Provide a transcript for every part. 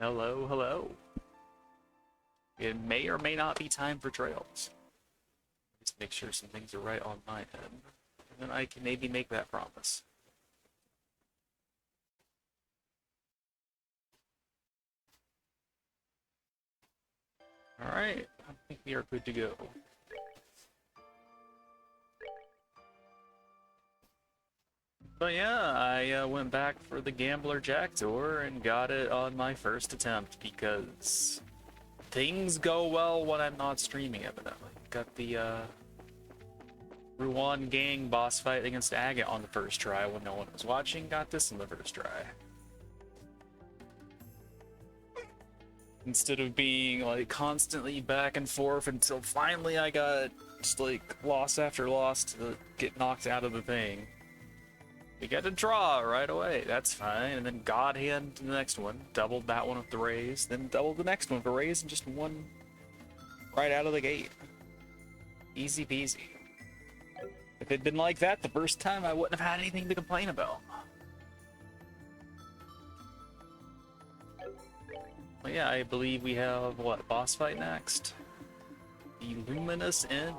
Hello, hello. It may or may not be time for trails. Just make sure some things are right on my end. And then I can maybe make that promise. Alright, I think we are good to go. But yeah, I went back for the Gambler Jack tour and got it on my first attempt because things go well when I'm not streaming, evidently. Got the Ruan gang boss fight against Agate on the first try when no one was watching. Got this on the first try. Instead of being like constantly back and forth until finally I got just like loss after loss to get knocked out of the thing. We get a draw right away, that's fine, and then God Hand to the next one, doubled that one with the raise, then doubled the next one for raise, and just won right out of the gate. Easy peasy. If it'd been like that the first time, I wouldn't have had anything to complain about. Well, yeah, I believe we have, what, boss fight next? The Luminous End.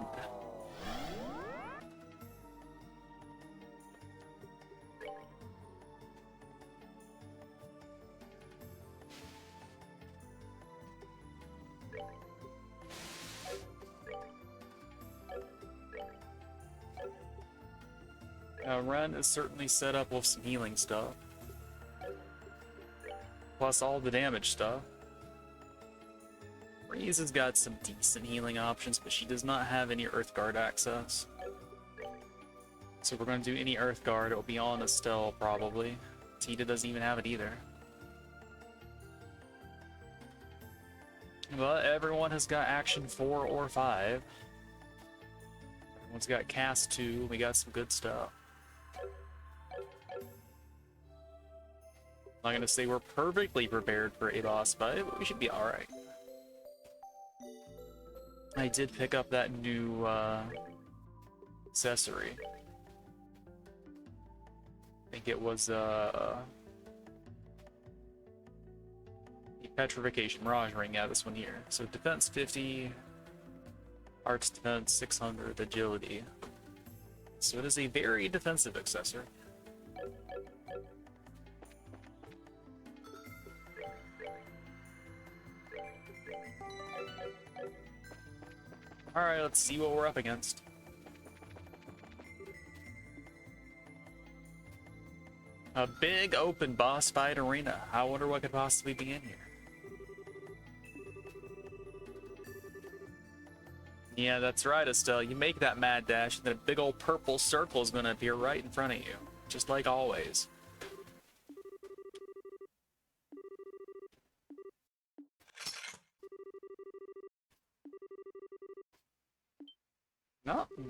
Ren is certainly set up with some healing stuff. Plus all the damage stuff. Reese has got some decent healing options, but she does not have any Earthguard access. So if we're going to do any Earthguard, it'll be on Estelle, probably. Tita doesn't even have it either. But everyone has got Action 4 or 5. Everyone's got Cast 2, we got some good stuff. I'm not gonna say we're perfectly prepared for a boss fight, but we should be alright. I did pick up that new accessory. I think it was Petrification Mirage Ring, yeah, this one here. So defense 50, arts defense 600, agility. So it is a very defensive accessory. Alright, let's see what we're up against. A big open boss fight arena. I wonder what could possibly be in here. Yeah, that's right, Estelle. You make that mad dash, and then a big old purple circle is going to appear right in front of you. Just like always.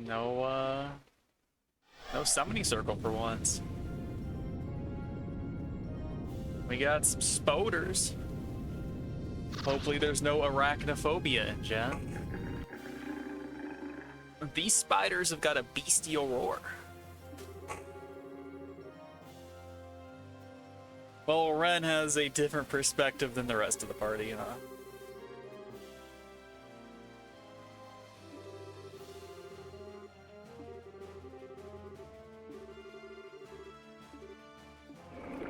No summoning circle for once. We got some spoders. Hopefully there's no arachnophobia in Gen. These spiders have got a bestial roar. Well, Ren has a different perspective than the rest of the party, huh?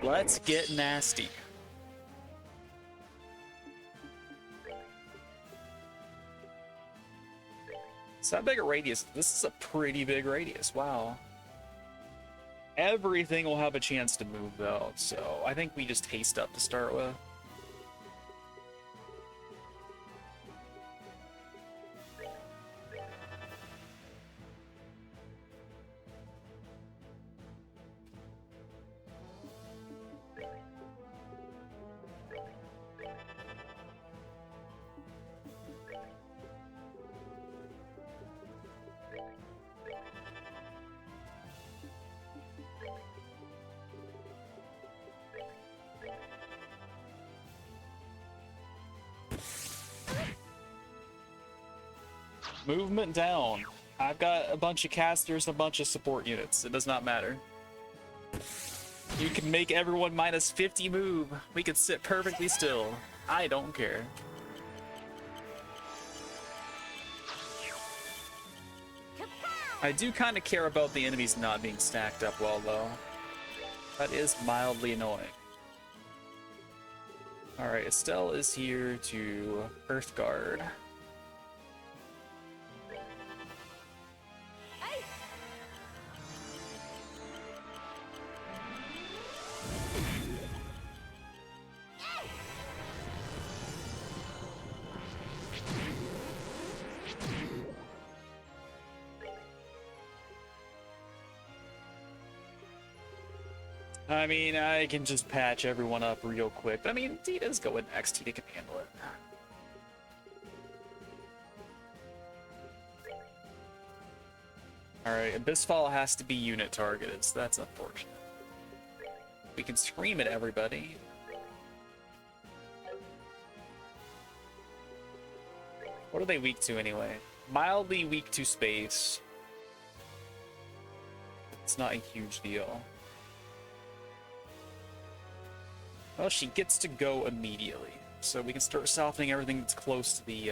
Let's get nasty. It's that big a radius. This is a pretty big radius. Wow. Everything will have a chance to move, though, so I think we just haste up to start with. Movement down. I've got a bunch of casters, a bunch of support units. It does not matter. You can make everyone minus 50 move. We could sit perfectly still. I don't care. I do kind of care about the enemies not being stacked up well, though. That is mildly annoying. Alright, Estelle is here to Earthguard. I mean, I can just patch everyone up real quick. But I mean, Tita's going next. Tita can handle it. Alright, Abyssfall has to be unit targeted, so that's unfortunate. We can scream at everybody. What are they weak to anyway? Mildly weak to space. It's not a huge deal. Well, she gets to go immediately, so we can start softening everything that's close to the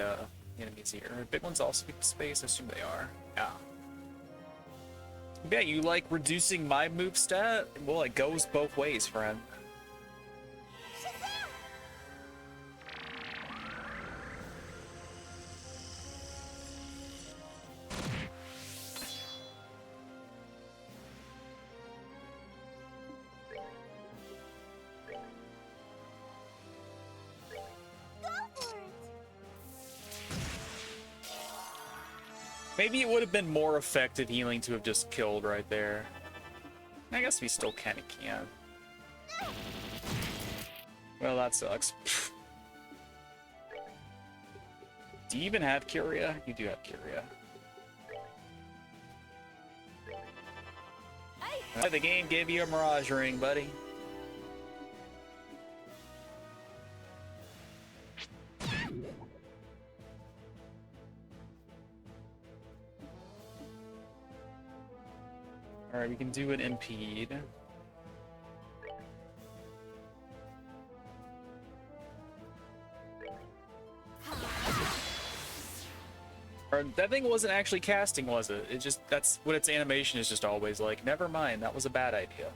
enemies here. Big ones also weak to space, I assume they are. Yeah. Yeah, you like reducing my move stat? Well, it goes both ways, friend. Maybe it would have been more effective healing to have just killed right there. I guess we still kind of can. Well, that sucks. Do you even have Kyria? You do have Kyria. The game gave you a Mirage Ring, buddy. Alright, we can do an impede. Or, that thing wasn't actually casting, was it? It just, that's what its animation is just always like. Never mind, that was a bad idea.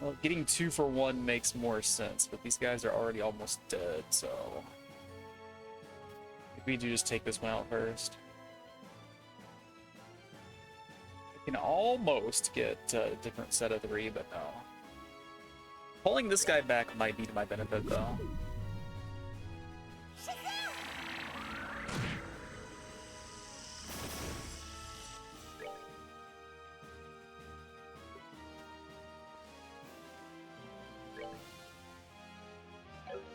Well, getting 2 for 1 makes more sense, but these guys are already almost dead, so... If we do just take this one out first. Can almost get a different set of 3, but no. Pulling this guy back might be to my benefit, though.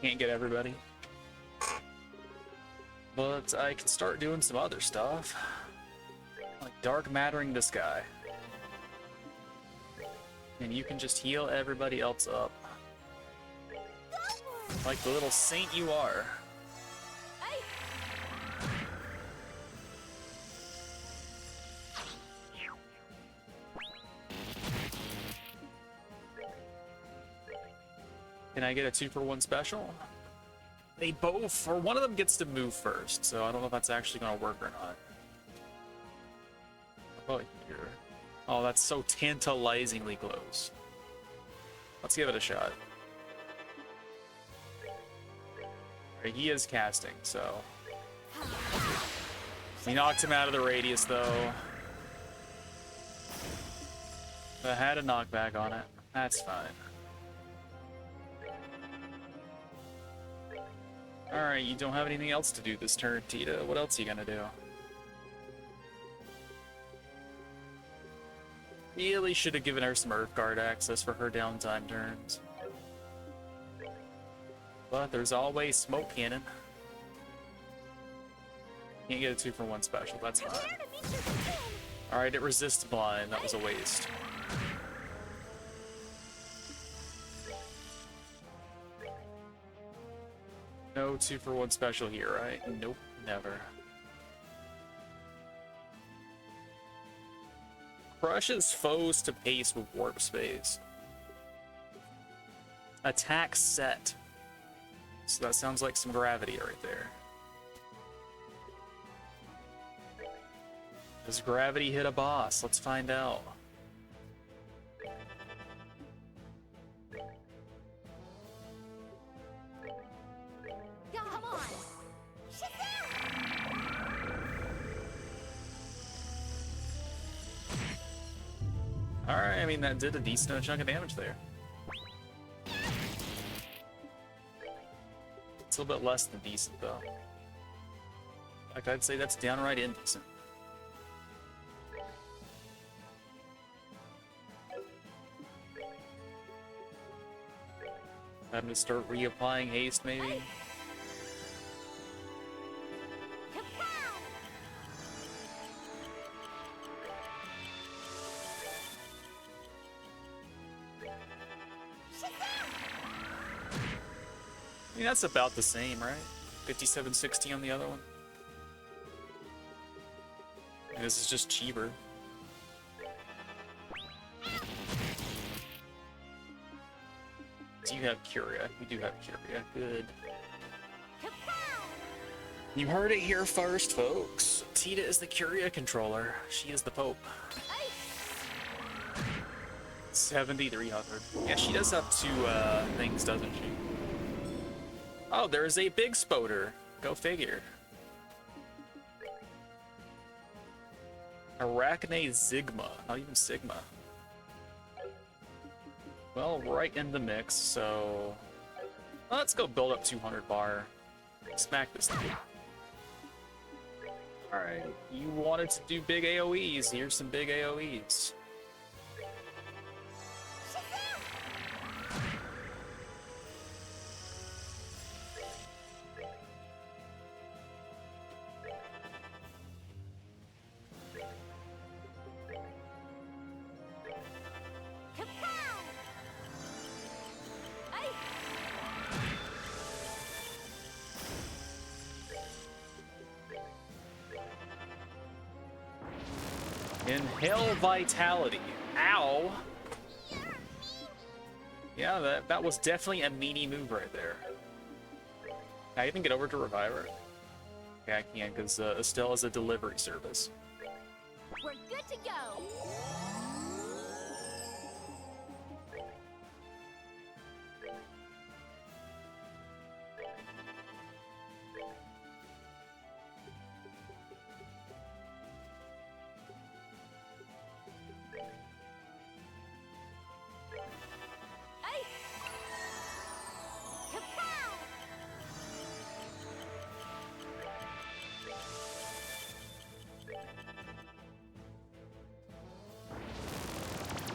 Can't get everybody. But I can start doing some other stuff. Like dark mattering this guy. And you can just heal everybody else up. Like the little saint you are. Can I get a 2 for 1 special? They both, or one of them gets to move first, so I don't know if that's actually gonna work or not. Oh, here. Oh, that's so tantalizingly close. Let's give it a shot. Right, he is casting, so... We knocked him out of the radius, though. I had a knockback on it. That's fine. Alright, you don't have anything else to do this turn, Tita. What else are you gonna do? Really should have given her some Earthguard access for her downtime turns. But there's always Smoke Cannon. Can't get a 2 for 1 special, that's fine. Alright, it resists blind, that was a waste. No 2 for 1 special here, right? Nope, never. Crushes foes to pace with warp space. Attack set. So that sounds like some gravity right there. Does gravity hit a boss? Let's find out. Come on. Alright, I mean, that did a decent chunk of damage there. It's a little bit less than decent, though. In fact, I'd say that's downright indecent. Having to start reapplying haste, maybe? I mean, that's about the same, right? 5760 on the other one. And this is just cheaper. Do you have Curia? We do have Curia. Good. You heard it here first, folks. Tita is the Curia controller. She is the Pope. 7,300. Yeah, she does have two things, doesn't she? Oh, there's a big spoder. Go figure. Arachne Sigma. Not even Sigma. Well, right in the mix, so... Well, let's go build up 200 bar. Smack this thing. Alright, you wanted to do big AoEs. Here's some big AoEs. Inhale Vitality. Ow! Yeah, that was definitely a meanie move right there. Can I even get over to revive her? Yeah, I can, because Estelle is a delivery service. We're good to go.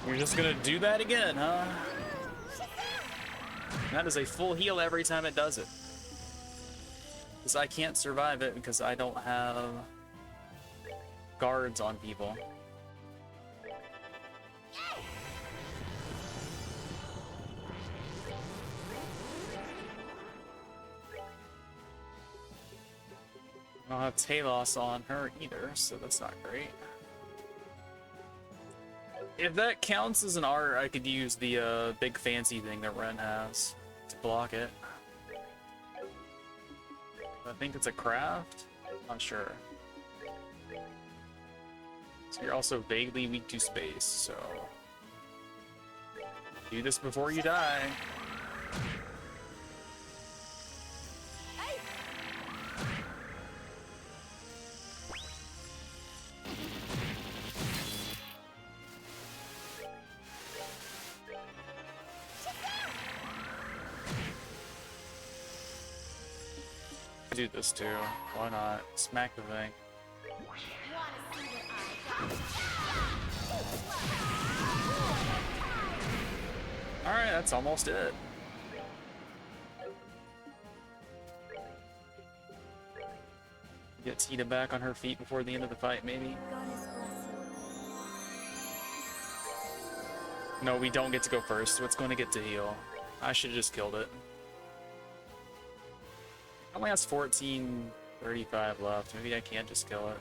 You're just gonna do that again, huh? That is a full heal every time it does it. Because I can't survive it because I don't have guards on people. I don't have Talos on her either, so that's not great. If that counts as an art, I could use the big fancy thing that Ren has to block it. I think it's a craft? Not sure. So you're also vaguely weak to space, so... Do this before you die. Do this too. Why not? Smack the thing. Alright, that's almost it. Get Tita back on her feet before the end of the fight, maybe? No, we don't get to go first, so it's going to get to heal. I should have just killed it. Only has 1435 left. Maybe I can't just kill it.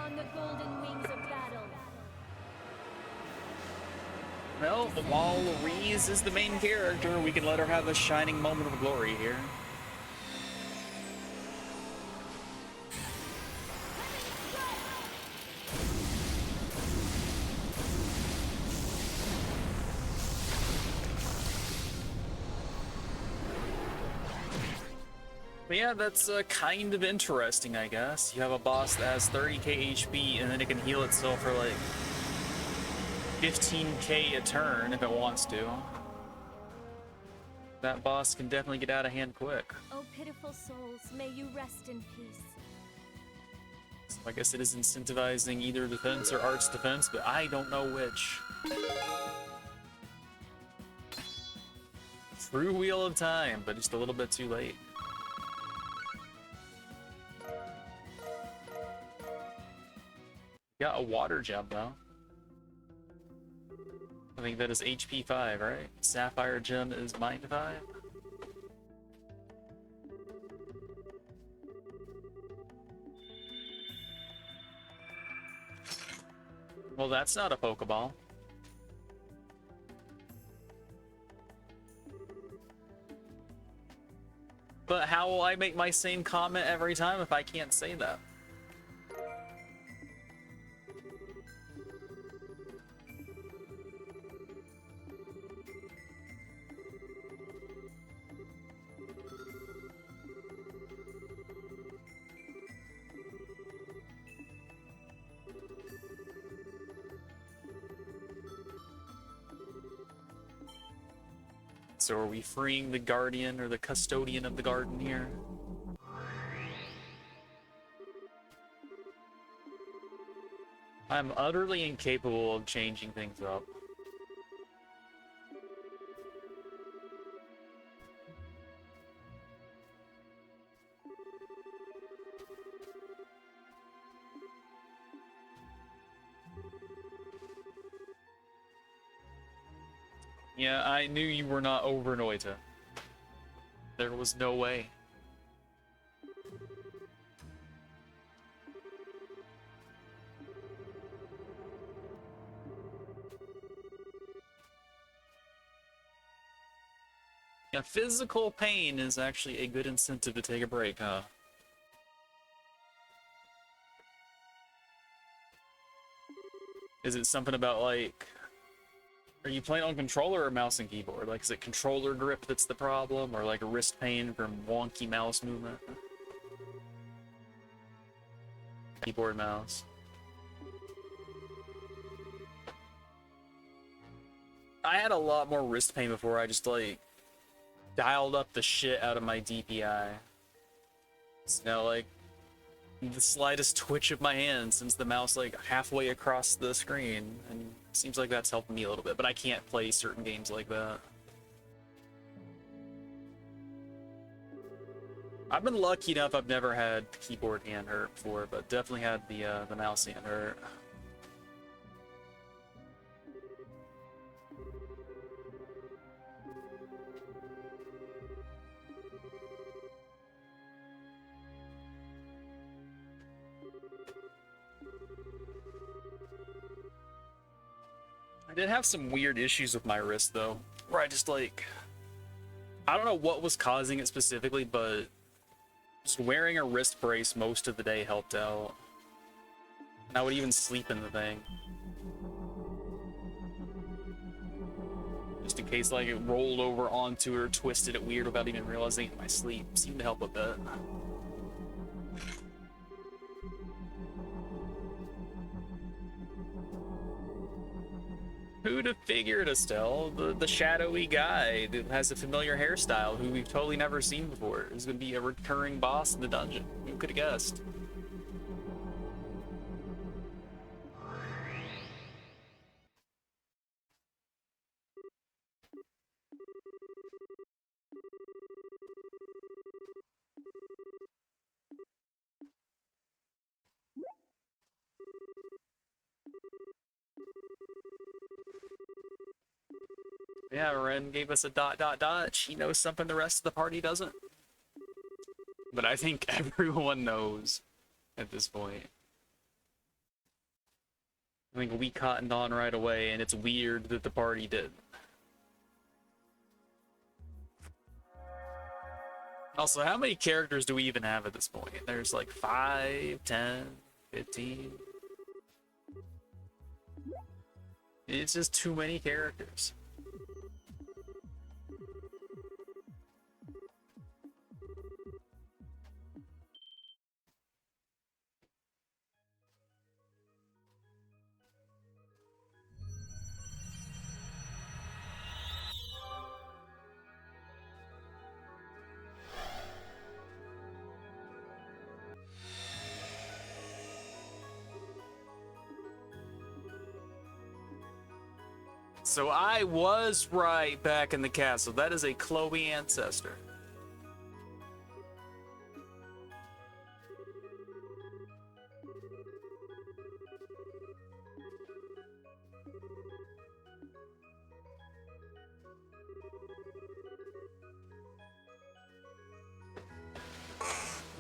on the golden wings of battle. Well, while Louise is the main character, we can let her have a shining moment of glory here. But yeah, that's kind of interesting, I guess. You have a boss that has 30k HP, and then it can heal itself for like 15k a turn if it wants to. That boss can definitely get out of hand quick. Oh, pitiful souls, may you rest in peace. So I guess it is incentivizing either defense or arts defense, but I don't know which. True Wheel of Time, but just a little bit too late. Got a water gem though. I think that is HP 5, right? Sapphire gem is Mind 5. Well, that's not a Pokeball. But how will I make my same comment every time if I can't say that? So are we freeing the guardian or the custodian of the garden here? I'm utterly incapable of changing things up. Yeah, I knew you were not over Noita. There was no way. Yeah, physical pain is actually a good incentive to take a break, huh? Is it something about, like... Are you playing on controller or mouse and keyboard? Like, is it controller grip that's the problem? Or, like, wrist pain from wonky mouse movement? Keyboard, mouse. I had a lot more wrist pain before I just, like, dialed up the shit out of my DPI. It's now, like, the slightest twitch of my hand sends the mouse, like, halfway across the screen. And it seems like that's helped me a little bit, but I can't play certain games like that. I've been lucky enough I've never had keyboard hand hurt before, but definitely had the mouse hand hurt. I did have some weird issues with my wrist though, where I just like, I don't know what was causing it specifically, but just wearing a wrist brace most of the day helped out. And I would even sleep in the thing. Just in case like it rolled over onto it or twisted it weird without even realizing it in my sleep. Seemed to help a bit. Who'd have figured, Estelle, the shadowy guy that has a familiar hairstyle who we've totally never seen before is going to be a recurring boss in the dungeon? Who could have guessed? Yeah, Ren gave us a ... She knows something the rest of the party doesn't. But I think everyone knows at this point. I think we cottoned on right away, and it's weird that the party did. Also, how many characters do we even have at this point? There's like 5, 10, 15. It's just too many characters. So I was right back in the castle. That is a Chloe ancestor.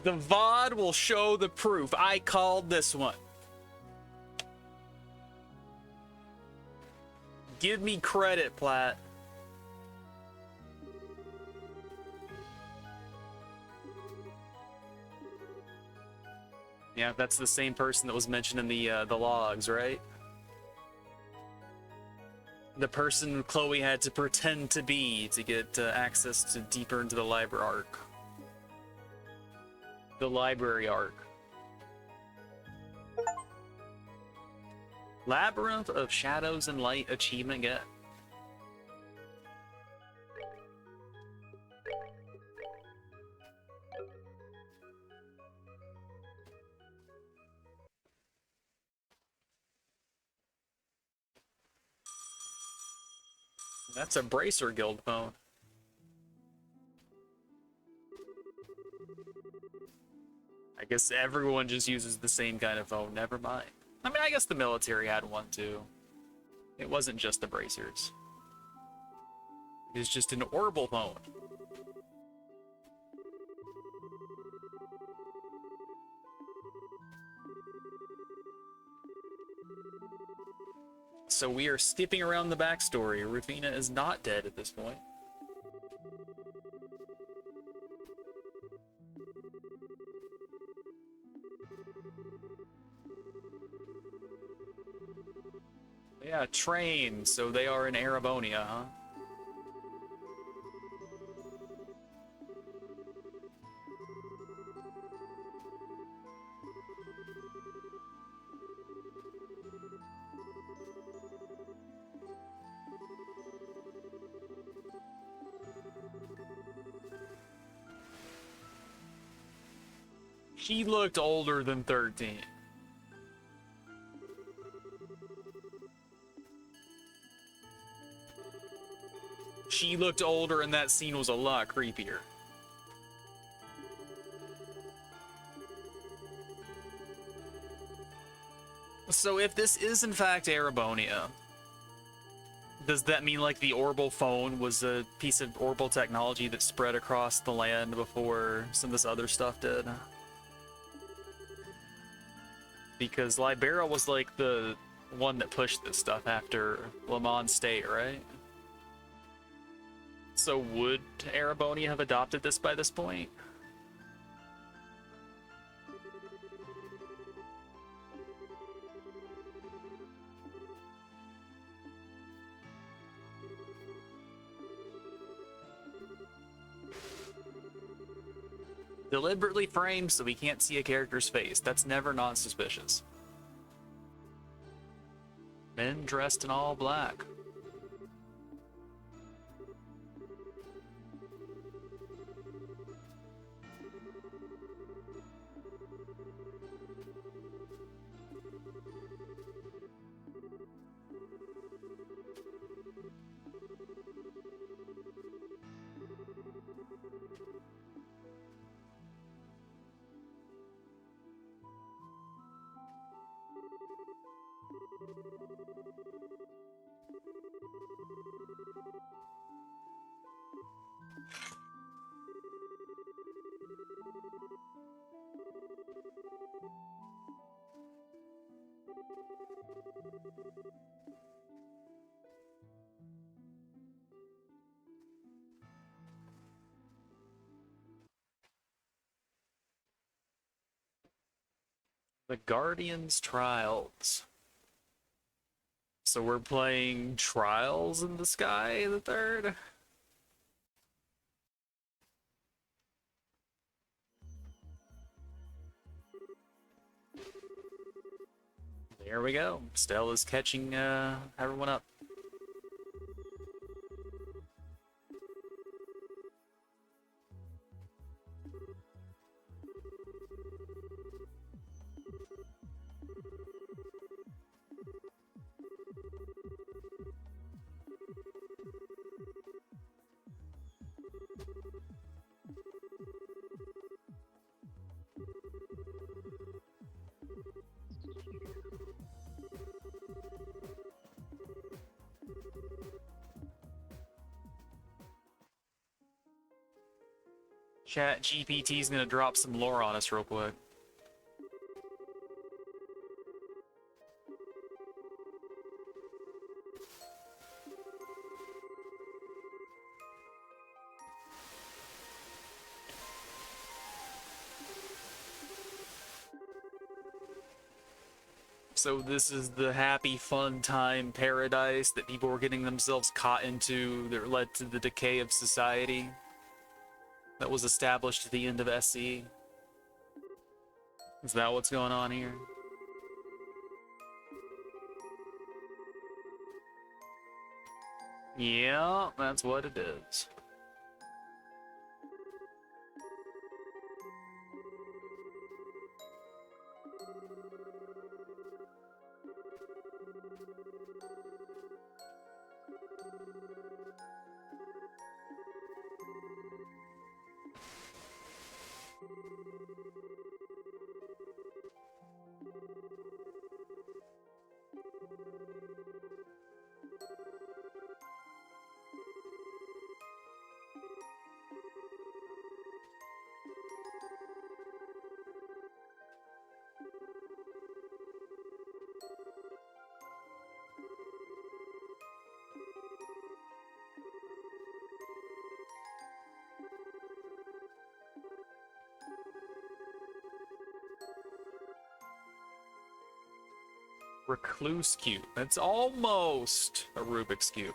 The VOD will show the proof. I called this one. Give me credit, Platt. Yeah, that's the same person that was mentioned in the logs, right? The person Chloe had to pretend to be to get access to deeper into the library arc. The library arc. Labyrinth of Shadows and Light achievement get. That's a Bracer Guild phone. I guess everyone just uses the same kind of phone, never mind. I mean, I guess the military had one too. It wasn't just the bracers. It was just an orbital phone. So we are skipping around the backstory. Rufina is not dead at this point. Yeah, train. So they are in Arabonia, huh? She looked older than 13. She looked older and that scene was a lot creepier. So if this is in fact Arabonia, does that mean like the orbital phone was a piece of orbital technology that spread across the land before some of this other stuff did? Because Libera was like the one that pushed this stuff after Le Mans State, right? So would Arabonia have adopted this by this point? Deliberately framed so we can't see a character's face. That's never not suspicious. Men dressed in all black. The Guardian's Trials. So we're playing Trials in the Sky, the third? There we go. Stella's catching everyone up. Chat GPT's gonna drop some lore on us real quick. So this is the happy, fun time paradise that people were getting themselves caught into that led to the decay of society that was established at the end of SE. Is that what's going on here? Yeah, that's what it is. Recluse cube. That's almost a Rubik's cube.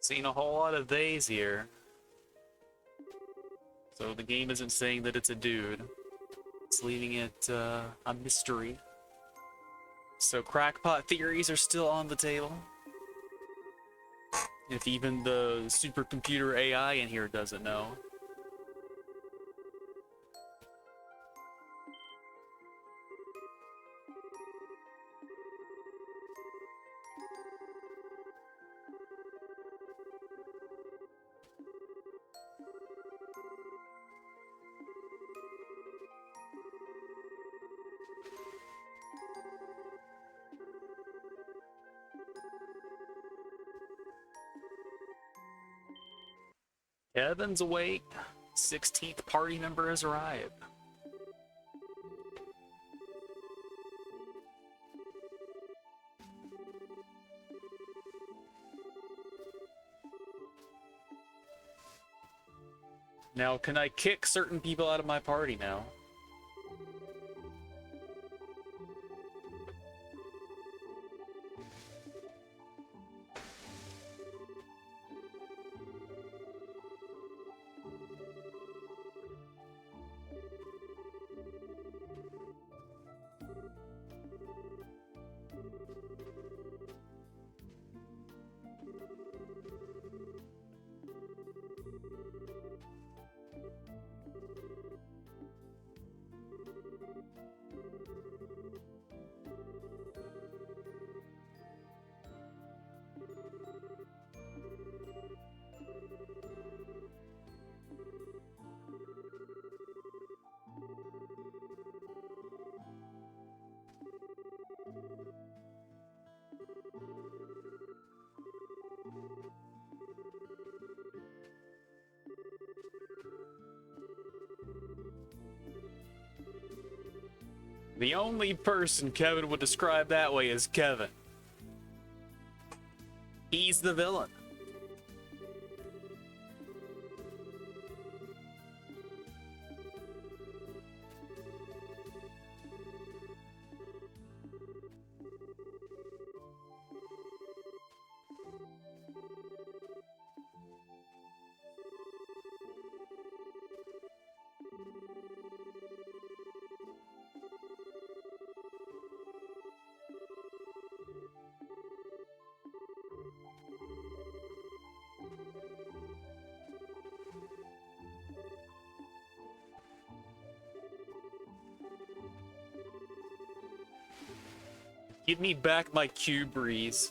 Seen a whole lot of theys here. So the game isn't saying that it's a dude. It's leaving it a mystery. So crackpot theories are still on the table. If even the supercomputer AI in here doesn't know. Kevin's awake. 16th party member has arrived. Now, can I kick certain people out of my party now? The only person Kevin would describe that way is Kevin. He's the villain. Give me back my cube breeze.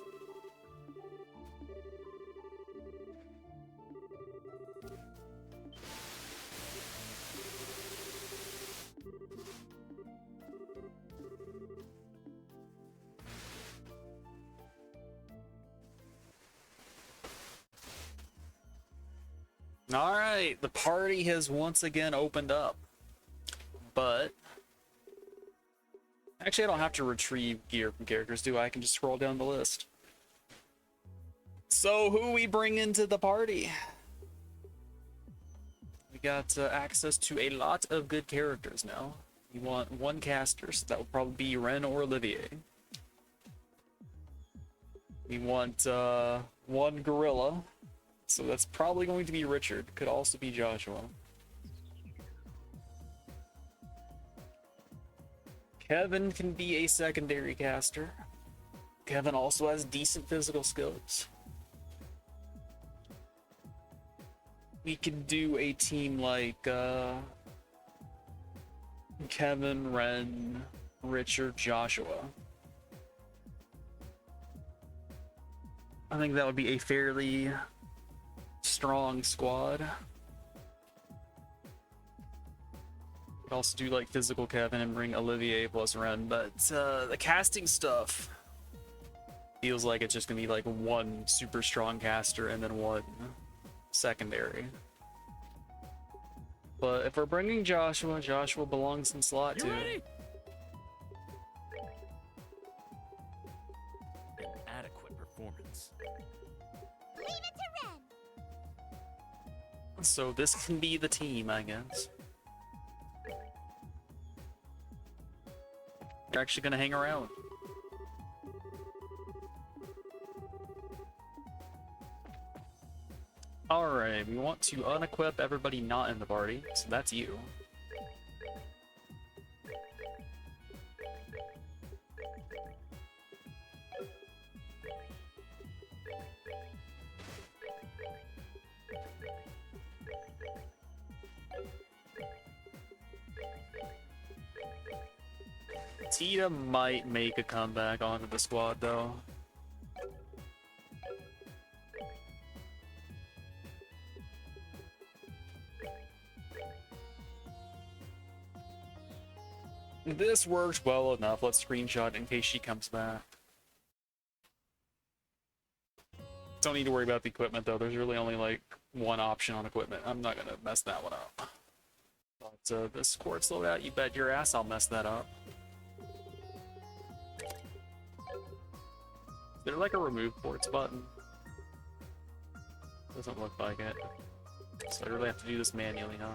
All right, the party has once again opened up, but actually I don't have to retrieve gear from characters, do I? I can just scroll down the list. So who we bring into the party? We got access to a lot of good characters now. We want one caster, so that will probably be Ren or Olivier. We want one gorilla, so that's probably going to be Richard. Could also be Joshua. Kevin can be a secondary caster. Kevin also has decent physical skills. We could do a team like Kevin, Ren, Richard, Joshua. I think that would be a fairly strong squad. Could also do like physical Kevin and bring Olivier plus Ren, but the casting stuff feels like it's just gonna be like one super strong caster and then one secondary. But if we're bringing Joshua, Joshua belongs in slot 2. Ready? An adequate performance. Leave it to Ren. So this can be the team, I guess. You're actually gonna hang around. Alright, we want to unequip everybody not in the party, so that's you. Tita might make a comeback onto the squad, though. This works well enough. Let's screenshot in case she comes back. Don't need to worry about the equipment, though. There's really only, like, one option on equipment. I'm not gonna mess that one up. But this quartz loadout, you bet your ass I'll mess that up. Is there like a remove ports button? Doesn't look like it. So I really have to do this manually, huh?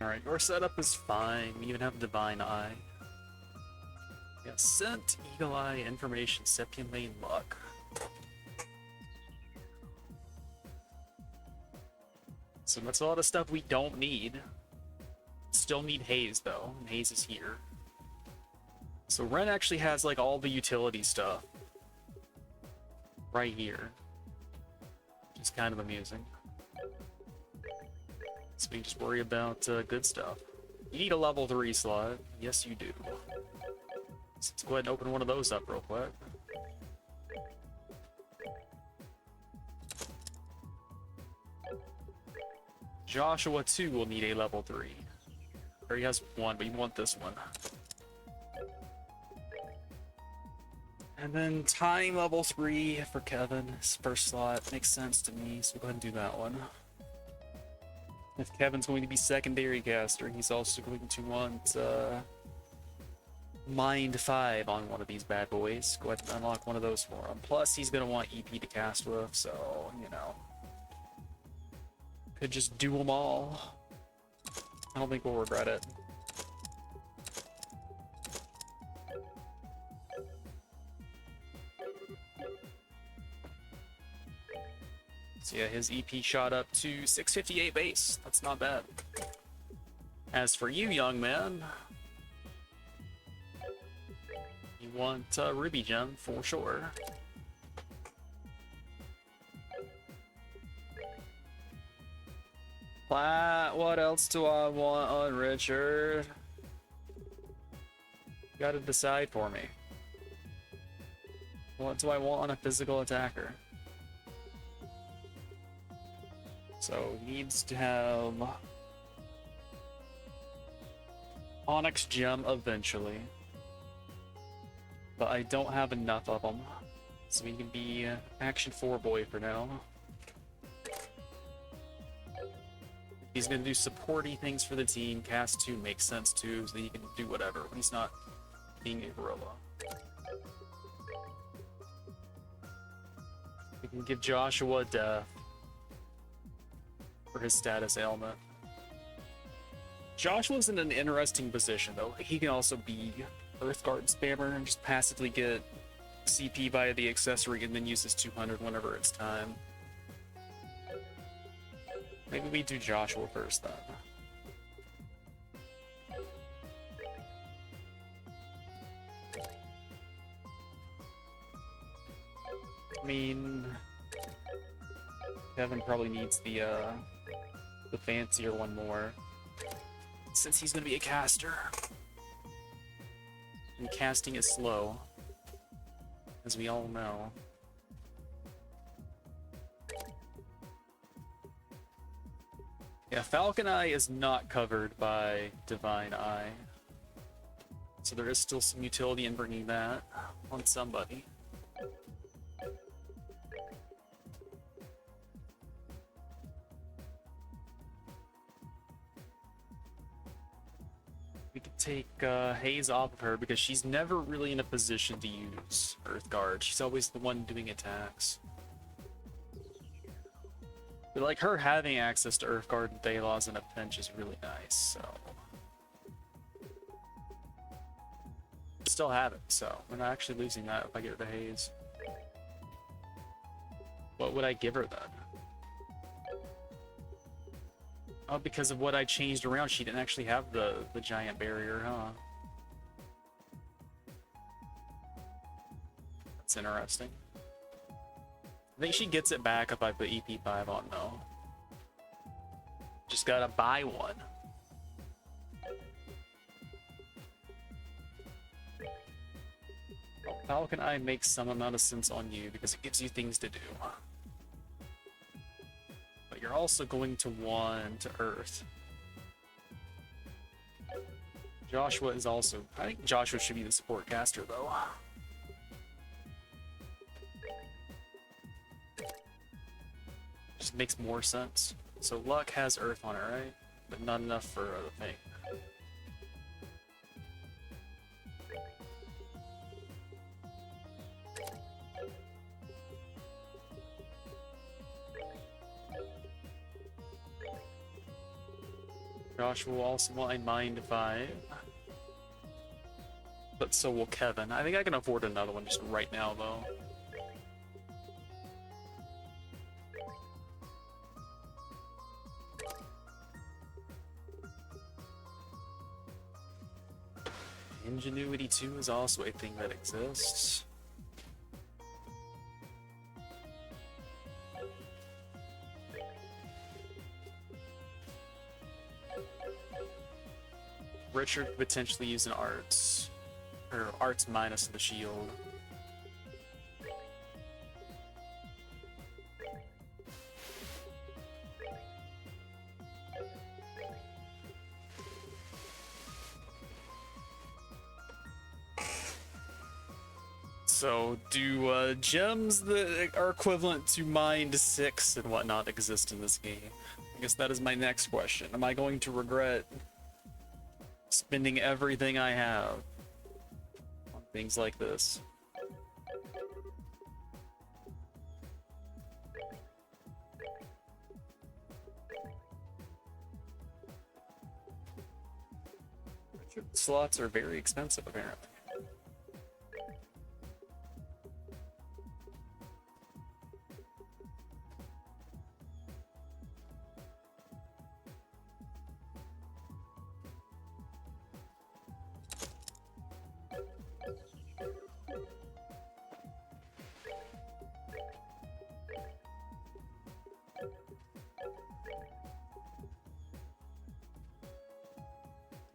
Alright, your setup is fine. We even have Divine Eye. Yeah, Scent, Eagle Eye, Information, Septium Lane, Luck. So that's a lot of stuff we don't need. Still need Haze, though, and Haze is here. So Ren actually has, like, all the utility stuff. Right here. Which is kind of amusing. So we just worry about good stuff. You need a level 3 slot. Yes, you do. So let's go ahead and open one of those up real quick. Joshua 2 will need a level 3. Or he has one, but you want this one. And then time level 3 for Kevin. His first slot makes sense to me, so we'll go ahead and do that one. If Kevin's going to be secondary caster, he's also going to want Mind 5 on one of these bad boys. Go ahead and unlock one of those for him. Plus, he's going to want EP to cast with, so, you know. Could just do them all. I don't think we'll regret it. So yeah, his EP shot up to 658 base. That's not bad. As for you, young man, you want Ruby Gem for sure. What else do I want on Richard? You gotta decide for me. What do I want on a physical attacker? So he needs to have Onyx Gem eventually, but I don't have enough of them, so he can be Action 4 boy for now. He's gonna do supporty things for the team. Cast 2 makes sense too, so that he can do whatever when he's not being a gorilla. We can give Joshua Death for his status ailment. Joshua's in an interesting position though. He can also be Earthguard spammer and just passively get CP via the accessory and then use his 200 whenever it's time. Maybe we do Joshua first then. I mean, Kevin probably needs the fancier one more, since he's gonna be a caster. And casting is slow, as we all know. Yeah, Falcon Eye is not covered by Divine Eye, so there is still some utility in bringing that on somebody. We could take Haze off of her because she's never really in a position to use Earthguard. She's always the one doing attacks. But like her having access to Earthguard and Thalos in a pinch is really nice, so. Still have it, so we're not actually losing that if I get rid of Haze. What would I give her then? Oh, because of what I changed around, she didn't actually have the giant barrier, huh? That's interesting. I think she gets it back if I put EP5 on, though. Just gotta buy one. Oh, Falcon Eye makes some amount of sense on you because it gives you things to do. But you're also going to want Earth. Joshua is also... I think Joshua should be the support caster, though. Just makes more sense. So Luck has Earth on it, right? But not enough for the thing. Josh will also want a Mind 5. But so will Kevin. I think I can afford another one just right now, though. Ingenuity 2 is also a thing that exists. Richard could potentially use an arts, or arts minus the shield. So, do gems that are equivalent to Mind 6 and whatnot exist in this game? I guess that is my next question. Am I going to regret spending everything I have on things like this? Slots are very expensive, apparently.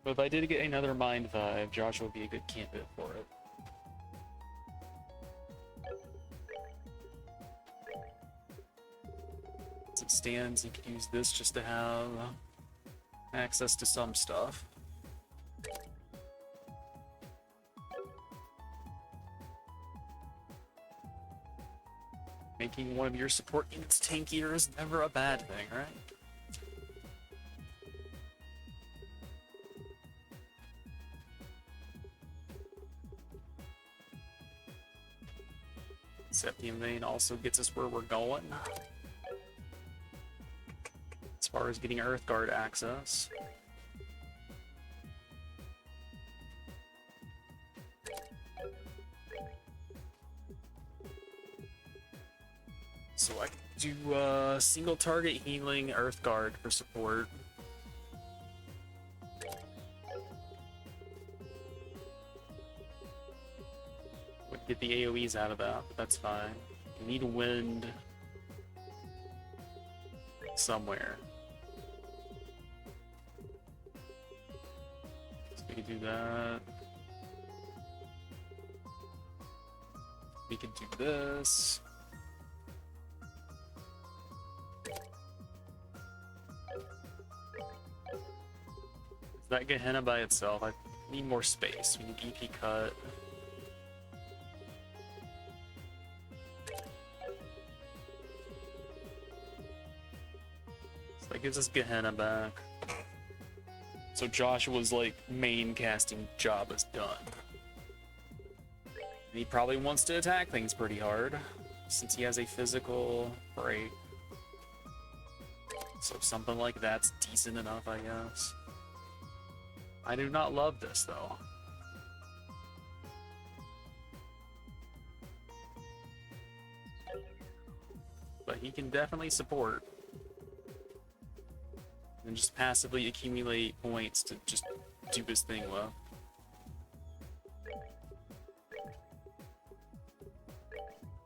But if I did get another Mind 5, Joshua would be a good candidate for it. As it stands, you could use this just to have access to some stuff. Making one of your support units tankier is never a bad thing, right? Septium Vein also gets us where we're going. As far as getting Earthguard access. So I can do single target healing Earthguard for support. Would get the AoEs out of that, but that's fine. You need wind somewhere. So we could do that. We could do this. Is that Gehenna by itself? I need more space. We need EP cut. So that gives us Gehenna back. So Joshua's like main casting job is done. And he probably wants to attack things pretty hard since he has a physical break. So something like that's decent enough, I guess. I do not love this, though. But he can definitely support. And just passively accumulate points to just do his thing well.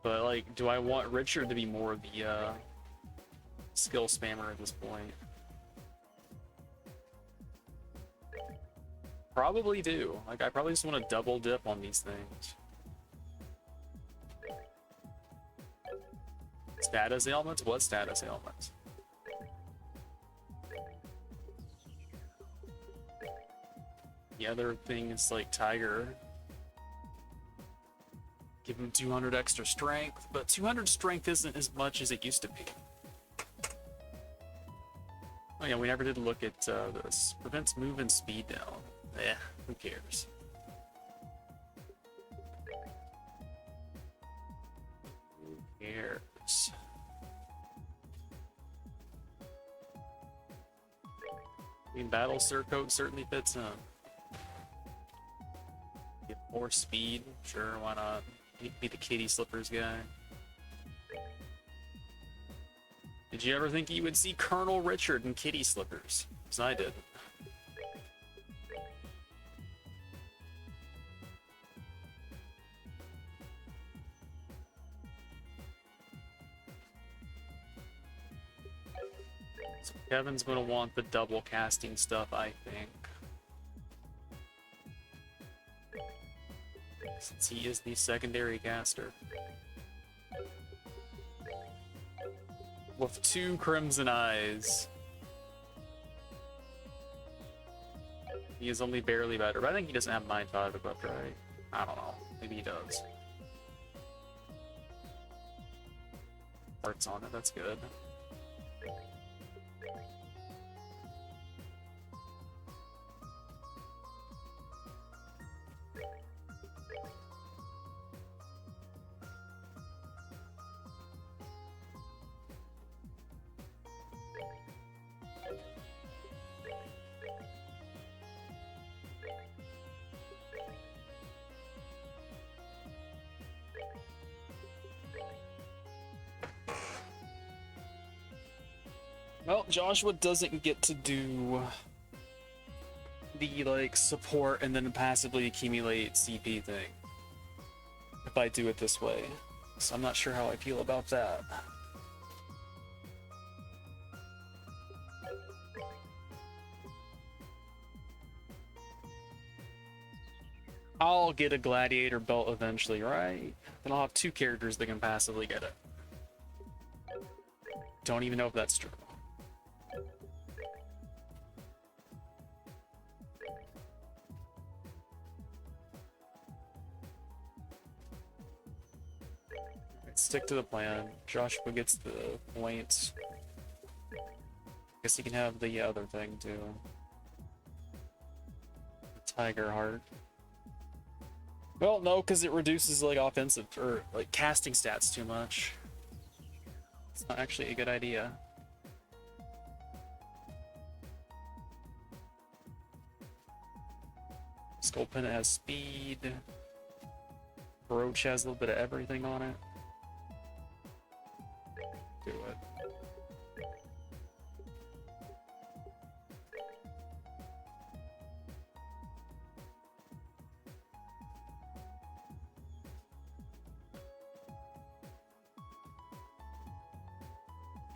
But, like, do I want Richard to be more of the, skill spammer at this point? Probably do. Like, I probably just want to double dip on these things. Status ailments? What status ailments? The other thing is like Tiger. Give him 200 extra strength, but 200 strength isn't as much as it used to be. Oh yeah, we never did look at this. Prevents movement speed down. Eh, who cares? Who cares? I mean, Battle Surcoat certainly fits him. Get more speed, sure, why not? You can be the kitty slippers guy. Did you ever think you would see Colonel Richard in kitty slippers? Because I did. So Kevin's gonna want the double casting stuff, I think. Since he is the secondary caster. With 2 crimson eyes. He is only barely better, but I think he doesn't have Mind 5 equipped, right? I don't know. Maybe he does. Hearts on it, that's good. Well, Joshua doesn't get to do the, like, support and then passively accumulate CP thing. If I do it this way. So I'm not sure how I feel about that. I'll get a gladiator belt eventually, right? Then I'll have 2 characters that can passively get it. Don't even know if that's true. Stick to the plan. Joshua gets the points. Guess he can have the other thing too. Tiger Heart. Well, no, because it reduces like offensive or like casting stats too much. It's not actually a good idea. Skull Pennant has speed. Brooch has a little bit of everything on it. Do it.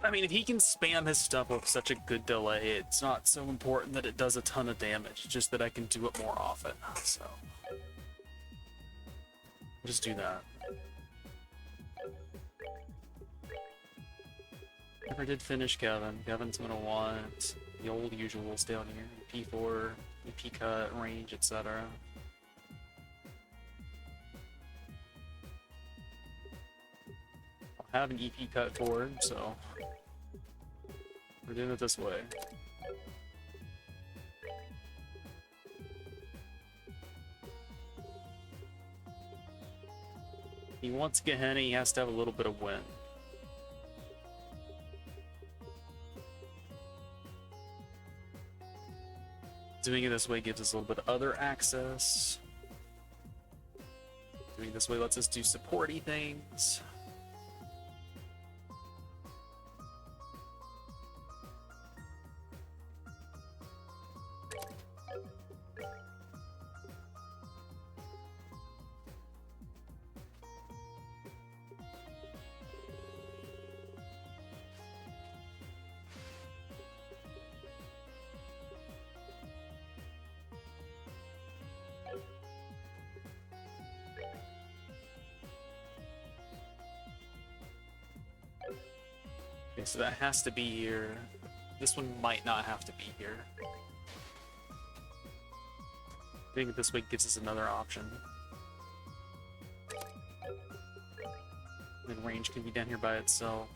I mean, if he can spam his stuff with such a good delay, it's not so important that it does a ton of damage, just that I can do it more often, so. We'll just do that. Never did finish Kevin. Kevin's gonna want the old usuals down here. P4, EP cut, range, etc. I'll have an EP cut for him, so we're doing it this way. He wants Gehenna, he has to have a little bit of wind. Doing it this way gives us a little bit of other access. Doing it this way lets us do supporty things. Okay, so that has to be here. This one might not have to be here. think this way gives us another option. Then range can be down here by itself.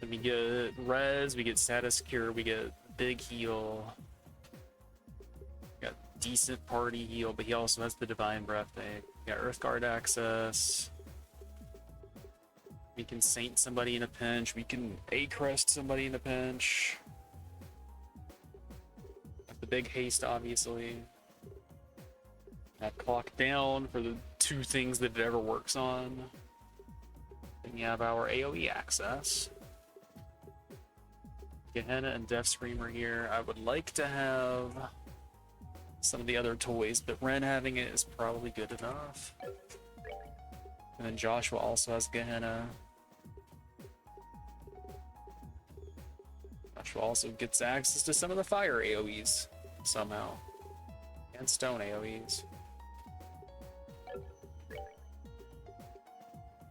Then we get res, we get status cure, we get big heal. We got decent party heal, but he also has the divine breath thing. We got Earthguard access. We can saint somebody in a pinch. We can A-crest somebody in a pinch. Got the big haste, obviously. That clock down for the two things that it ever works on. Then we have our AoE access. Gehenna and Death Screamer here. I would like to have some of the other toys, but Ren having it is probably good enough. And then Joshua also has Gehenna. Joshua also gets access to some of the fire AoEs somehow. And stone AoEs.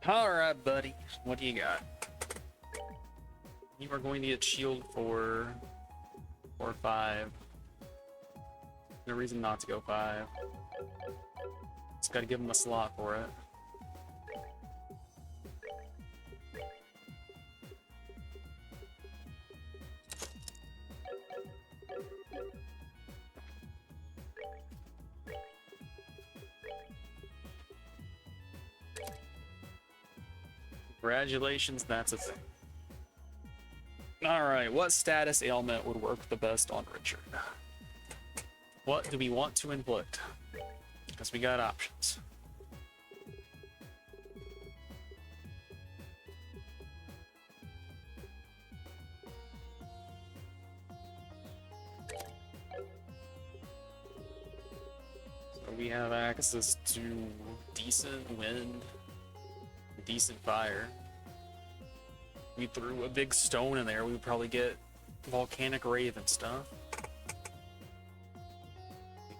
Alright, buddy. What do you got? You are going to get shield for 4 or 5. No reason not to go 5. Just gotta give him a slot for it. Congratulations, that's a thing. Alright, what status ailment would work the best on Richard? What do we want to inflict? Because we got options. So we have access to decent wind, decent fire. We threw a big stone in there, we would probably get volcanic rave and stuff.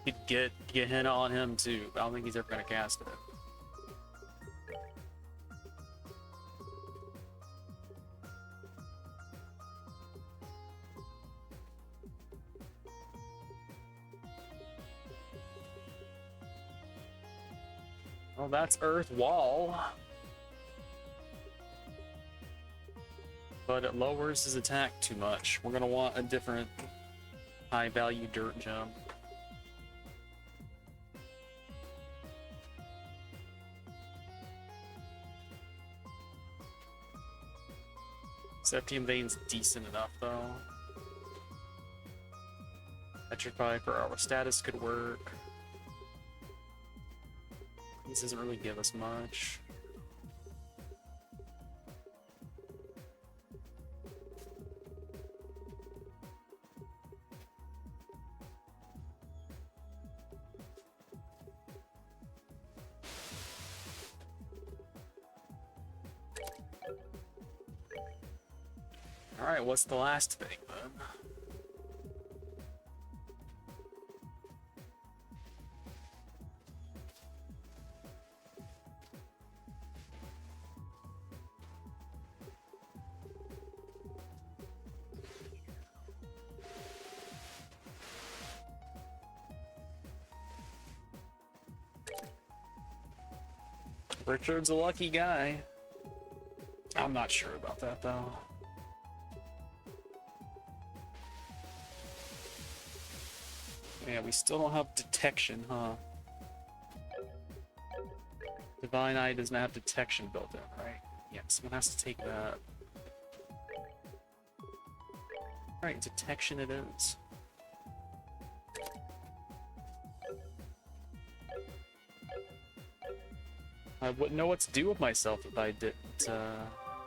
We could get Gehenna on him too, but I don't think he's ever gonna cast it. Well, that's Earth Wall. But it lowers his attack too much. We're gonna want a different high value dirt gem. Septium Vein's decent enough though. Petrify for our status could work. This doesn't really give us much. Alright, what's the last thing then? Richard's a lucky guy. I'm not sure about that though. Yeah, we still don't have detection, huh? Divine Eye doesn't have detection built in, right? Yeah, someone has to take that. Alright, detection it is. I wouldn't know what to do with myself if I didn't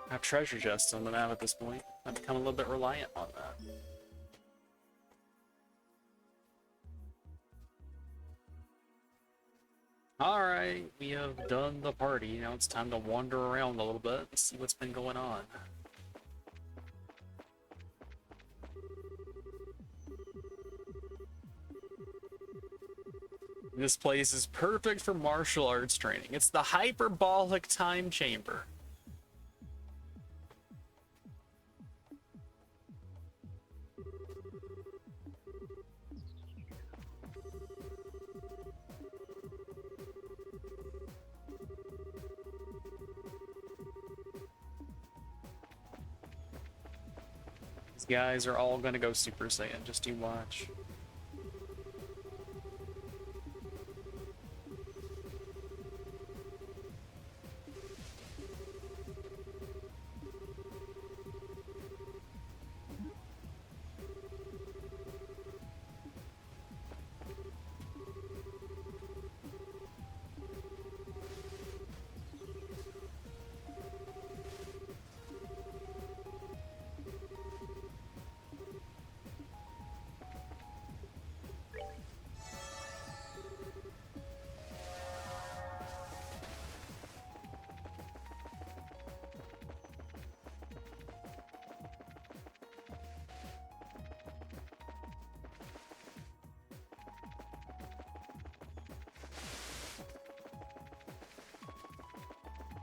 have treasure chests on the map at this point. I've become a little bit reliant on that. Alright, we have done the party. Now it's time to wander around a little bit and see what's been going on. This place is perfect for martial arts training. It's the hyperbolic time chamber. guys are all gonna go Super Saiyan, just you watch.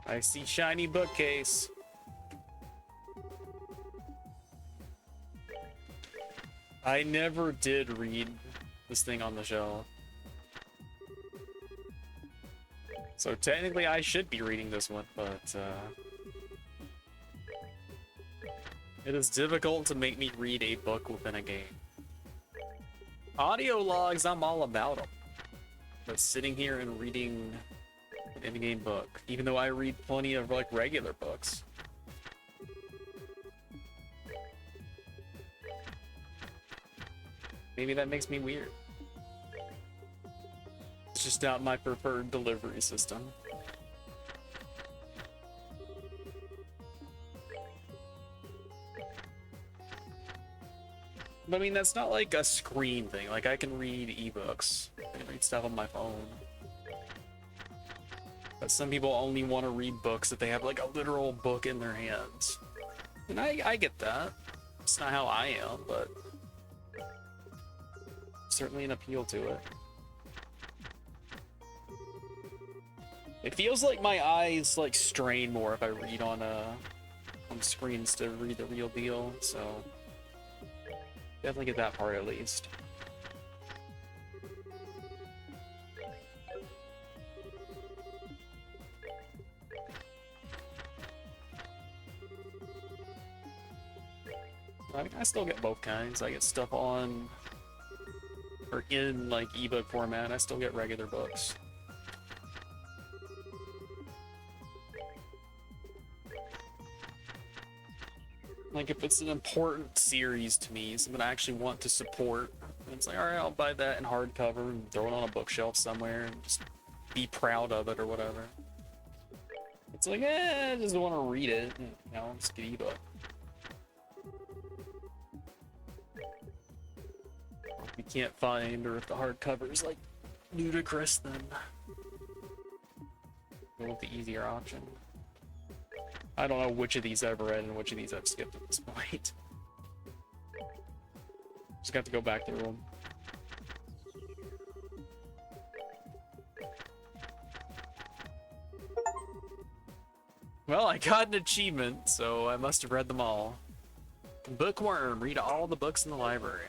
I see shiny bookcase. I never did read this thing on the shelf. So technically I should be reading this one, but it is difficult to make me read a book within a game. Audio logs, I'm all about them. But sitting here and reading an in-game book, even though I read plenty of like regular books. Maybe that makes me weird. It's just not my preferred delivery system. But I mean, that's not like a screen thing. Like, I can read ebooks. I can read stuff on my phone. But some people only want to read books if they have like a literal book in their hands. And I get that. It's not how I am, but certainly an appeal to it. It feels like my eyes like strain more if I read on screens to read the real deal, so definitely get that part at least. I mean, I still get both kinds. I get stuff on or in like ebook format. I still get regular books. Like if it's an important series to me, something I actually want to support, and it's like, all right, I'll buy that in hardcover and throw it on a bookshelf somewhere and just be proud of it or whatever. It's like, I just want to read it, and, you know, just get ebook. If you can't find, or if the hardcover is like ludicrous, then go with the easier option. I don't know which of these I've read and which of these I've skipped at this point. Just got to go back through them. Well, I got an achievement, so I must have read them all. Bookworm, read all the books in the library.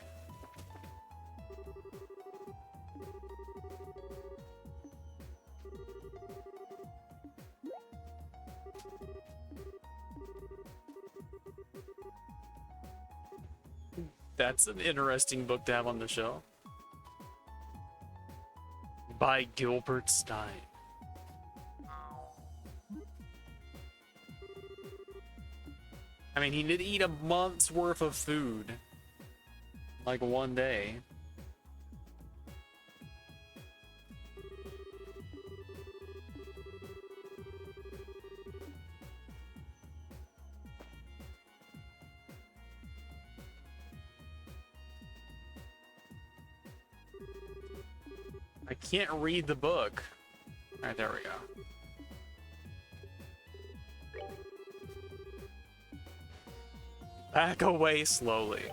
That's an interesting book to have on the show. By Gilbert Stein. I mean, he did eat a month's worth of food. Like one day. I can't read the book. Alright, there we go. Back away slowly.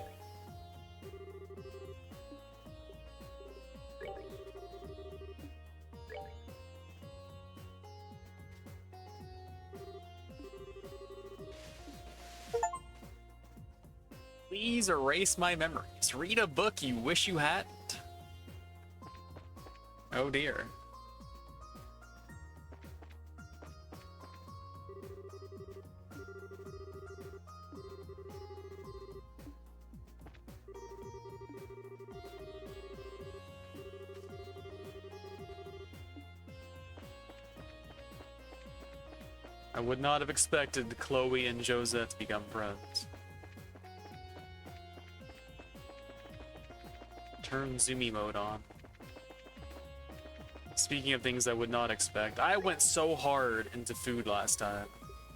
Please erase my memories. Read a book you wish you hadn't. Oh dear. I would not have expected Chloe and Josette to become friends. Turn zoomy mode on. Speaking of things I would not expect, I went so hard into food last time.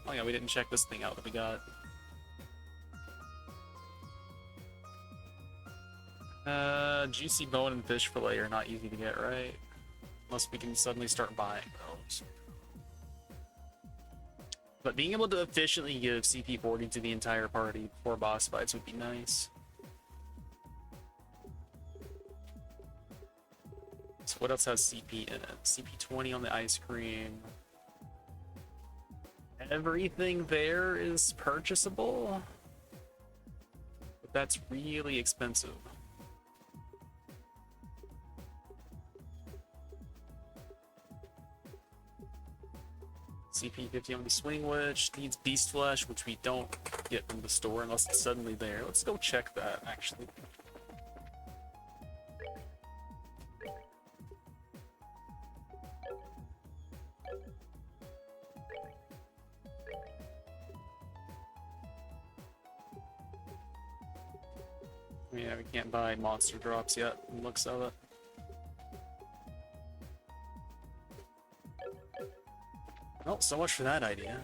Oh yeah, we didn't check this thing out that we got. Juicy bone and fish fillet are not easy to get, right? Unless we can suddenly start buying those. But being able to efficiently give CP 40 to the entire party before boss fights would be nice. So what else has CP in it? CP 20 on the ice cream. Everything there is purchasable, but that's really expensive. CP 50 on the swing witch, needs beast flesh, which we don't get from the store unless it's suddenly there. Let's go check that, actually. Yeah, we can't buy monster drops yet, from the looks of it. Well, so much for that idea.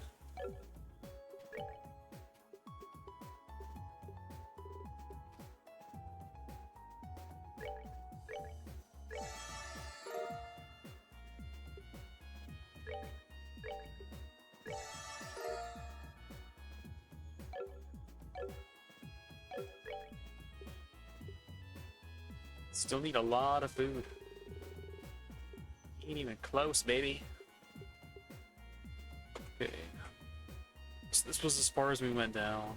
Still need a lot of food. Ain't even close, baby. Okay. So this was as far as we went down.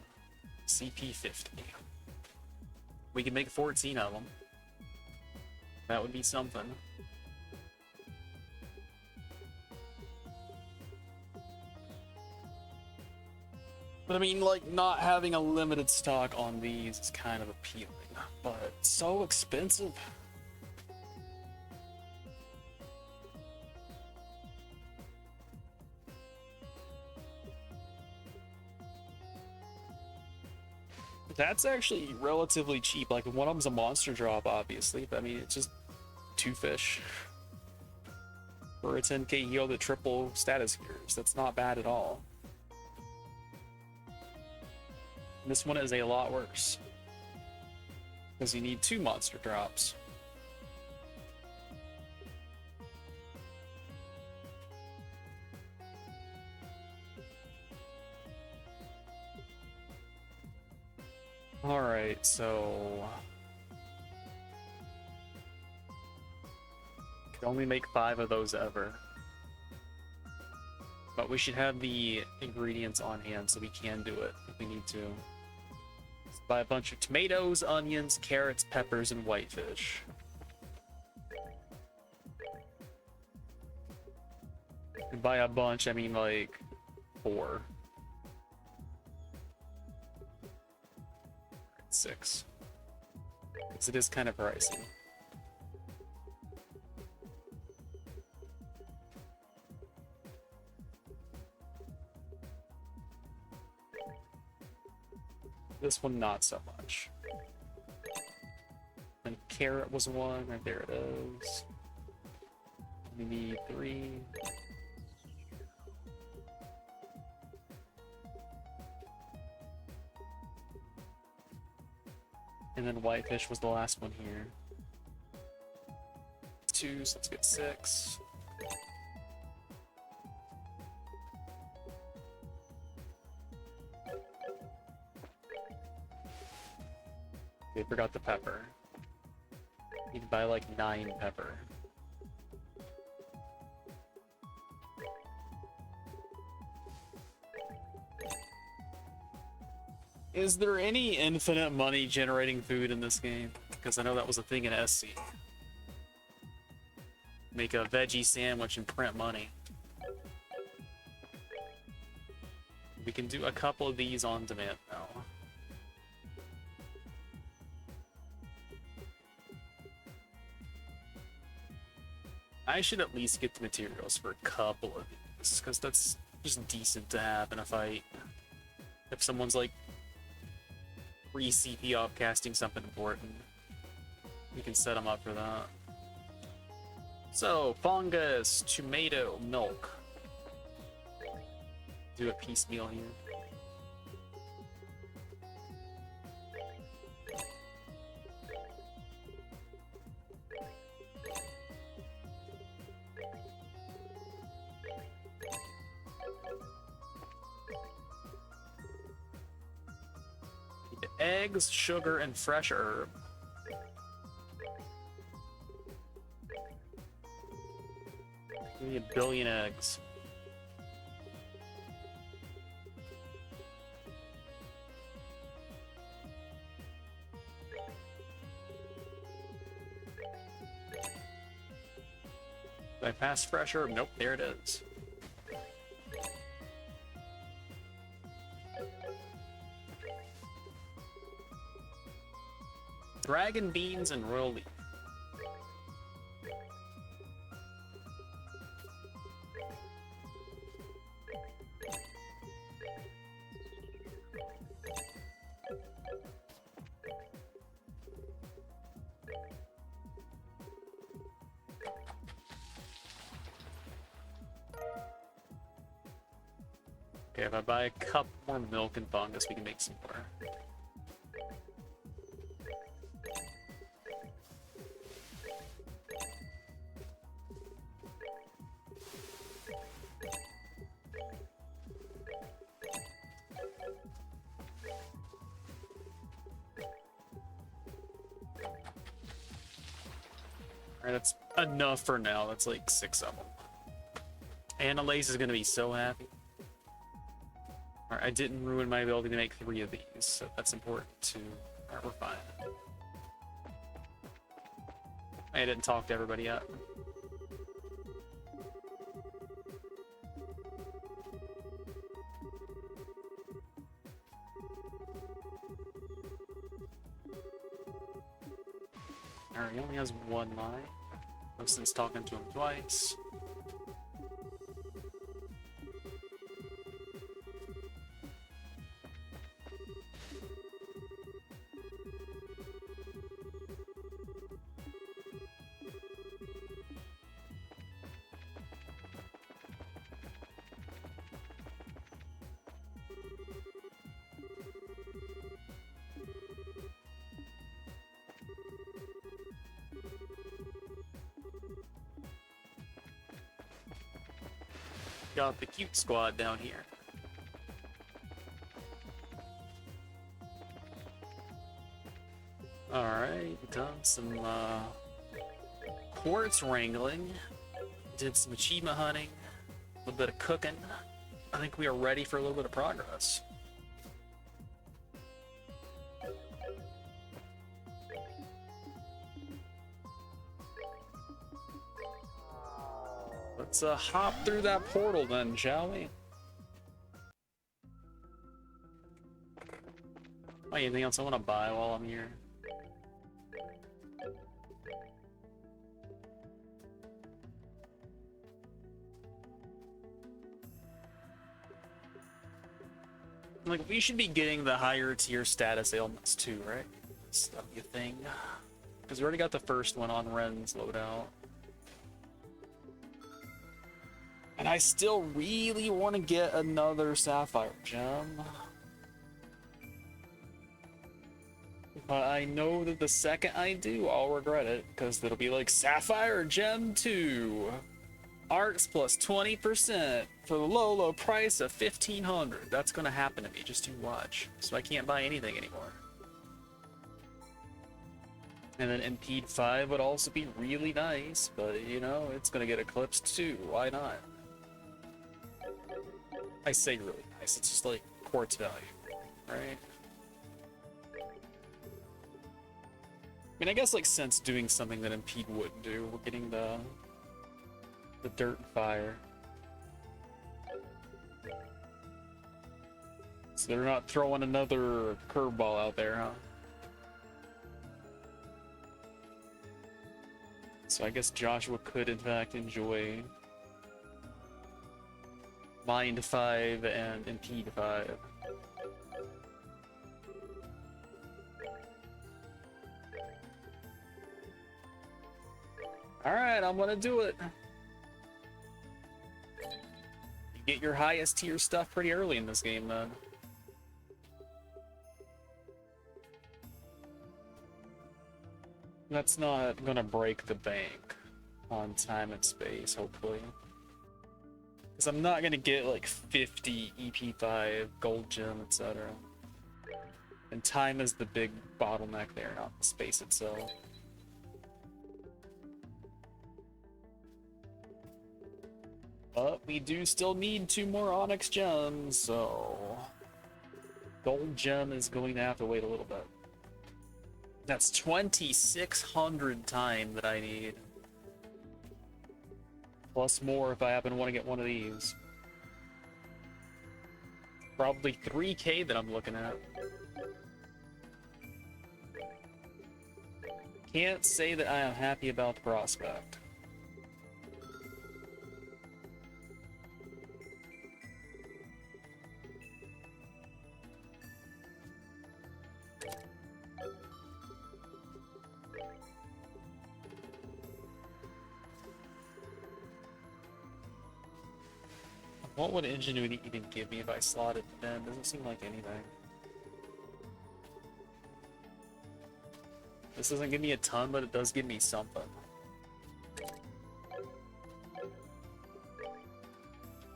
CP 50. We can make 14 of them. That would be something. But I mean, like, not having a limited stock on these is kind of appealing, but so expensive. That's actually relatively cheap. Like, one of them's a monster drop, obviously, but I mean, it's just 2 fish for a 10k heal that triple status gears. That's not bad at all. This one is a lot worse because you need 2 monster drops. All right, so could only make 5 of those ever, but we should have the ingredients on hand so we can do it if we need to. Let's buy a bunch of tomatoes, onions, carrots, peppers, and whitefish. And by a bunch, I mean like 4. 6. Because it is kind of pricey. This one, not so much. And carrot was 1, right there it is. We need 3. And then whitefish was the last one here. 2, so let's get 6. Okay, forgot the pepper. Need to buy like 9 pepper. Is there any infinite money generating food in this game? Because I know that was a thing in SC. Make a veggie sandwich and print money. We can do a couple of these on demand now. I should at least get the materials for a couple of these, because that's just decent to have in a fight. If someone's like re-CP upcasting something important, we can set them up for that. So, fungus, tomato, milk. Do a piecemeal here. Eggs, sugar, and fresh herb. We need 1 billion eggs. Did I pass fresh herb? Nope, there it is. Dragon beans and royal leaf. Okay, if I buy a cup more milk and fungus, we can make some more. Alright, that's enough for now. That's like 6 of them. Annalise is gonna be so happy. Alright, I didn't ruin my ability to make 3 of these, so that's important too. Alright, we're fine. I didn't talk to everybody yet. Alright, he only has 1 line. Since talking to him twice. Got the cute squad down here. Alright, done some quartz wrangling, did some achievement hunting, a little bit of cooking. I think we are ready for a little bit of progress. Let's hop through that portal then, shall we? Oh, anything else I want to buy while I'm here? Like, we should be getting the higher tier status ailments too, right? That'd be a thing. Because we already got the first one on Ren's loadout. And I still really want to get another Sapphire Gem. But I know that the second I do, I'll regret it. Because it'll be like, Sapphire Gem 2. Arcs plus 20% for the low, low price of 1,500. That's going to happen to me, just you watch. So I can't buy anything anymore. And then Impede 5 would also be really nice. But, you know, it's going to get eclipsed too. Why not? I say really nice, it's just like quartz value, right? I mean, I guess like since doing something that Impede wouldn't do, we're getting the dirt and fire. So they're not throwing another curveball out there, huh? So I guess Joshua could in fact enjoy Mind 5 and Impede 5. Alright, I'm gonna do it. You get your highest tier stuff pretty early in this game, then. That's not gonna break the bank on time and space, hopefully. Because I'm not gonna get like 50 EP5, gold gem, etc. And time is the big bottleneck there, not the space itself. But we do still need 2 more Onyx gems, so gold gem is going to have to wait a little bit. That's 2,600 time that I need. Plus more if I happen to want to get one of these. Probably 3K that I'm looking at. Can't say that I am happy about the prospect. What would Ingenuity even give me if I slotted them? Doesn't seem like anything. This doesn't give me a ton, but it does give me something.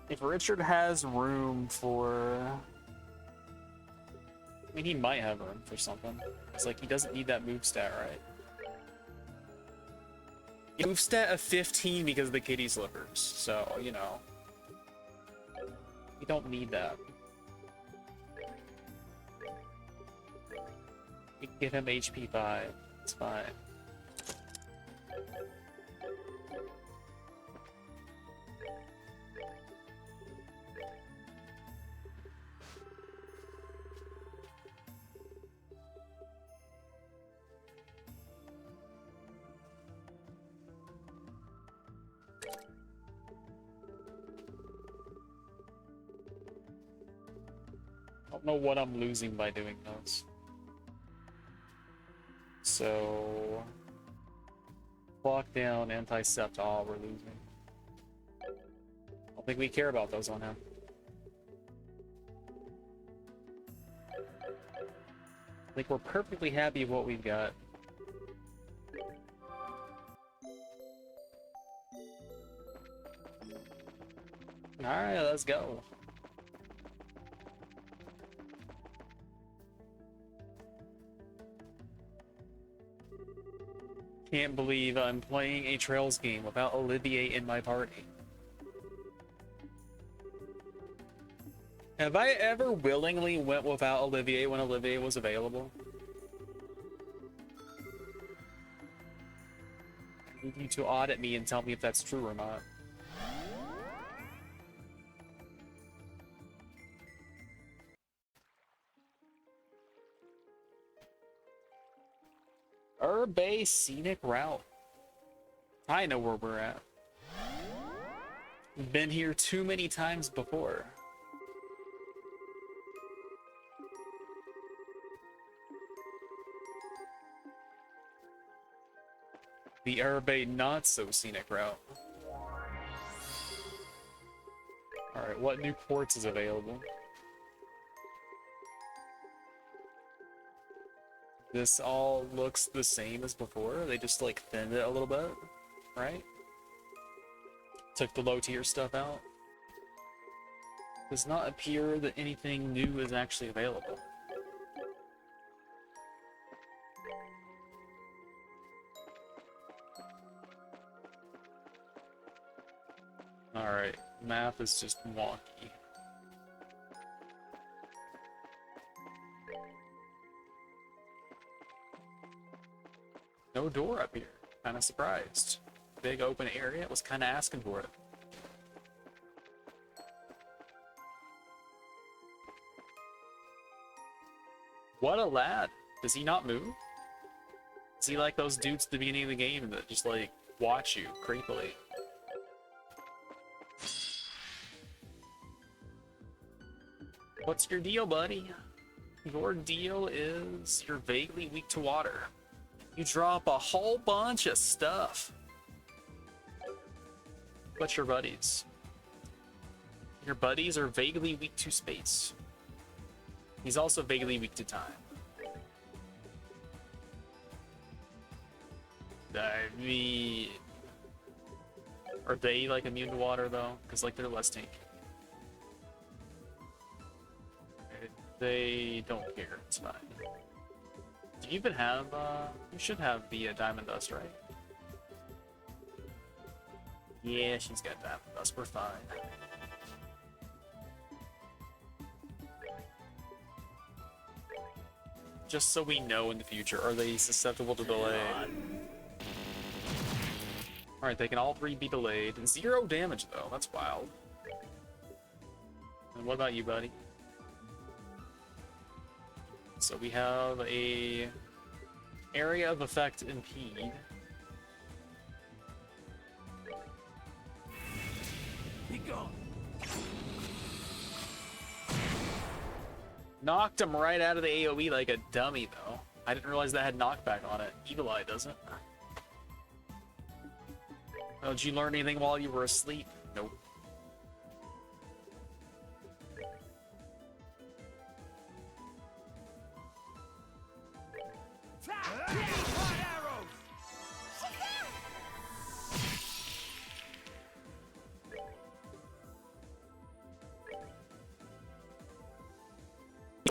If Richard has room for... I mean, he might have room for something. It's like, he doesn't need that move stat, right? Move stat of 15 because of the kitty slippers, so, you know. You don't need that. You can give him HP 5. It's fine. I don't know what I'm losing by doing those. So, lockdown, anti-sept, all we're losing. I don't think we care about those on him. I think we're perfectly happy with what we've got. Alright, let's go. Can't believe I'm playing a Trails game without Olivier in my party. Have I ever willingly went without Olivier when Olivier was available? I need you to audit me and tell me if that's true or not. Urbay Scenic Route. I know where we're at. Been here too many times before. The Urbay Not So Scenic Route. Alright, what new ports is available? This all looks the same as before. They just like thinned it a little bit, right? Took the low tier stuff out. Does not appear that anything new is actually available. Alright, map is just wonky. No door up here. Kinda surprised. Big open area, was kinda asking for it. What a lad. Does he not move? Is he like those dudes at the beginning of the game that just like watch you creepily? What's your deal, buddy? Your deal is you're vaguely weak to water. You drop a whole bunch of stuff. What's your buddies? Your buddies are vaguely weak to space. He's also vaguely weak to time. I mean, are they like immune to water though? Because like they're less tanky. They don't care. It's fine. Do you even have? You should have the diamond dust, right? Yeah, she's got diamond dust. We're fine. Just so we know in the future, are they susceptible to delay? Alright, they can all three be delayed. 0 damage, though. That's wild. And what about you, buddy? So we have a area of effect impede. Be gone. Knocked him right out of the AoE like a dummy, though. I didn't realize that had knockback on it. Evil Eye doesn't. Oh, did you learn anything while you were asleep? Nope.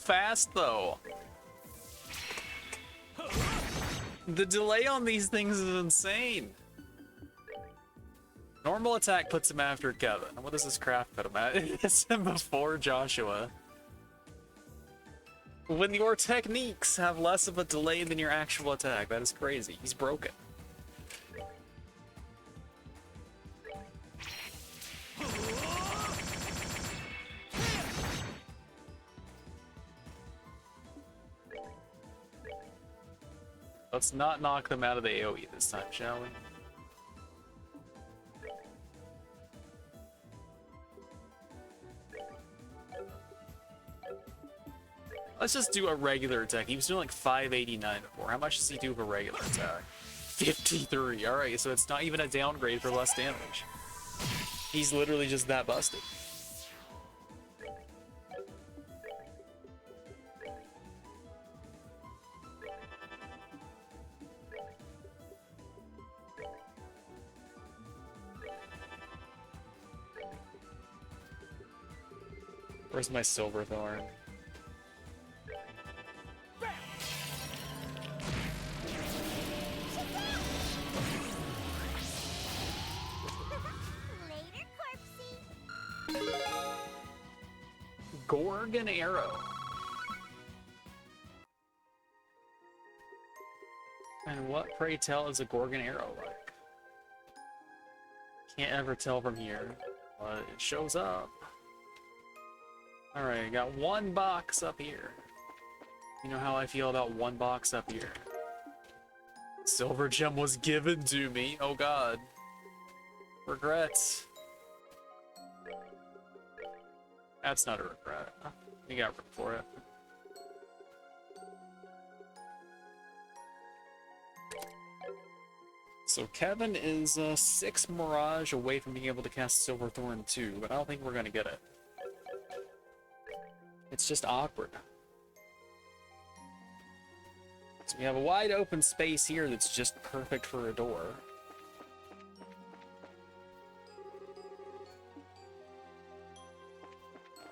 Fast though. The delay on these things is insane. Normal attack puts him after Kevin. What does this craft put him at? It's him before Joshua. When your techniques have less of a delay than your actual attack, that is crazy. He's broken. Let's not knock them out of the AoE this time, shall we? Let's just do a regular attack. He was doing like 589 before. How much does he do of a regular attack? 53. Alright, so it's not even a downgrade for less damage. He's literally just that busted. Where's my silver thorn? Later, corpsey. Gorgon arrow. And what, pray tell, is a Gorgon arrow like? Can't ever tell from here, but it shows up. Alright, I got one box up here. You know how I feel about one box up here. Silver gem was given to me. Oh god. Regrets. That's not a regret. You got room for it. So Kevin is 6 Mirage away from being able to cast Silver Thorn 2, but I don't think we're gonna get it. It's just awkward. So we have a wide open space here that's just perfect for a door.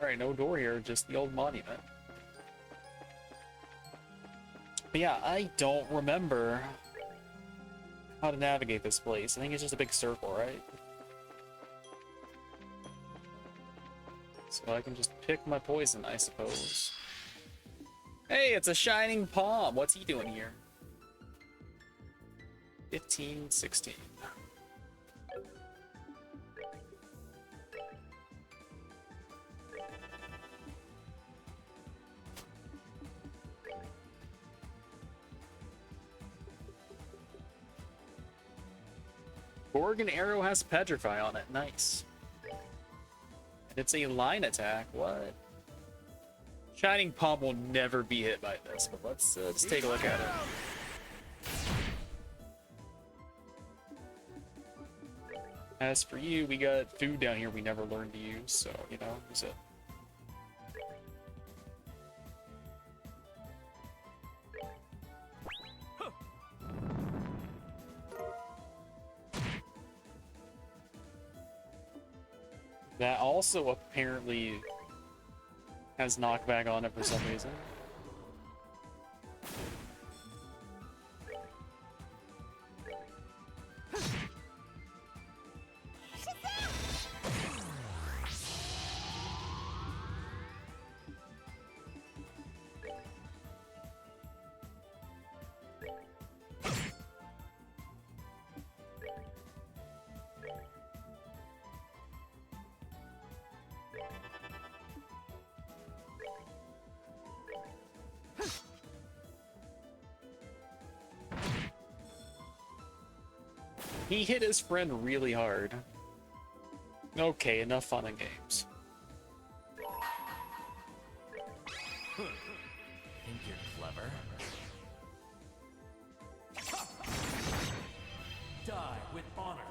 Alright, no door here, just the old monument. But yeah, I don't remember how to navigate this place. I think it's just a big circle, right? So I can just pick my poison, I suppose. Hey, it's a shining palm. What's he doing here? 15, 16. Gorgon arrow has petrify on it. Nice. And it's a line attack. What? Shining Palm will never be hit by this, but let's take a look at it. As for you, we got food down here we never learned to use, so, you know, use it. That also apparently has knockback on it for some reason. He hit his friend really hard. Okay, enough fun and games. Think you're clever? Die with honor.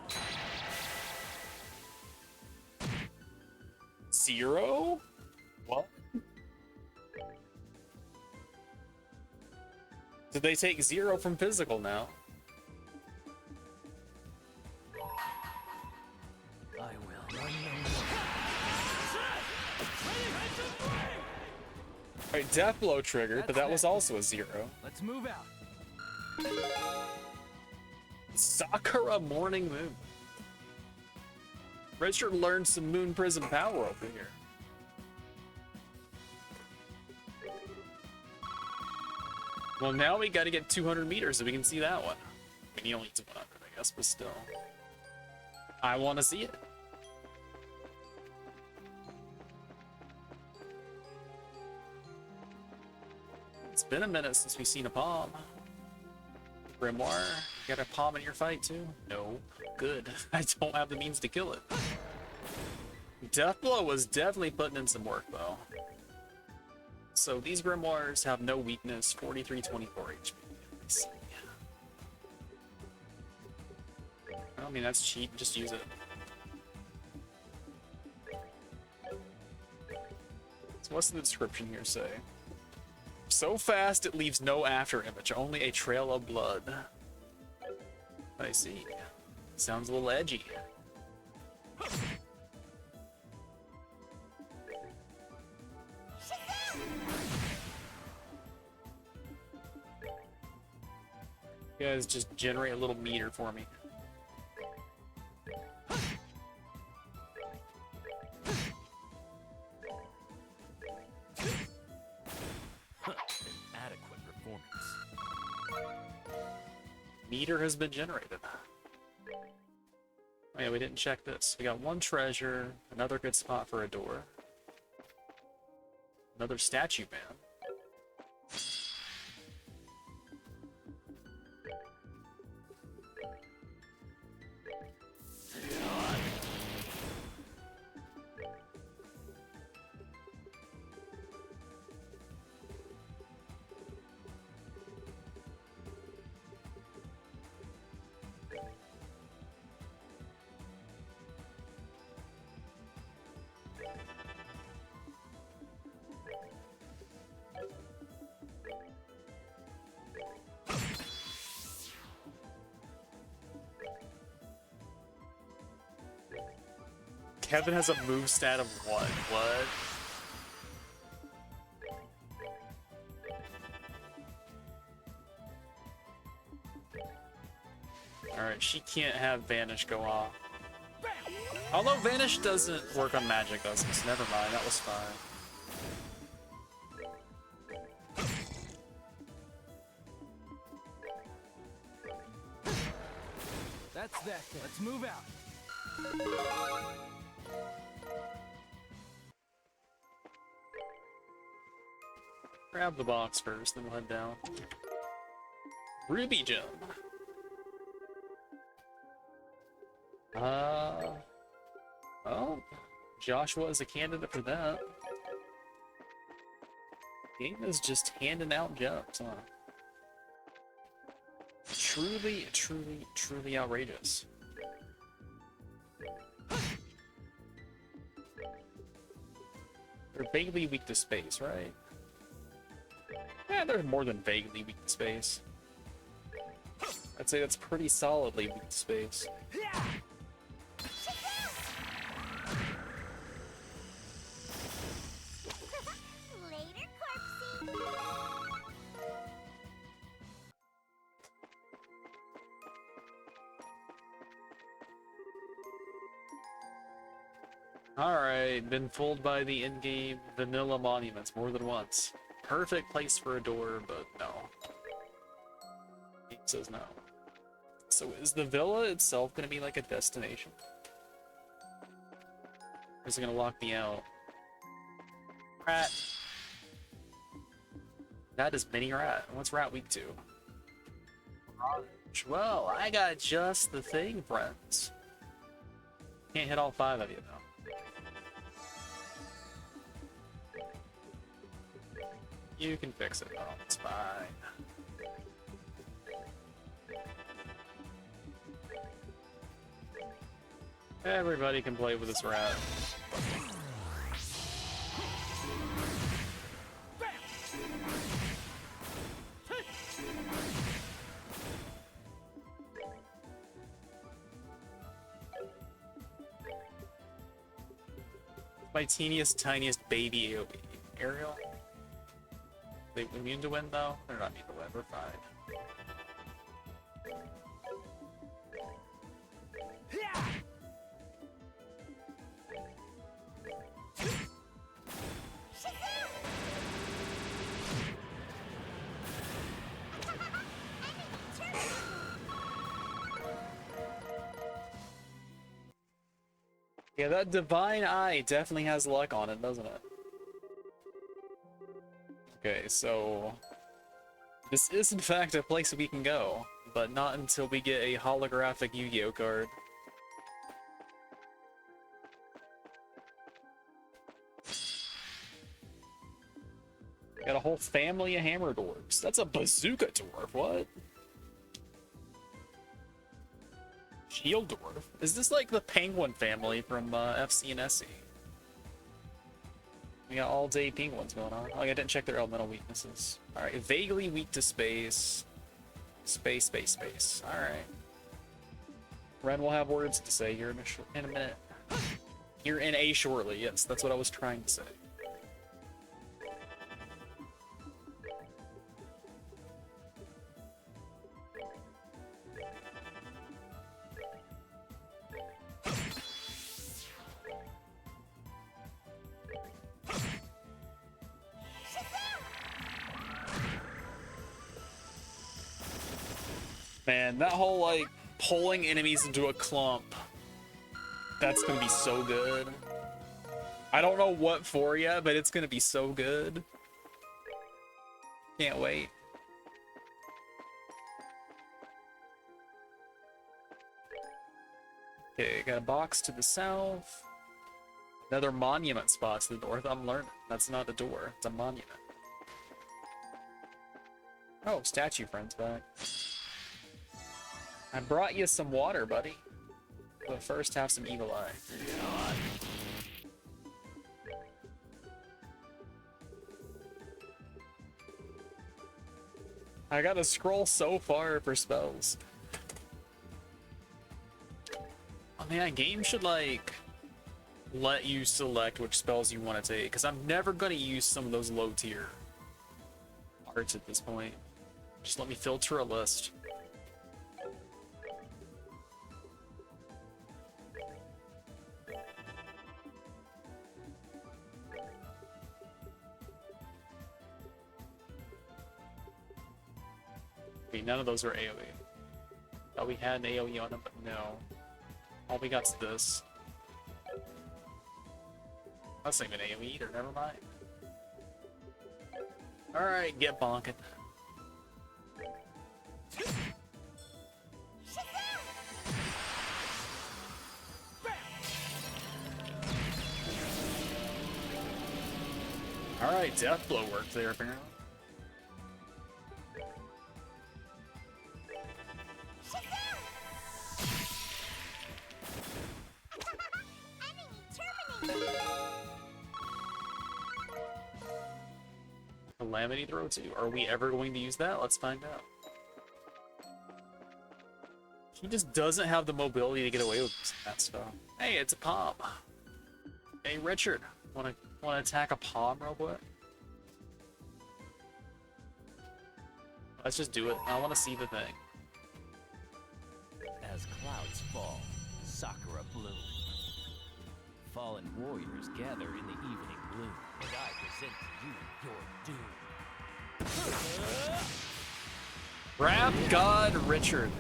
0? What? Did they take 0 from physical now? I will. Alright, Death Blow triggered, but that was also a 0. Let's move out. Sakura Morning Moon. Richard learned some Moon Prism power over here. Well, now we gotta get 200 meters so we can see that one. I mean, he only needs 100, I guess, but still. I want to see it. It's been a minute since we've seen a palm. Grimoire, you got a palm in your fight too? No. Good. I don't have the means to kill it. Deathblow was definitely putting in some work though. So these Grimoires have no weakness, 43-24 HP. Let's see. I mean, that's cheap, just use it. So what's the description here say? So fast it leaves no after image, only a trail of blood. I see. Sounds a little edgy. You guys just generate a little meter for me. Adequate performance. Meter has been generated. Oh yeah, we didn't check this. We got one treasure, another good spot for a door. Another statue man. Kevin has a move stat of 1. What? Alright, she can't have Vanish go off. Although Vanish doesn't work on magic, does it? So never mind, that was fine. That's that. Let's move out. Grab the box first, then we'll head down. Ruby Gem. Oh, Joshua is a candidate for that. Game is just handing out gems, huh? Truly, truly, truly outrageous. They're vaguely weak to space, right? Yeah, they're more than vaguely weak to space. I'd say that's pretty solidly weak to space. Later, Corpsey. Alright, been fooled by the in-game vanilla monuments more than once. Perfect place for a door, but no. It says no. So is the villa itself gonna be like a destination? Or is it gonna lock me out? Rat. That is mini rat. What's rat weak to? Well, I got just the thing, friends. Can't hit all 5 of you though. You can fix it though, it's fine. Everybody can play with this rat. My teeniest, tiniest baby AoE. Ariel? They immune to win though? They're not immune to win, we're fine. Yeah, that Divine Eye definitely has luck on it, doesn't it? Okay, so this is in fact a place we can go, but not until we get a holographic Yu-Gi-Oh card. Got a whole family of hammer dwarves. That's a bazooka dwarf, what? Shield dwarf? Is this like the penguin family from FC and SE? We got all day penguins going on. Oh, I didn't check their elemental weaknesses. Alright, vaguely weak to space. Space, space, space. Alright. Ren will have words to say here in a minute. Here in a shortly, yes, that's what I was trying to say. Man, that whole, like, pulling enemies into a clump, that's gonna be so good. I don't know what for yet, but it's gonna be so good. Can't wait. Okay, got a box to the south. Another monument spot to the north. I'm learning. That's not a door, it's a monument. Oh, statue friend's back. I brought you some water, buddy. But first, have some evil eye. I gotta scroll so far for spells. Oh man, game should like let you select which spells you want to take, because I'm never gonna use some of those low tier arts at this point. Just let me filter a list. Okay, none of those are AoE. Thought we had an AoE on them, but no. All we got's this. That's not even AoE either, never mind. Alright, get bonking. Alright, death blow worked there apparently. Enemy terminated. Calamity throw too. Are we ever going to use that? Let's find out. He just doesn't have the mobility to get away with that stuff. Hey, it's a palm. Hey, Richard, wanna attack a palm real quick? Let's just do it. I want to see the thing. As clouds fall, sakura bloom. Fallen warriors gather in the evening gloom, and I present to you your doom. Rap God Richard.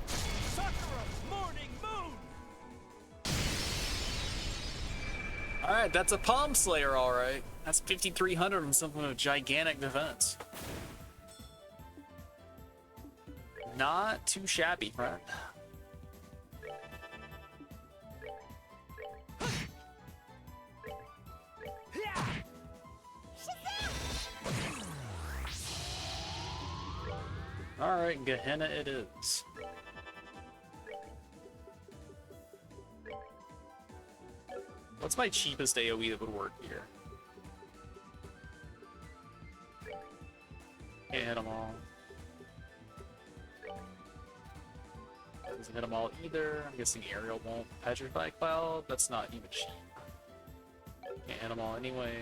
Sakura's morning moon! Alright, that's a palm slayer, alright. That's 5,300 and something of gigantic defense. Not too shabby, friend. Alright, Gehenna it is. What's my cheapest AoE that would work here? Can't hit them all. Doesn't hit them all either. I'm guessing Aerial won't. Petrify Cloud, that's not even cheap. Can't hit them all anyway.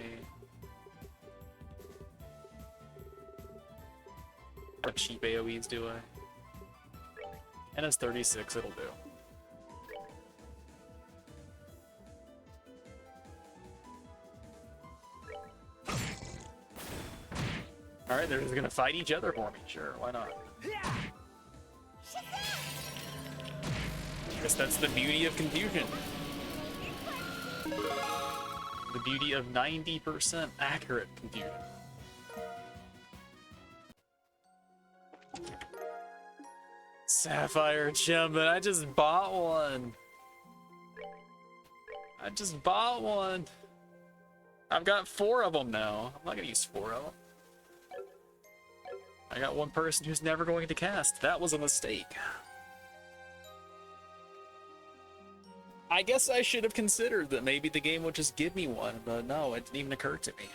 What cheap AoEs do I? And it's 36, it'll do. Alright, they're just gonna fight each other for me, sure, why not? Guess that's the beauty of confusion. The beauty of 90% accurate confusion. Sapphire gem, but I just bought one. I just bought one. I've got 4 of them now. I'm not gonna use 4 of them. I got one person who's never going to cast. That was a mistake. I guess I should have considered that maybe the game would just give me one, but no, it didn't even occur to me.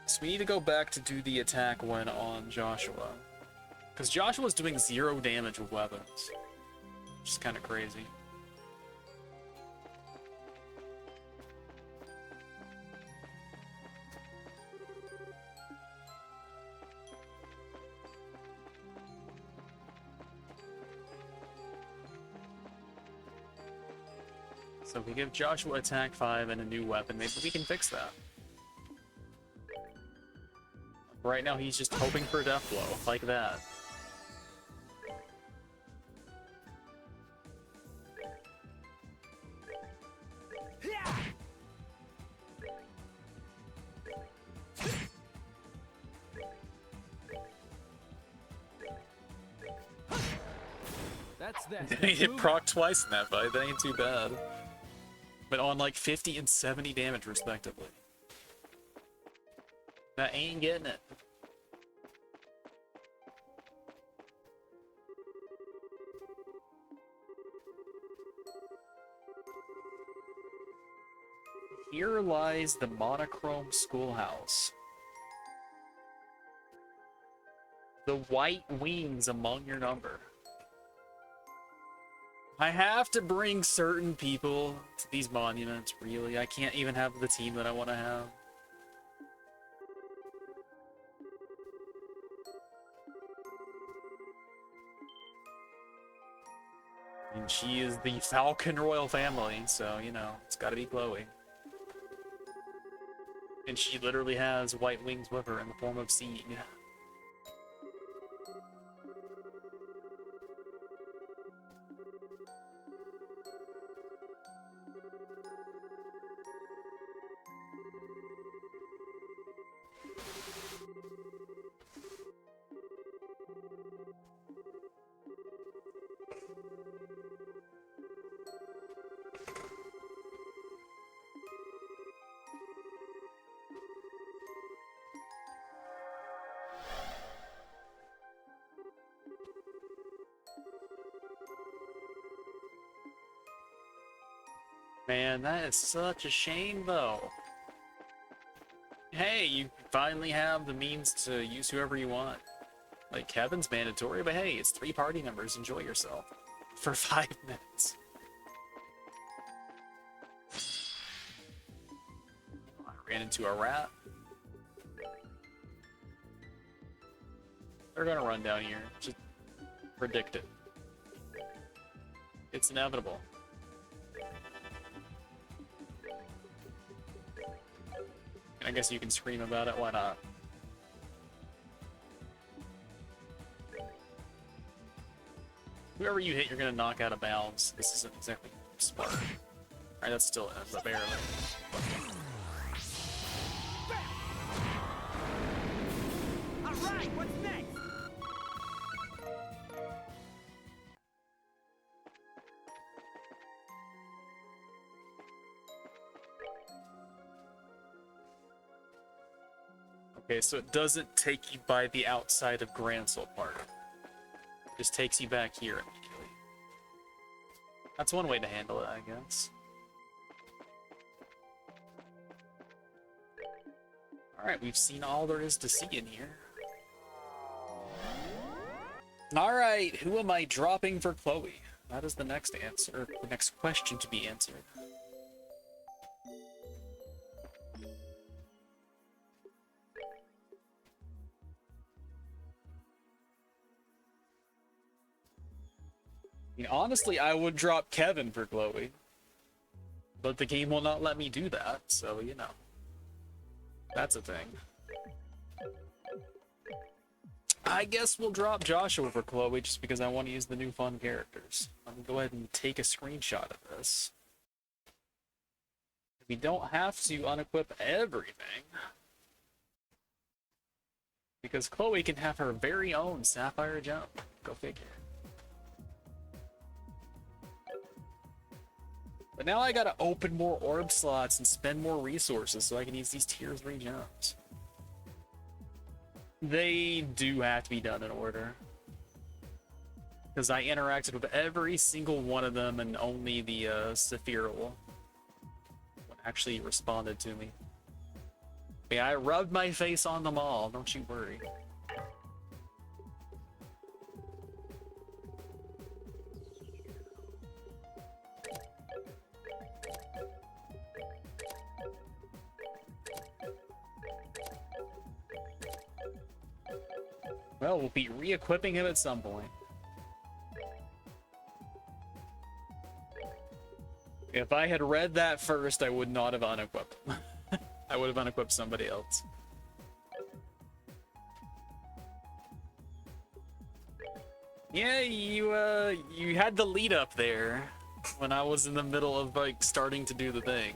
So we need to go back to do the attack when on Joshua. Because Joshua's doing 0 damage with weapons. Which is kind of crazy. So if we give Joshua attack 5 and a new weapon, maybe we can fix that. Right now he's just hoping for a death blow, like that. That's that. He hit proc twice in that fight, that ain't too bad. But on like 50 and 70 damage respectively. That ain't getting it. Here lies the monochrome schoolhouse. The white wings among your number. I have to bring certain people to these monuments, really. I can't even have the team that I want to have. And she is the Falcon royal family, so, you know, it's gotta be Chloe. And she literally has white wings with her in the form of seeing. Man, that is such a shame, though. Hey, you finally have the means to use whoever you want. Like, Kevin's mandatory, but hey, it's 3 party members. Enjoy yourself. For 5 minutes. I ran into a rat. They're gonna run down here. Just predict it. It's inevitable. I guess you can scream about it, why not? Whoever you hit, you're gonna knock out of bounds. This isn't exactly smart. Alright, that's still but barely. Alright, what's next? Okay, so it doesn't take you by the outside of Gransel Park. It just takes you back here immediately. That's one way to handle it, I guess. Alright, we've seen all there is to see in here. Alright, who am I dropping for Chloe? That is the next answer, the next question to be answered. I mean, honestly, I would drop Kevin for Chloe. But the game will not let me do that, so, you know. That's a thing. I guess we'll drop Joshua for Chloe just because I want to use the new fun characters. Let me go ahead and take a screenshot of this. We don't have to unequip everything. Because Chloe can have her very own Sapphire Jump. Go figure. But now I gotta open more orb slots and spend more resources so I can use these tier 3 jumps. They do have to be done in order. Because I interacted with every single one of them and only the Sephiroth one actually responded to me. Yeah, I rubbed my face on them all, don't you worry. Well, we'll be re-equipping him at some point. If I had read that first, I would not have unequipped him. I would have unequipped somebody else. Yeah, you had the lead up there when I was in the middle of like starting to do the thing.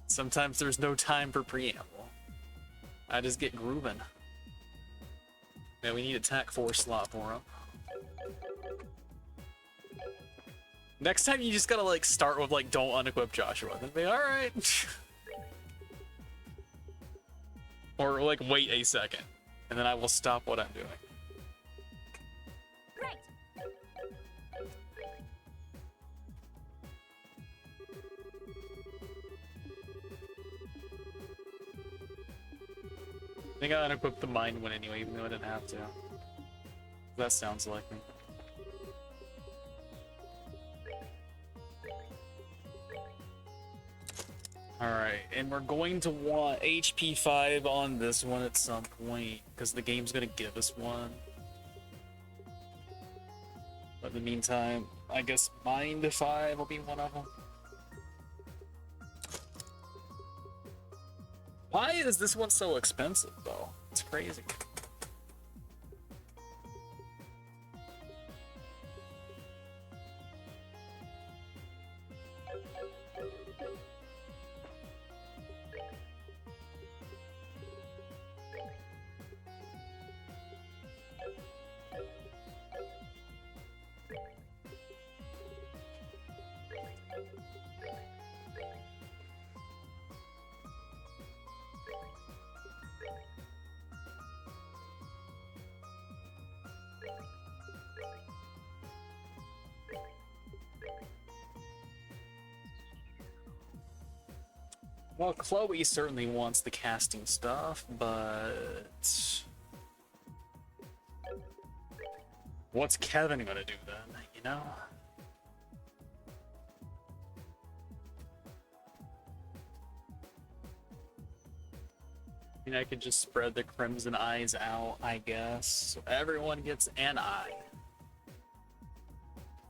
Sometimes there's no time for preamble. I just get grooving. Man, we need attack 4 slot for him. Next time you just gotta like start with like don't unequip Joshua. Then be alright. Or like wait a second. And then I will stop what I'm doing. Right. I think I unequipped the mind one anyway, even though I didn't have to. That sounds like me. Alright, and we're going to want HP 5 on this one at some point, because the game's gonna give us one. But in the meantime, I guess Mind 5 will be one of them. Why is this one so expensive, though? It's crazy. Well, Chloe certainly wants the casting stuff, but what's Kevin gonna do then, you know? I mean, I could just spread the Crimson Eyes out, I guess, so everyone gets an eye.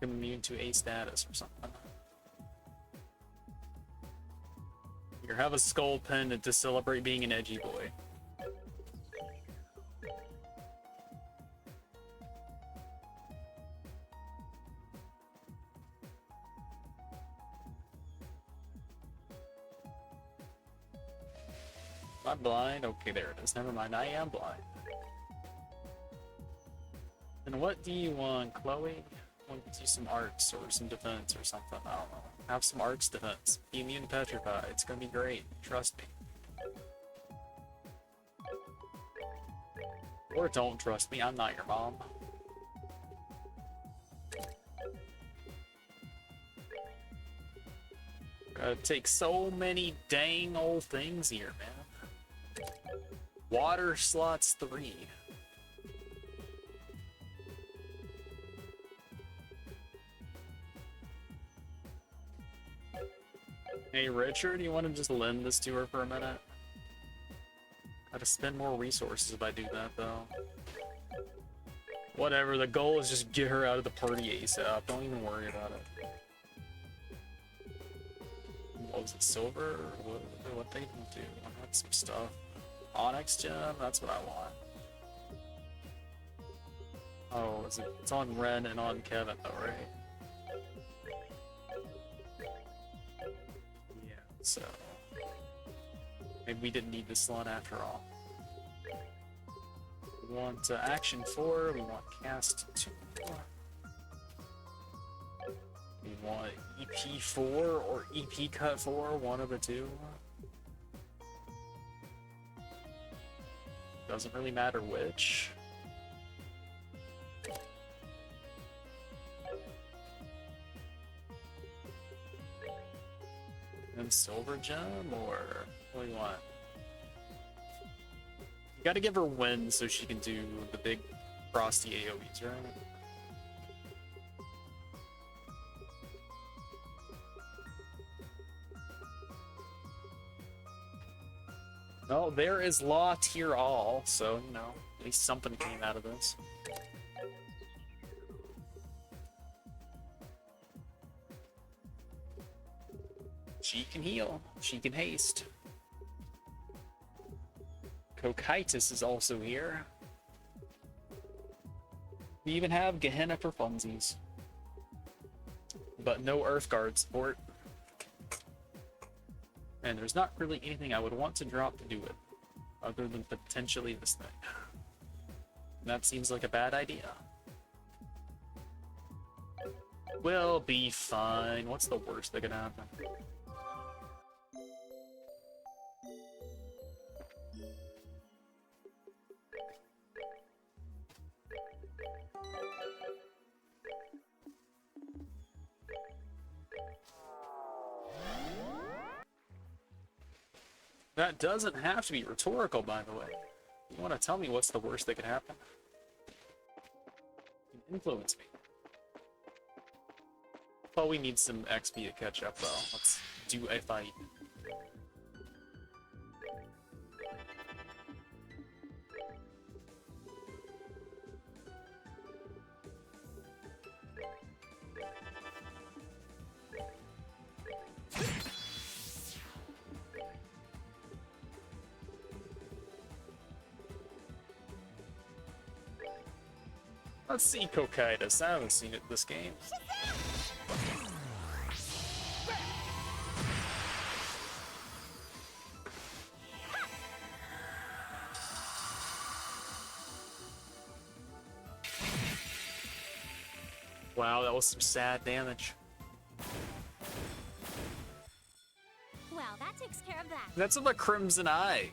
Immune to a status or something. Here, have a skull pen to celebrate being an edgy boy. Am I blind? Okay, there it is. Never mind, I am blind. And what do you want, Chloe? I want to do some arts or some defense or something. I don't know. Have some arts defense. Be immune to petrify. It's gonna be great. Trust me. Or don't trust me. I'm not your mom. Gotta take so many dang old things here, man. Water slots 3. Hey Richard, you want to just lend this to her for a minute? Gotta spend more resources if I do that though. Whatever, the goal is just get her out of the party ASAP. Don't even worry about it. What was it, silver? What they can do? I had some stuff. Onyx gem, that's what I want. Oh, it's on Ren and on Kevin though, right? Yeah, so maybe we didn't need this slot after all. We want action 4, we want cast 2. We want EP 4 or EP cut 4, one of the two. Doesn't really matter which. And silver gem, or what do you want? You gotta give her wind so she can do the big frosty AoEs, right? No, there is law tier all, so, you know, at least something came out of this. She can heal. She can haste. Cocytus is also here. We even have Gehenna for funsies. But no Earth Guard support. And there's not really anything I would want to drop to do it, other than potentially this thing. And that seems like a bad idea. We'll be fine. What's the worst that could happen? That doesn't have to be rhetorical, by the way. You want to tell me what's the worst that could happen? You can influence me. Well, we need some XP to catch up, though. Let's do a fight. Let's see Cocytus. I haven't seen it this game. Wow, that was some sad damage. Well, that takes care of that. That's of a Crimson Eye.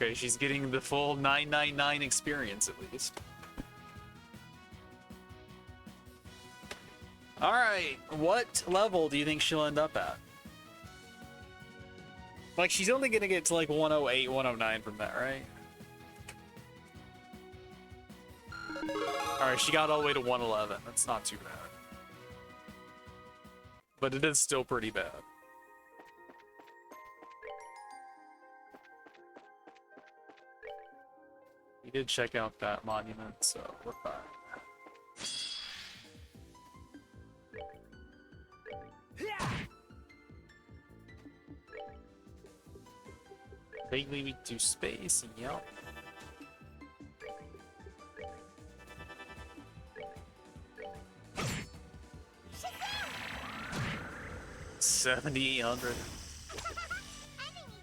Okay, she's getting the full 999 experience at least. Alright, what level do you think she'll end up at? Like, she's only gonna get to like 108, 109 from that, right? Alright, she got all the way to 111. That's not too bad. But it is still pretty bad. We did check out that monument, so we're fine. Vaguely we do space, yep. $7,800. Enemy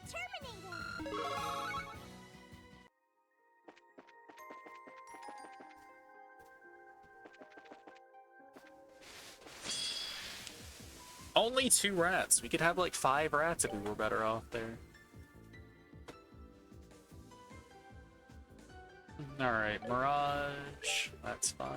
terminated. Only 2 rats. We could have like 5 rats if we were better off there. Alright, Mirage. That's fine.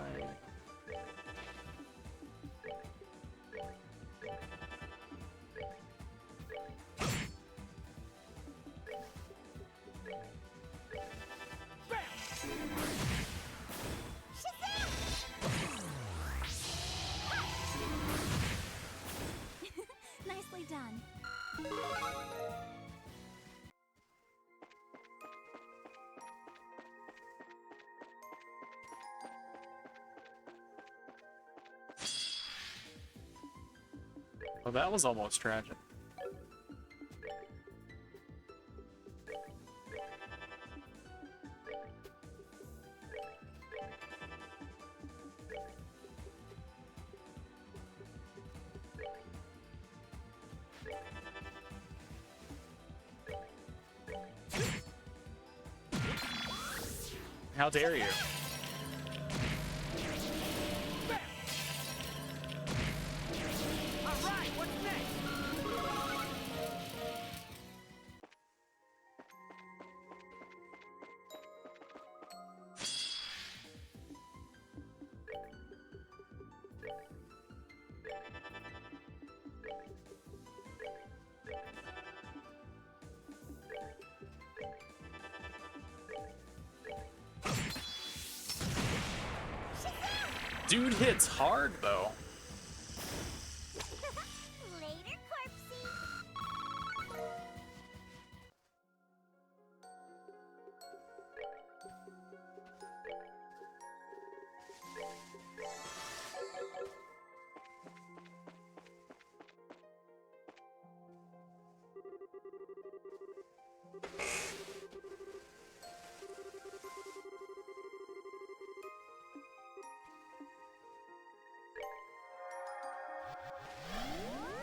Nicely done. Well, that was almost tragic. How dare you? Alright, what's next? Dude hits hard though. Later, corpsey.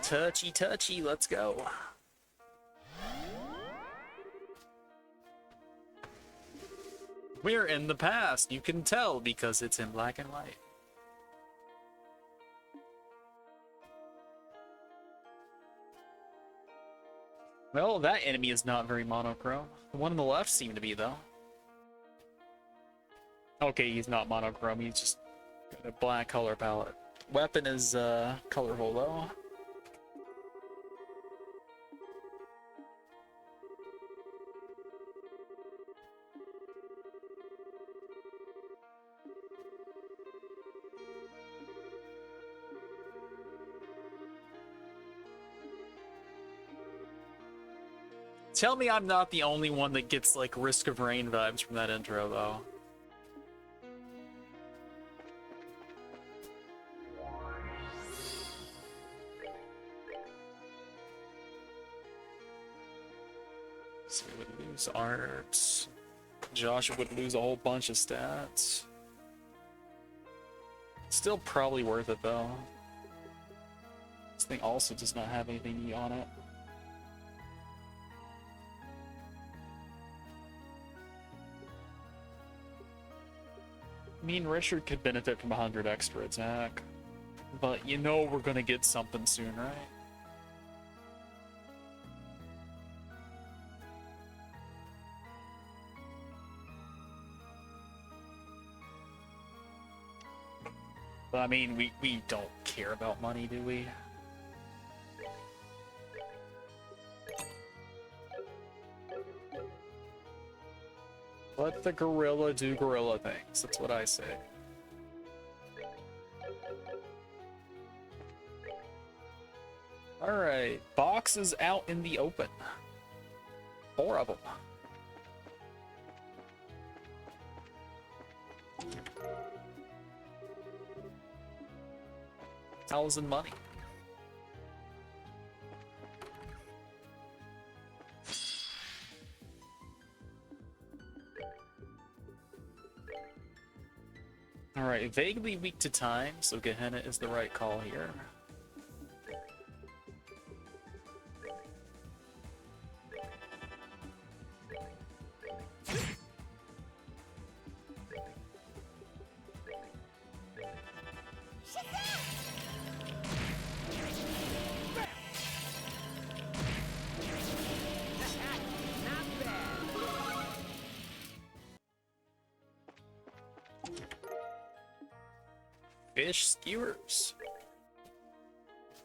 Touchy, touchy, let's go. We're in the past, you can tell because it's in black and white. Well, that enemy is not very monochrome. The one on the left seemed to be, though. Okay, he's not monochrome, he's just got a black color palette. Weapon is, colorful, though. Tell me I'm not the only one that gets, like, Risk of Rain vibes from that intro, though. So we would lose art. Josh would lose a whole bunch of stats. Still probably worth it, though. This thing also does not have anything on it. Me and Richard could benefit from 100 extra attack, but you know we're gonna get something soon, right? But I mean, we don't care about money, do we? Let the gorilla do gorilla things. That's what I say. Alright, boxes out in the open. 4 of them. $1,000 money. Alright, vaguely weak to time, so Gehenna is the right call here. Fish skewers.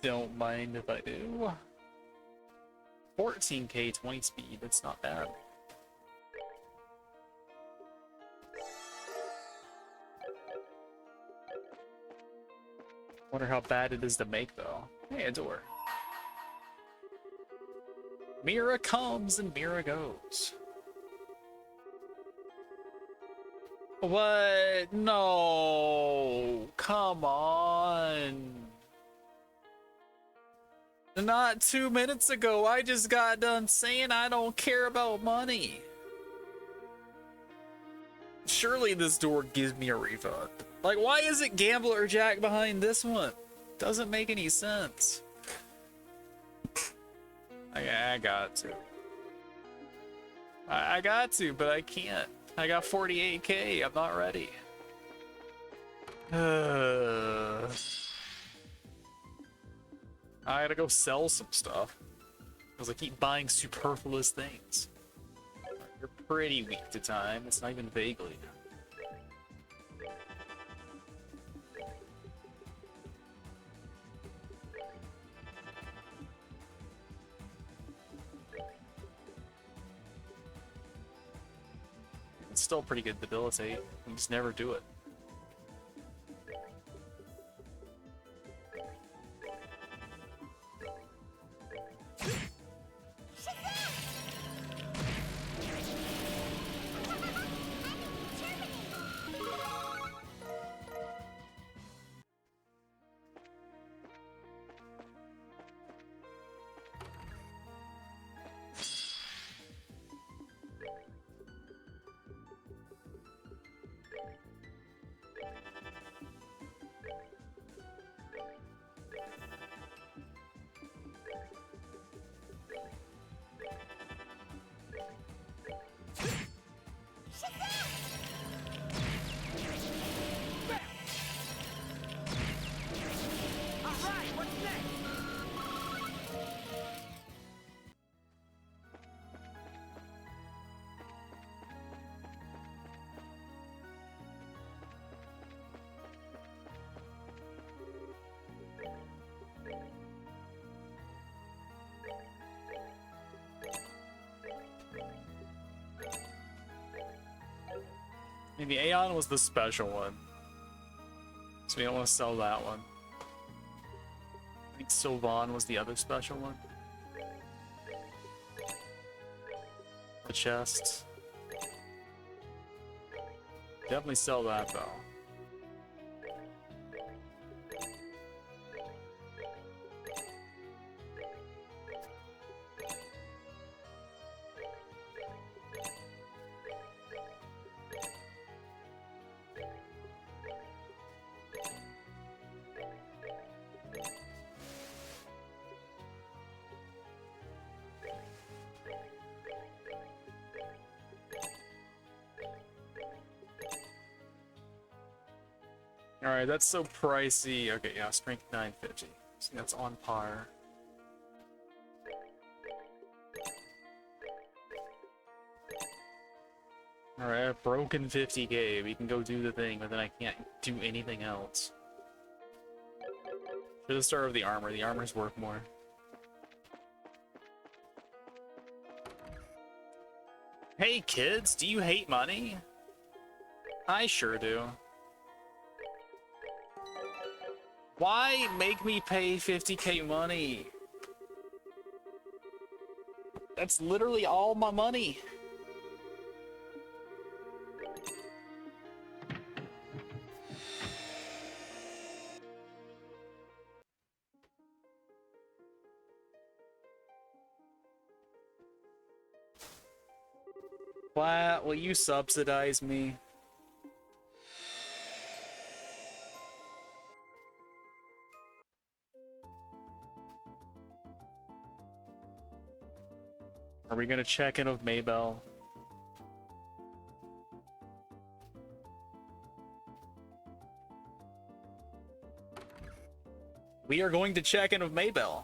Don't mind if I do. 14k 20 speed, that's not bad. Wonder how bad it is to make though. Hey, a door. Mira comes and Mira goes. What? No. Come on. Not 2 minutes ago, I just got done saying I don't care about money. Surely this door gives me a refund. Like, why is it Gambler Jack behind this one? Doesn't make any sense. I got to. I got to, but I can't. I got 48k. I'm not ready. I gotta go sell some stuff because I keep buying superfluous things. You're pretty weak to time. It's not even vaguely. It's still pretty good debilitate. You just never do it. Maybe Aeon was the special one, so we don't want to sell that one. I think Sylvan was the other special one. The chest. Definitely sell that though. Alright, that's so pricey. Okay, yeah, strength 950. So that's on par. Alright, I've broken 50k. We can go do the thing, but then I can't do anything else. Should have started with the armor. The armor's worth more. Hey kids, do you hate money? I sure do. Why make me pay 50k money? That's literally all my money. What? Will you subsidize me? Are we gonna check in with Maybell? We are going to check in with Maybell.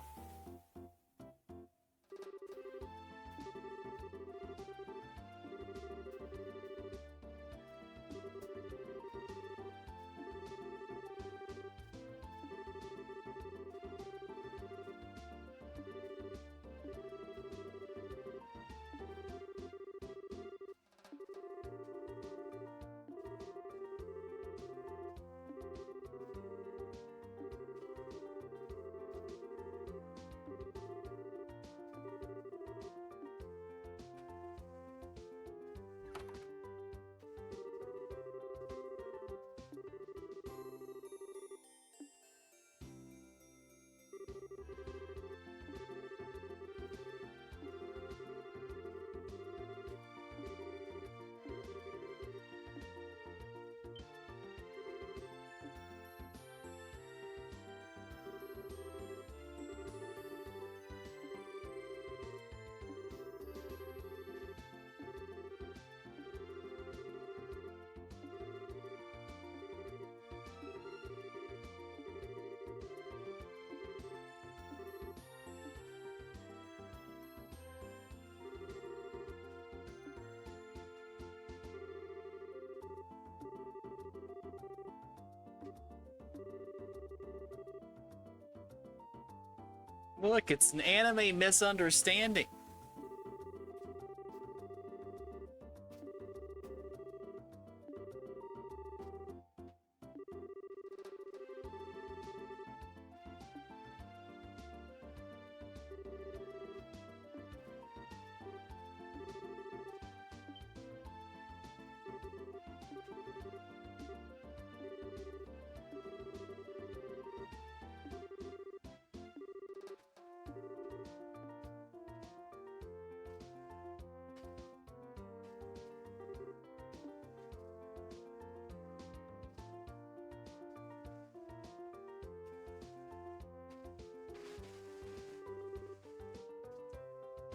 Look, it's an anime misunderstanding.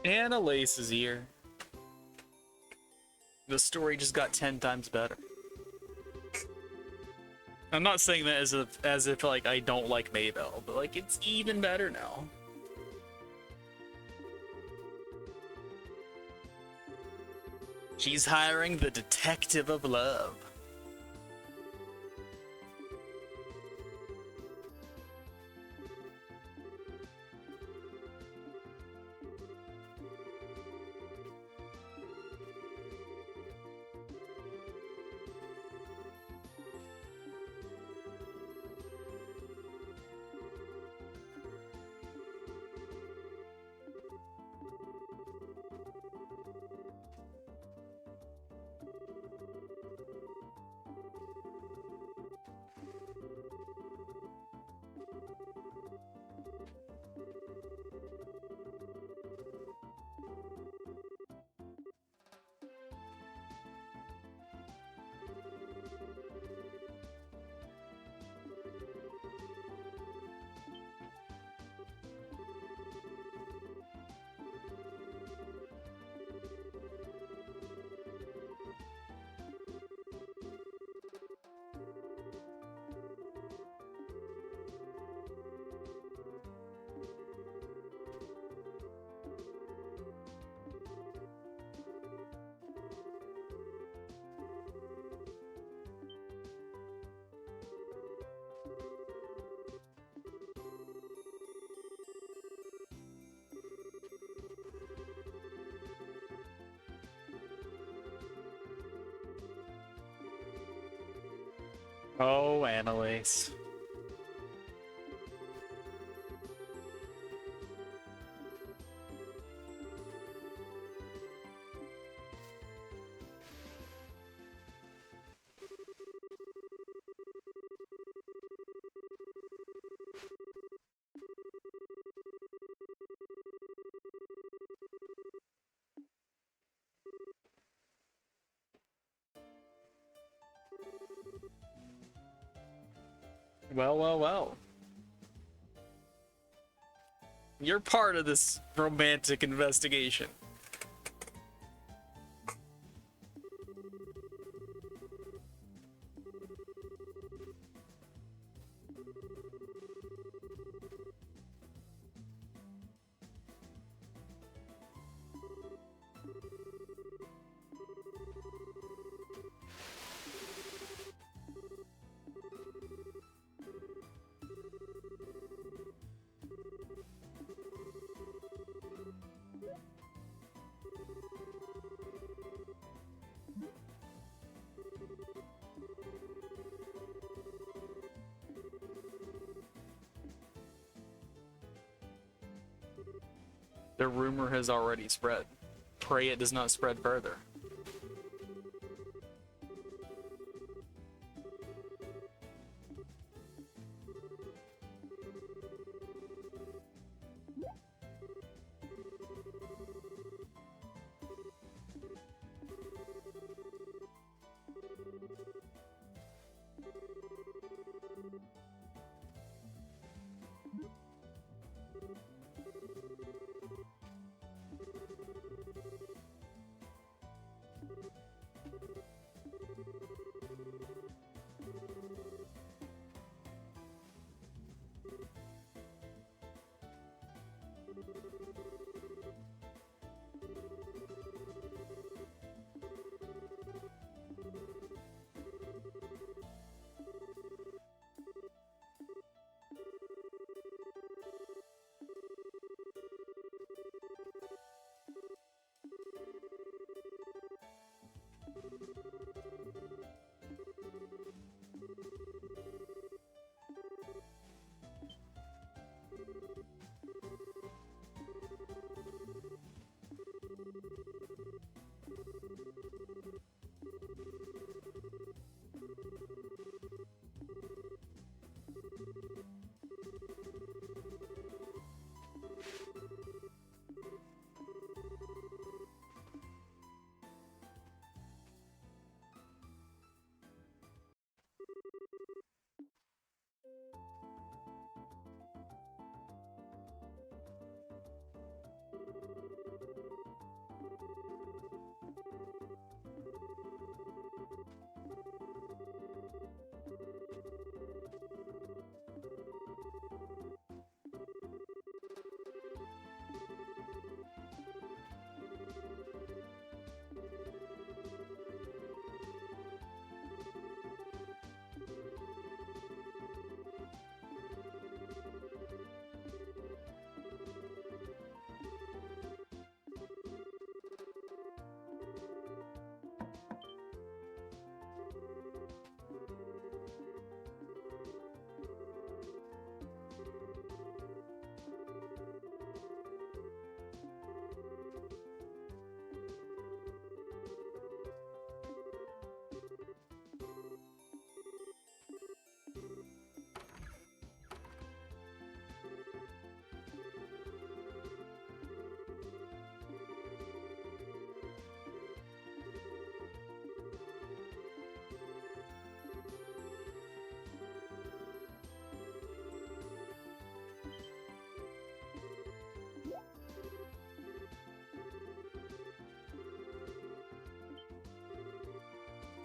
Annalise is here. The story just got 10 times better. I'm not saying that as if like I don't like Maybell, but like it's even better now. She's hiring the detective of love. Oh, Annalise. Well, well, well. You're part of this romantic investigation. The rumor has already spread. Pray it does not spread further.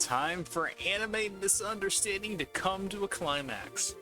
Time for anime misunderstanding to come to a climax.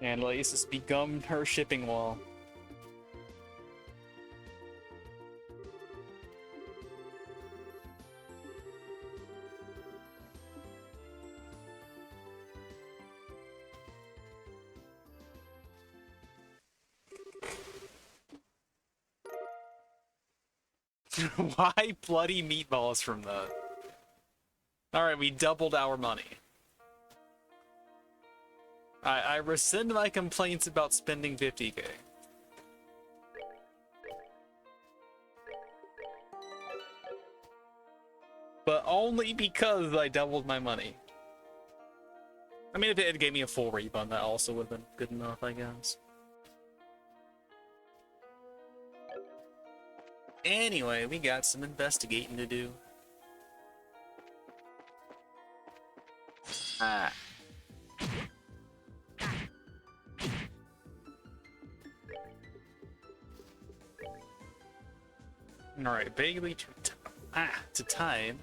And Lace has become her shipping wall. Why bloody meatballs from that? Alright, we doubled our money. I rescind my complaints about spending 50k. But only because I doubled my money. I mean, if it had gave me a full refund, that also would have been good enough, I guess. Anyway, we got some investigating to do. Ah. Alright, vaguely to time.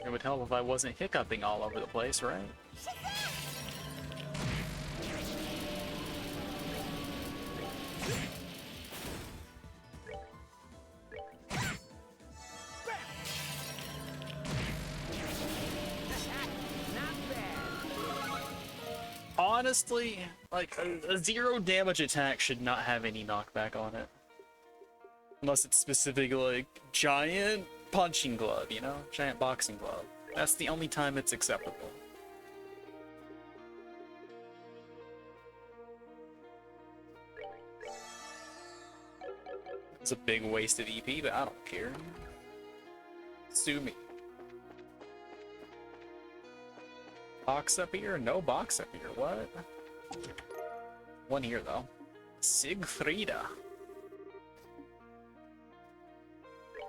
It would help if I wasn't hiccuping all over the place, right? Honestly, like, a zero damage attack should not have any knockback on it. Unless it's specifically like giant punching glove, you know? Giant boxing glove. That's the only time it's acceptable. It's a big waste of EP, but I don't care. Sue me. Box up here? No box up here. What? One here, though. Sigfrida.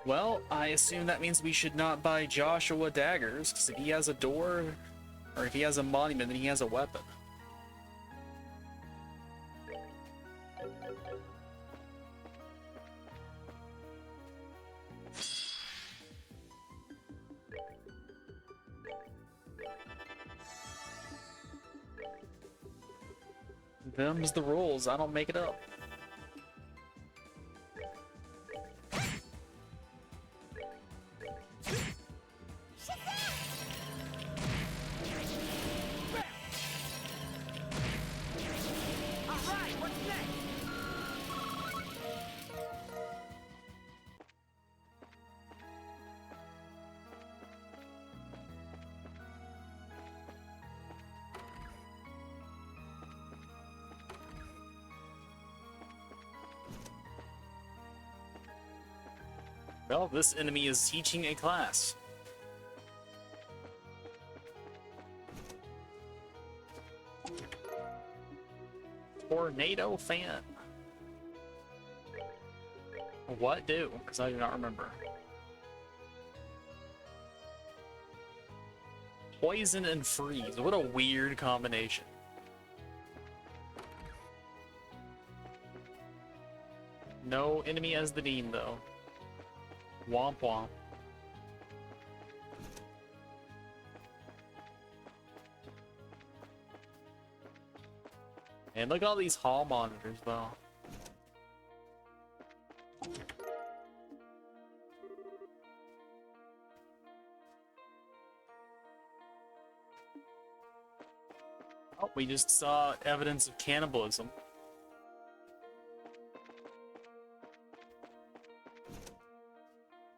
Well, I assume that means we should not buy Joshua daggers, because if he has a door, or if he has a monument, then he has a weapon. Them's the rules, I don't make it up. Well, this enemy is teaching a class. Tornado fan. What do? Because I do not remember. Poison and freeze. What a weird combination. No enemy as the dean, though. Womp womp. And look at all these hall monitors, though. Oh, we just saw evidence of cannibalism.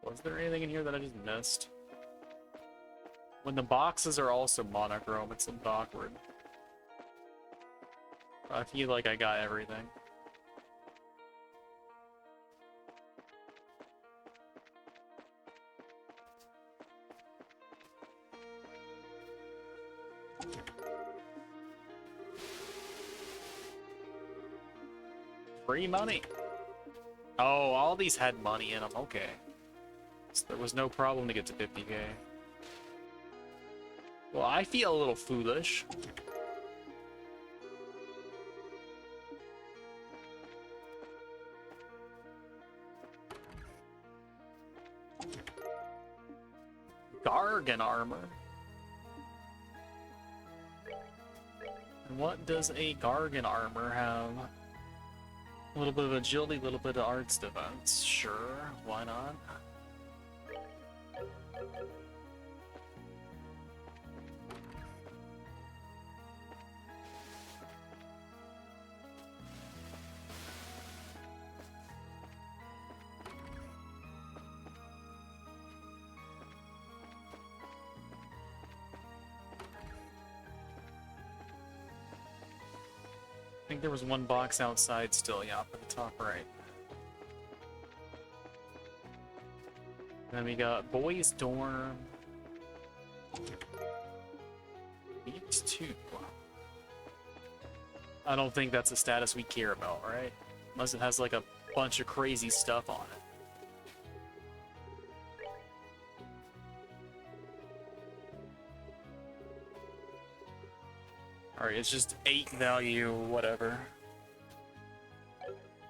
Was there anything in here that I just missed? When the boxes are also monochrome, it's a bit awkward. I feel like I got everything. Free money. Oh, all these had money in them. Okay. So there was no problem to get to 50k. Well, I feel a little foolish. Gargan armor. And what does a Gargan armor have? A little bit of agility, a little bit of arts defense. Sure, why not? I think there was one box outside still, yeah, up at the top right. Then we got boys' dorm. Needs two. I don't think that's a status we care about, right? Unless it has like a bunch of crazy stuff on it. Alright, it's just 8 value, whatever.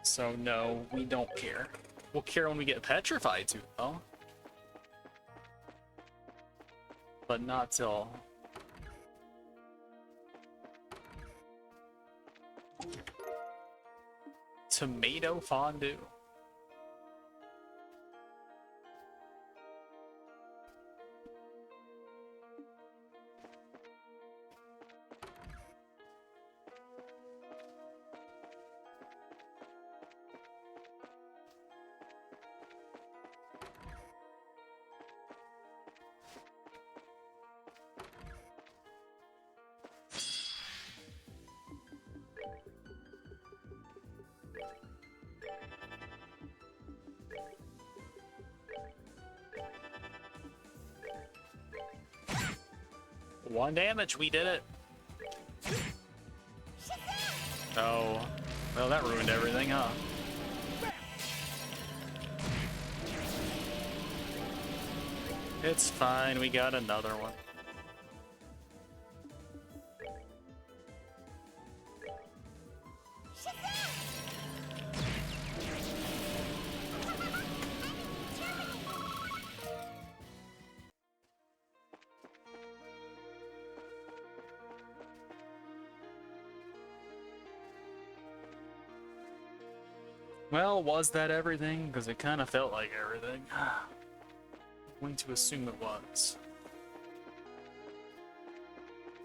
So no, we don't care. We'll care when we get petrified too, though. But not till... Tomato fondue. One damage, we did it. Oh, well, that ruined everything, huh? It's fine, we got another one. Well, was that everything? Because it kind of felt like everything. I'm going to assume it was.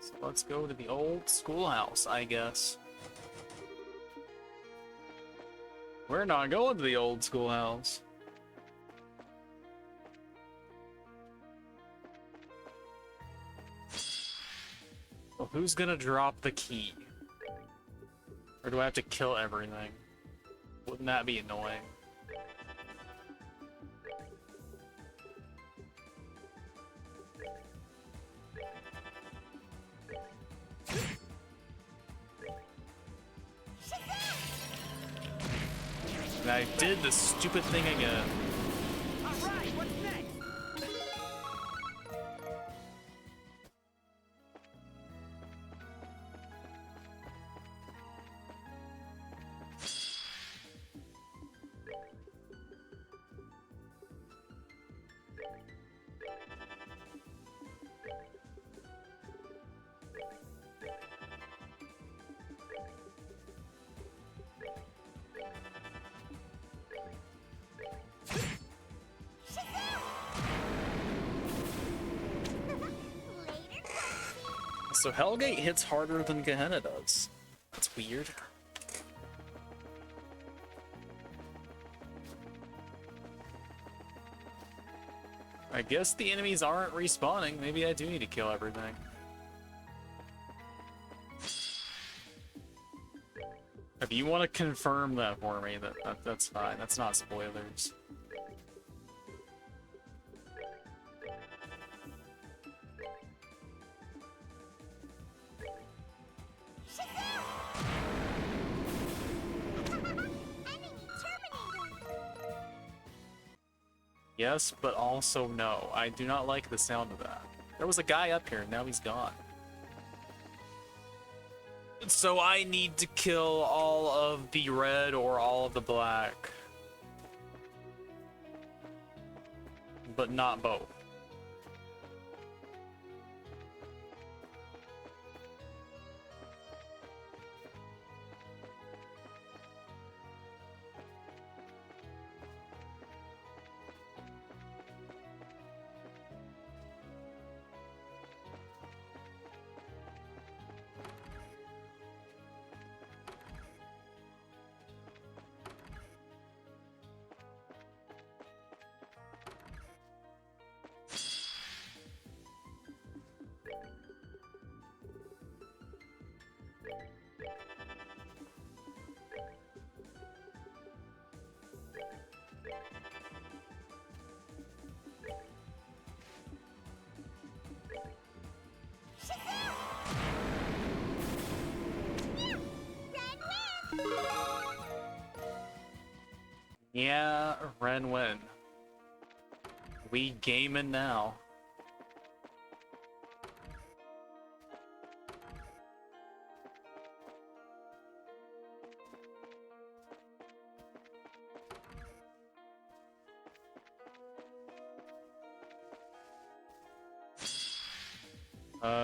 So let's go to the old schoolhouse, I guess. We're not going to the old schoolhouse. Well, who's gonna drop the key? Or do I have to kill everything? Wouldn't that be annoying? And I did the stupid thing again. Alright, what's next? So Hellgate hits harder than Gehenna does. That's weird. I guess the enemies aren't respawning. Maybe I do need to kill everything. If you want to confirm that for me, that's fine. That's not spoilers. Yes, but also no. I do not like the sound of that. There was a guy up here, and now he's gone. So I need to kill all of the red or all of the black. But not both. Yeah, Ren win. We gaming now.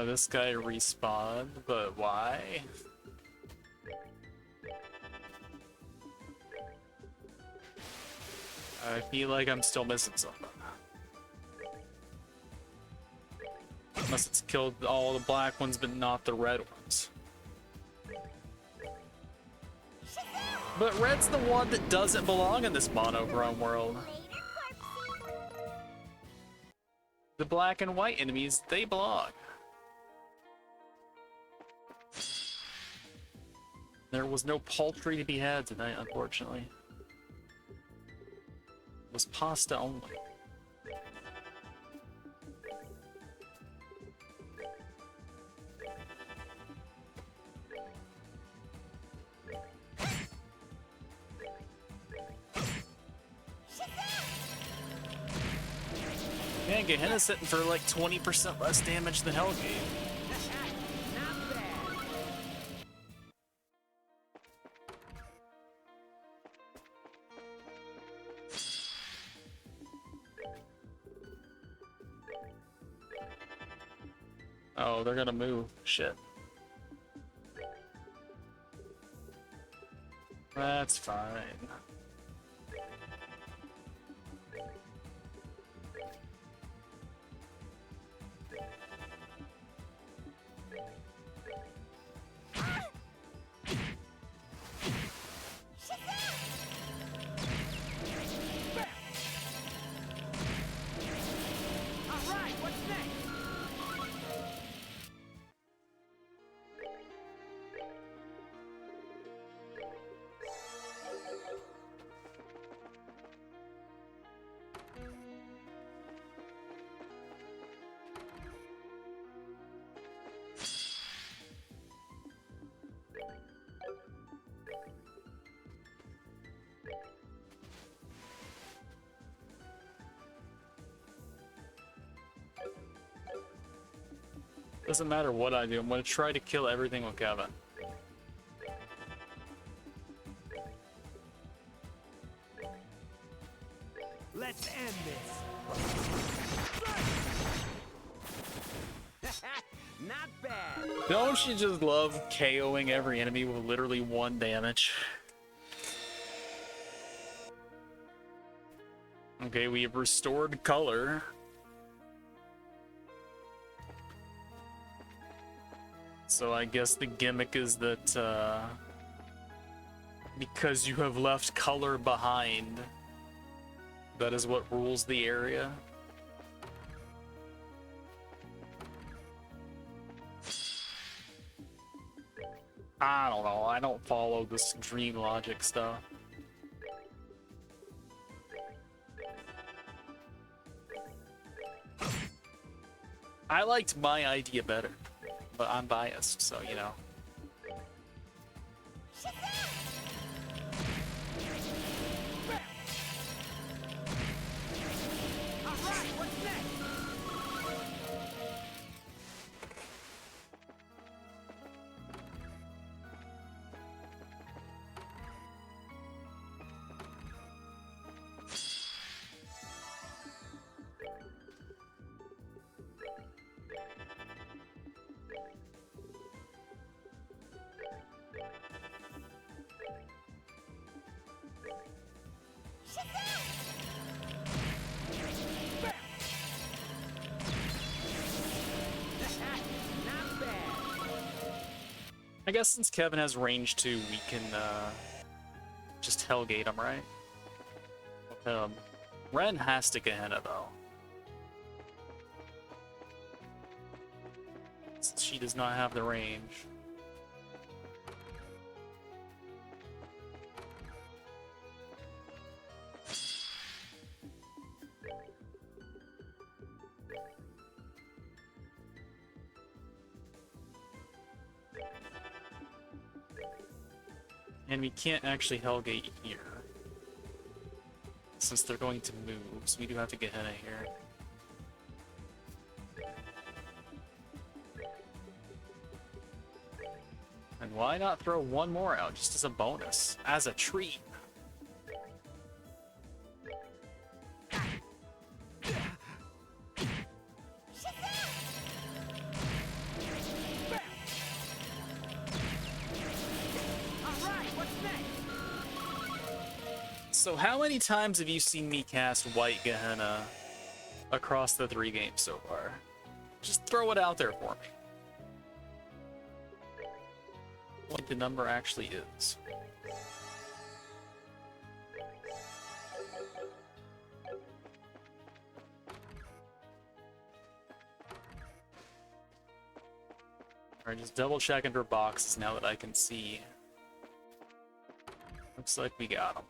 This guy respawned, but why? I feel like I'm still missing something. Unless it's killed all the black ones, but not the red ones. But red's the one that doesn't belong in this monochrome world. Later, corpsey. The black and white enemies, they belong. There was no poultry to be had tonight, unfortunately. It was pasta only. Man, Gehenna's sitting for like 20% less damage than Hellgate. Not bad. Oh, they're gonna move. Shit. That's fine. All right, what's next? Doesn't matter what I do, I'm gonna try to kill everything with Kevin. Let's end this. Not bad. Don't you just love KOing every enemy with literally 1 damage? Okay, we have restored color. So I guess the gimmick is that because you have left color behind, that is what rules the area. I don't know, I don't follow this dream logic stuff. I liked my idea better, but I'm biased, so you know. All right, what's next? Not bad. I guess since Kevin has range 2, we can just Hellgate him, right? Ren has to Gehenna though. Since she does not have the range. And we can't actually Hellgate here. since they're going to move, so we do have to get Henna here. And why not throw one more out, just as a bonus, as a treat? So how many times have you seen me cast White Gehenna across the 3 games so far? Just throw it out there for me. What the number actually is. Alright, just double check under boxes now that I can see. Looks like we got them.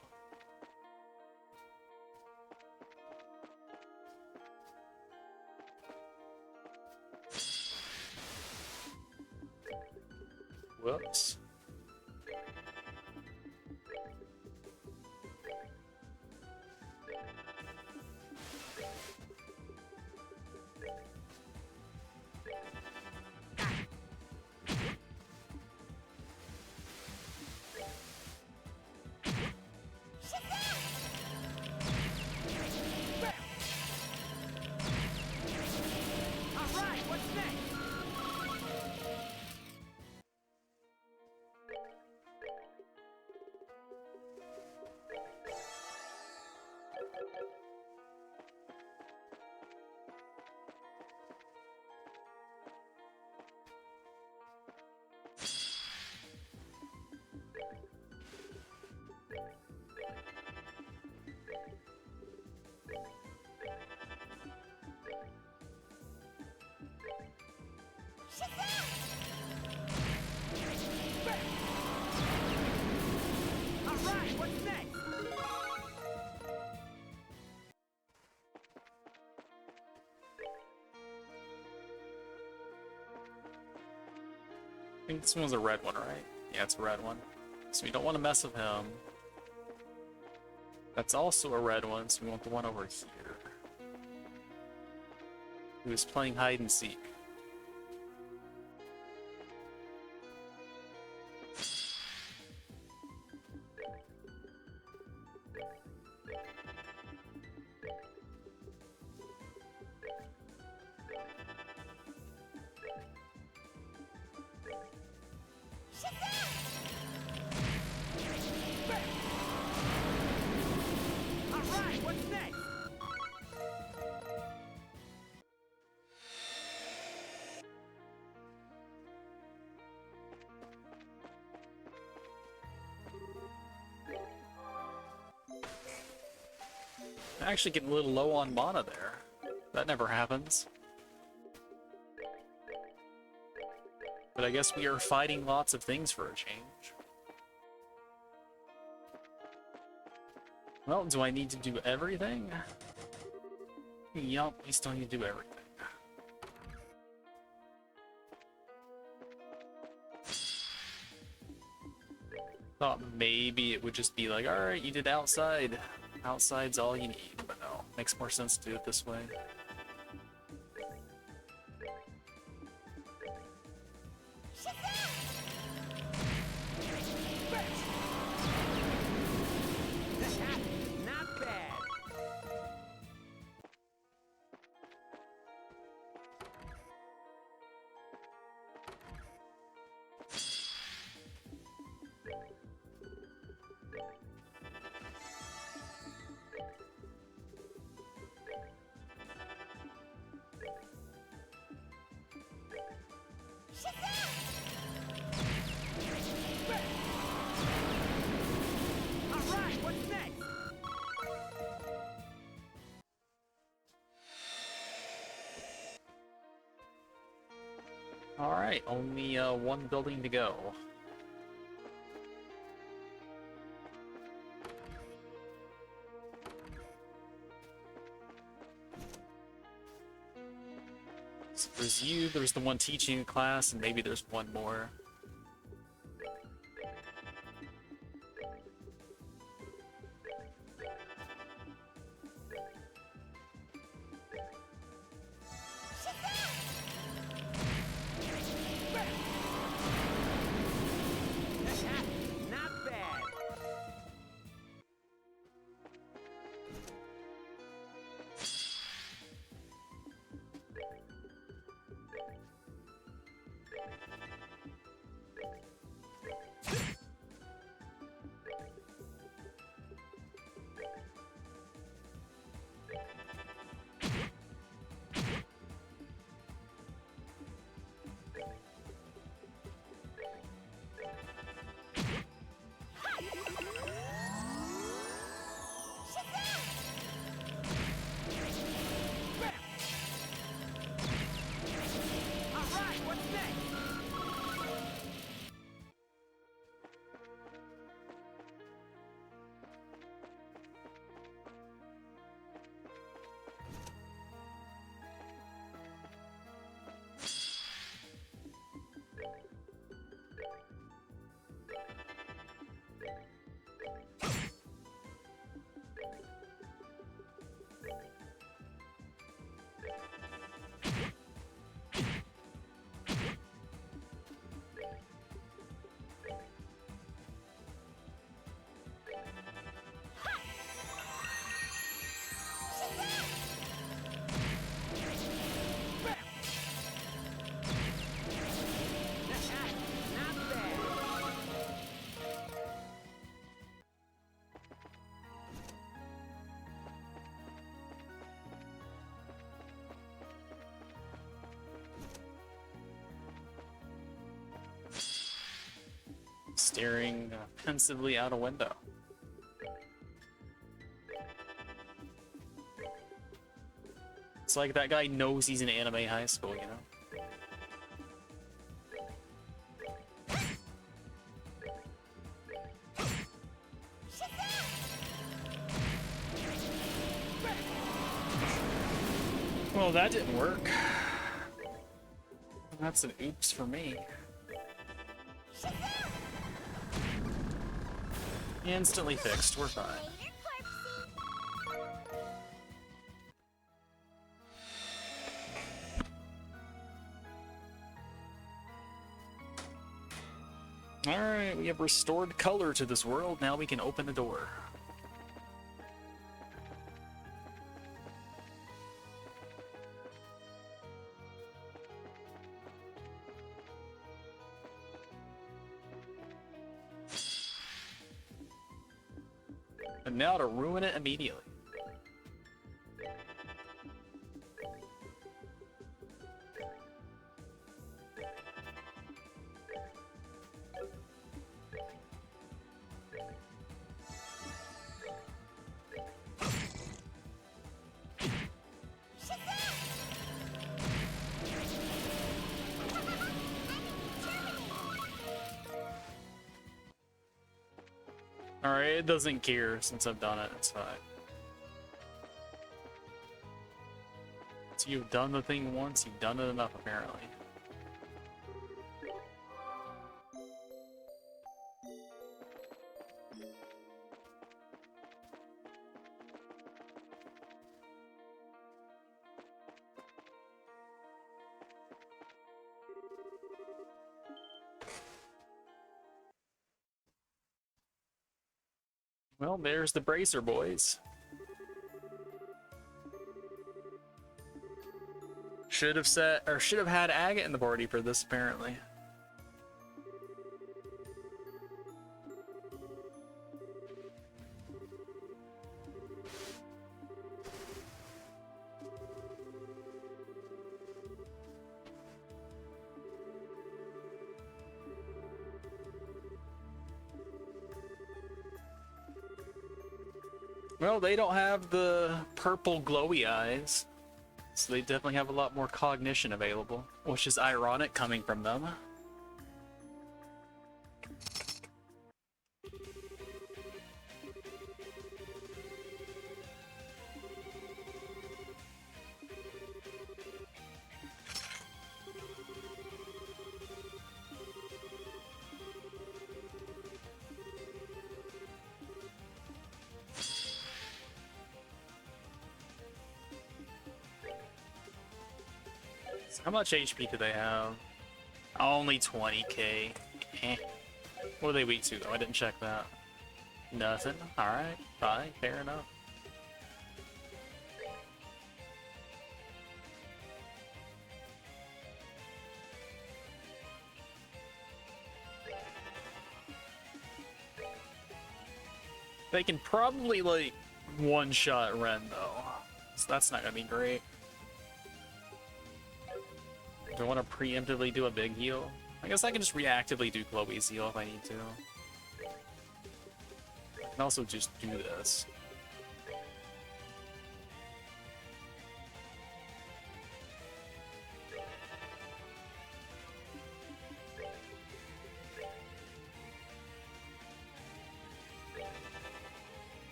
Whoops. I think this one's a red one, right? Yeah, it's a red one. So we don't want to mess with him. That's also a red one, so we want the one over here. Who is playing hide and seek. Actually getting a little low on mana there. That never happens. But I guess we are fighting lots of things for a change. Well, do I need to do everything? Yup, we still need to do everything. Thought maybe it would just be like, alright, you did outside. Outside's all you need, but no. Makes more sense to do it this way. Not bad. Alright, only one building to go. So there's you, there's the one teaching a class, and maybe there's one more. staring pensively out a window. It's like that guy knows he's in anime high school, you know? Well, that didn't work. That's an oops for me. Instantly fixed, we're fine. Alright, we have restored color to this world, now we can open the door. And now to ruin it immediately. Alright, it doesn't care since I've done it, it's fine. So you've done the thing once, you've done it enough apparently. Well, there's the bracer, boys. Should have had Agate in the party for this, apparently. Well, they don't have the purple glowy eyes, so they definitely have a lot more cognition available, which is ironic coming from them. How much HP do they have? Only 20k. Eh. What are they weak to though? I didn't check that. Nothing? Alright, fine, fair enough. They can probably like one-shot Ren though, so that's not gonna be great. Do I want to preemptively do a big heal? I guess I can just reactively do Chloe's heal if I need to. I can also just do this.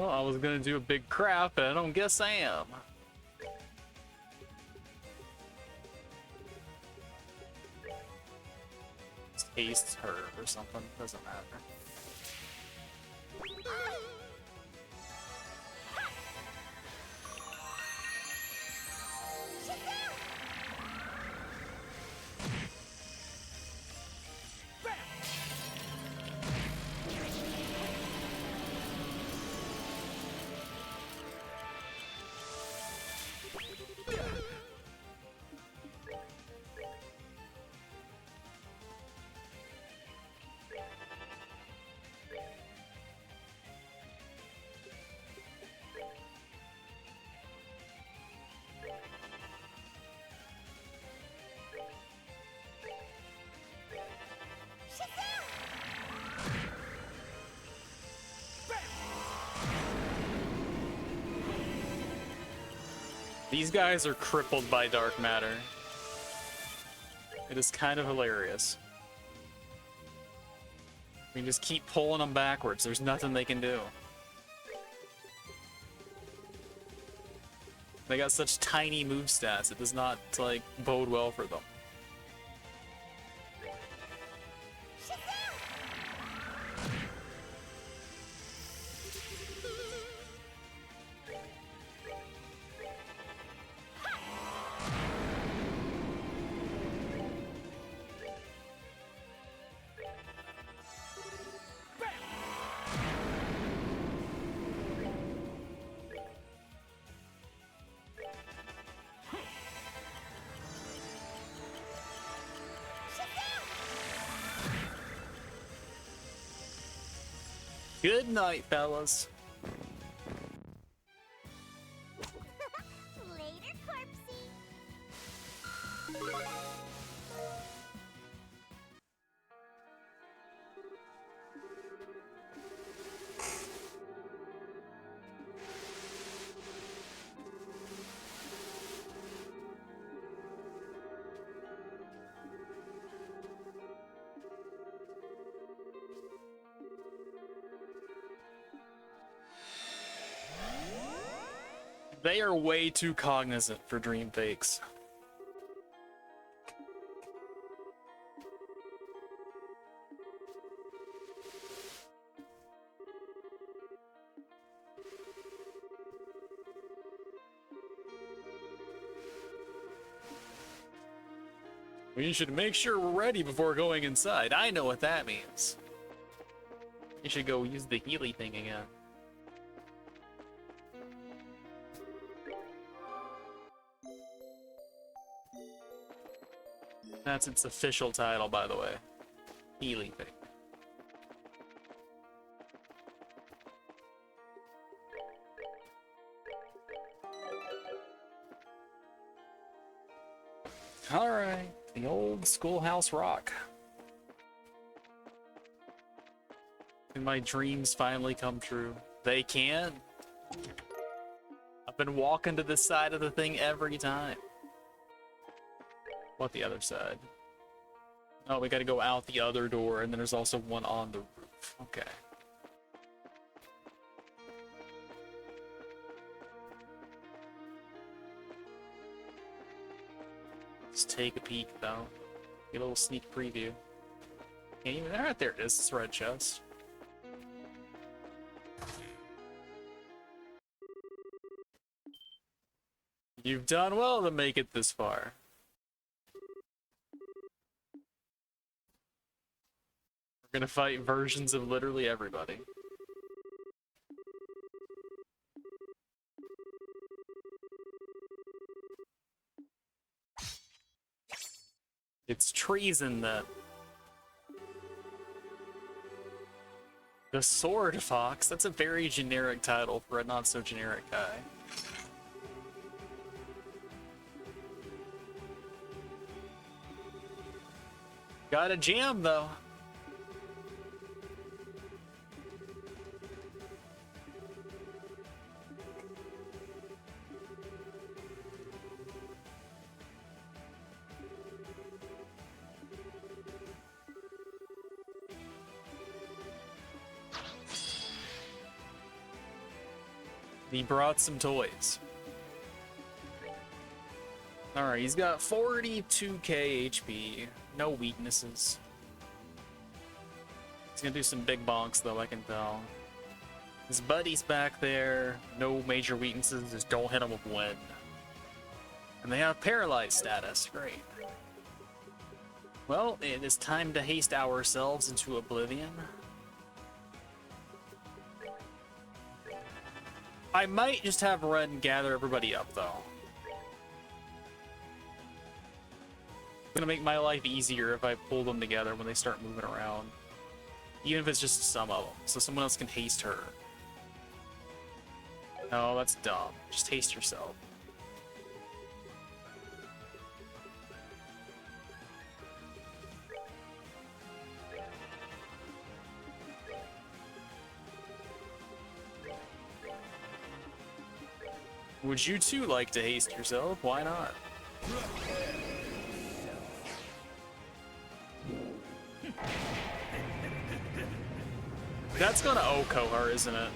Oh, I was gonna do a big crap, but I don't guess I am. Tastes her or something, doesn't matter. These guys are crippled by dark matter. It is kind of hilarious. We just keep pulling them backwards. There's nothing they can do. They got such tiny move stats. It does not, like, bode well for them. Good night, fellas. Later, corpsey. They are way too cognizant for dream fakes. We should make sure we're ready before going inside. I know what that means. You should go use the Healy thing again. That's its official title, by the way. Healy thing. Alright, the old schoolhouse rock. Can my dreams finally come true? They can. I've been walking to this side of the thing every time. What, the other side? Oh, we gotta go out the other door, and then there's also one on the roof. Okay. Let's take a peek, though. Get a little sneak preview. Can't even... Alright, there it is. It's red chest. You've done well to make it this far. We're gonna fight versions of literally everybody. It's treason then. The Sword Fox? That's a very generic title for a not so generic guy. Got a jam though. He brought some toys. Alright, he's got 42k HP, no weaknesses. He's gonna do some big bonks though, I can tell. His buddy's back there, no major weaknesses, just don't hit him with wind. And they have paralyzed status, great. Well, it is time to haste ourselves into oblivion. I might just have Ren gather everybody up, though. It's gonna make my life easier if I pull them together when they start moving around. Even if it's just some of them, so someone else can haste her. No, that's dumb. Just haste yourself. Would you too like to haste yourself? Why not? That's gonna Oko her, isn't it?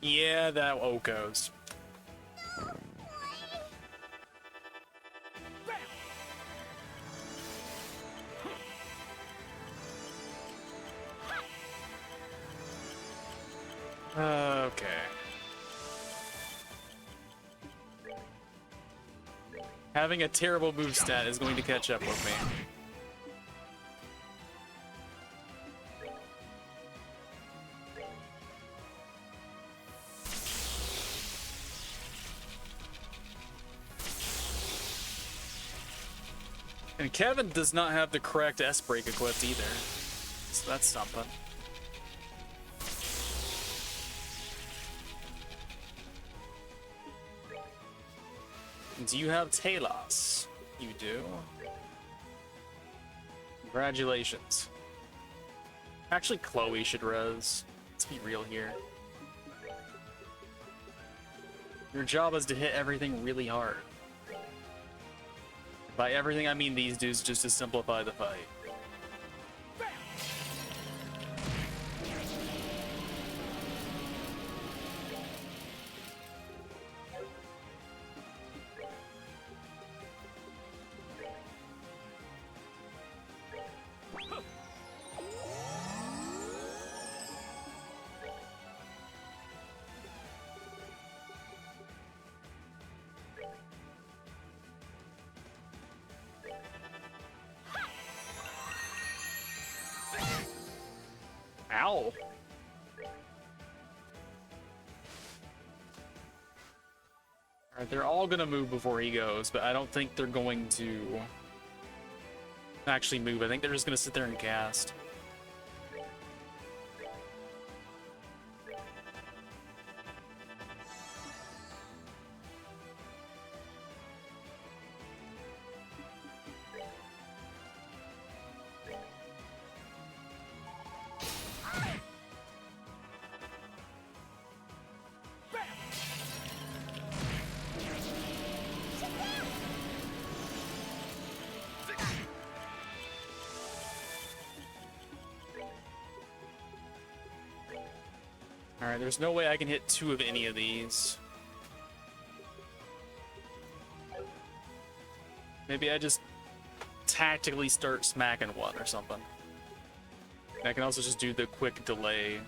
Yeah, that Okos. Okay. Having a terrible move stat is going to catch up with me. And Kevin does not have the correct S-break equipped either. So that's something. Do you have Talos? You do. Congratulations. Actually, Chloe should res. Let's be real here. Your job is to hit everything really hard. By everything, I mean these dudes, just to simplify the fight. Ow. Alright, they're all gonna move before he goes, but I don't think they're going to actually move. I think they're just gonna sit there and cast. Alright, there's no way I can hit two of any of these. Maybe I just tactically start smacking one or something. I can also just do the quick delay.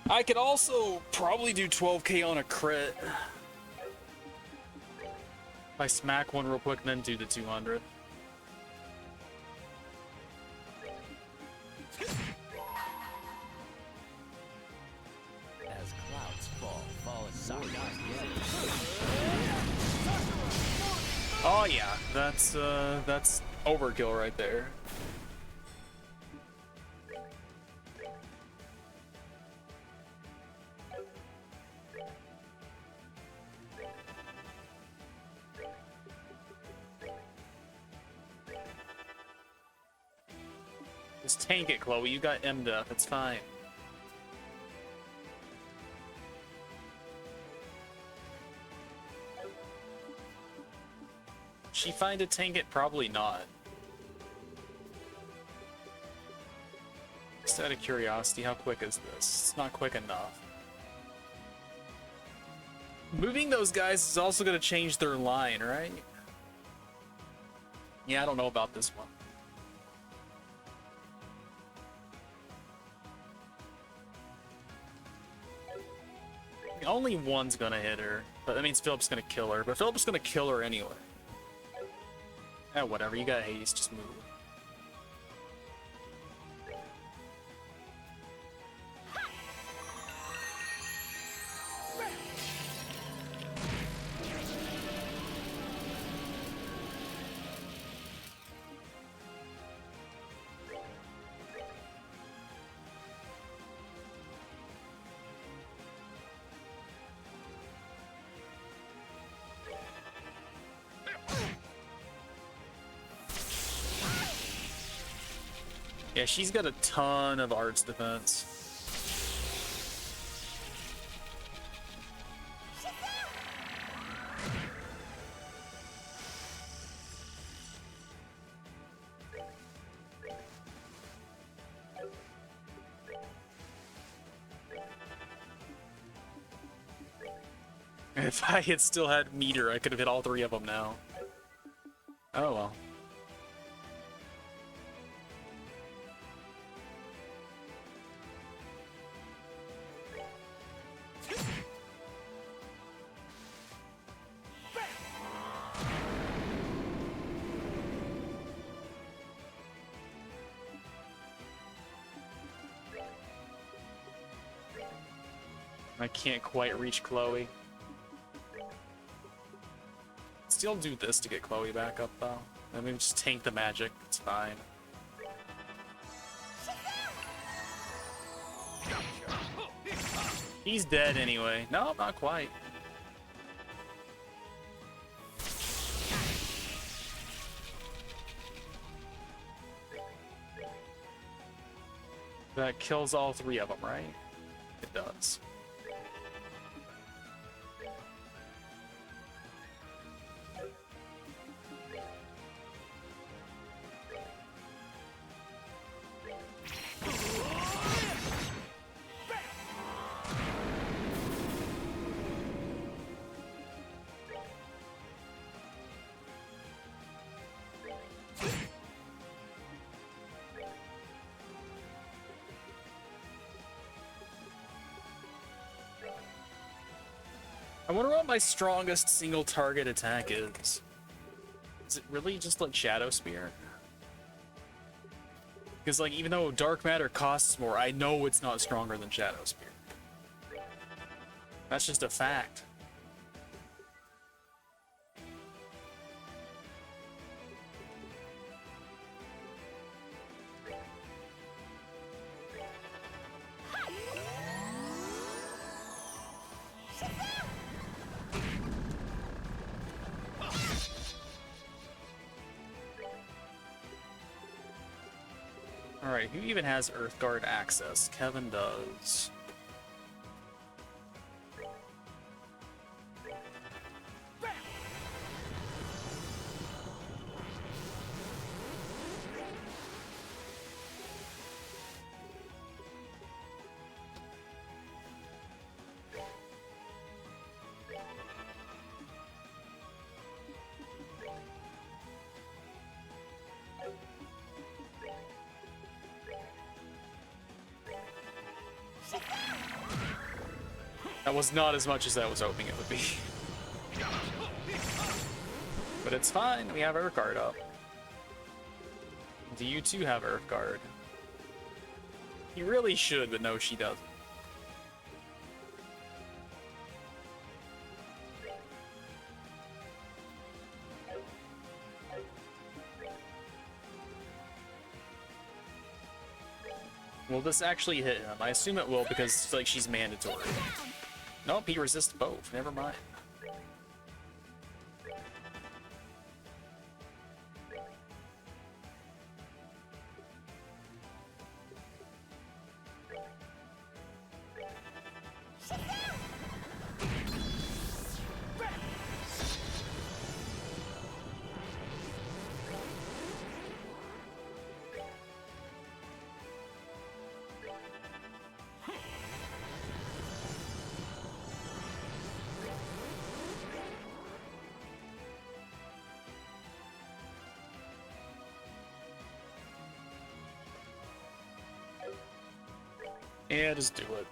I could also probably do 12k on a crit. If I smack one real quick and then do the 200. As clouds fall as Sakura's Oh yeah, that's overkill right there. Just tank it, Chloe. You got M-Duff. It's fine. She find a tank it? Probably not. Just out of curiosity, how quick is this? It's not quick enough. Moving those guys is also going to change their line, right? Yeah, I don't know about this one. Only one's gonna hit her, but that means Philip's gonna kill her. But Philip's gonna kill her anyway. Eh, whatever, you got haste, just move. Yeah, she's got a ton of arts defense. If I had still had meter, I could have hit all three of them now. Oh well. I can't quite reach Chloe. Still do this to get Chloe back up though. I mean, just tank the magic. It's fine. He's dead anyway. No, not quite. That kills all three of them, right? It does. I wonder what my strongest single target attack is. Is it really just like Shadow Spear? Because like even though Dark Matter costs more, I know it's not stronger than Shadow Spear. That's just a fact. Alright, who even has Earthguard access? Kevin does. That was not as much as I was hoping it would be. But it's fine, we have Earthguard up. Do you too have Earthguard? You really should, but no, she doesn't. Will this actually hit him? I assume it will because like she's mandatory. Nope, he resists both. Never mind. Yeah, just do it.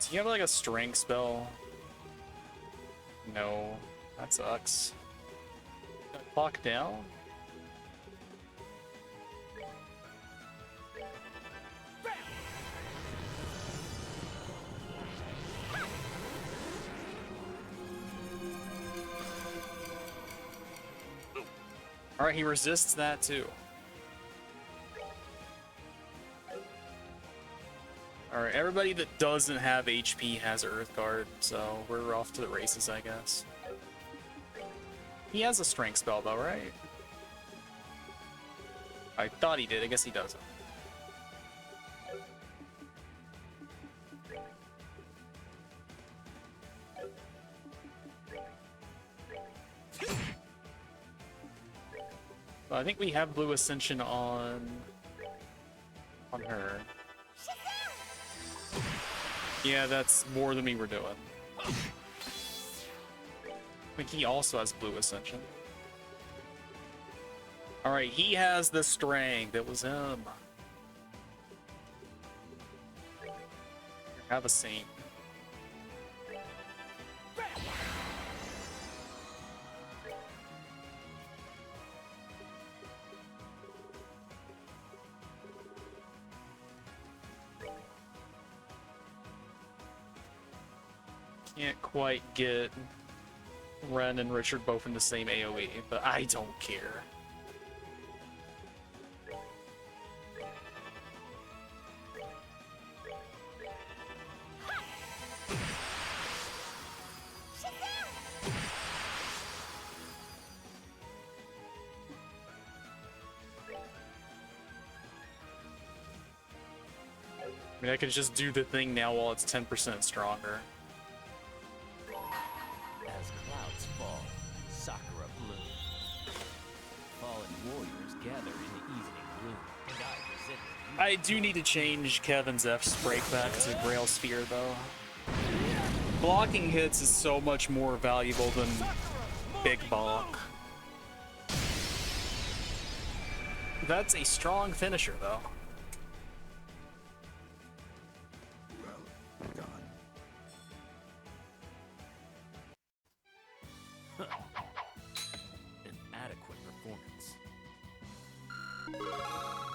Do you have like a strength spell? No, that sucks. Clock down? Alright, he resists that too. Everybody that doesn't have HP has Earth Guard, so we're off to the races, I guess. He has a strength spell though, right? I thought he did, I guess he doesn't. Well, I think we have Blue Ascension on her. Yeah, that's more than we were doing. I think he also has Blue Ascension. Alright, he has the strength. It was him. Have a Saint. Can't quite get Ren and Richard both in the same AoE, but I don't care. I mean, I could just do the thing now while it's 10% stronger. As clouds fall, Sakura blooms. Fallen warriors gather in the evening gloom, and I present to you. I do need to change Kevin's F's break back to Grail Sphere, though. Blocking hits is so much more valuable than Big Bonk. That's a strong finisher, though. An adequate performance.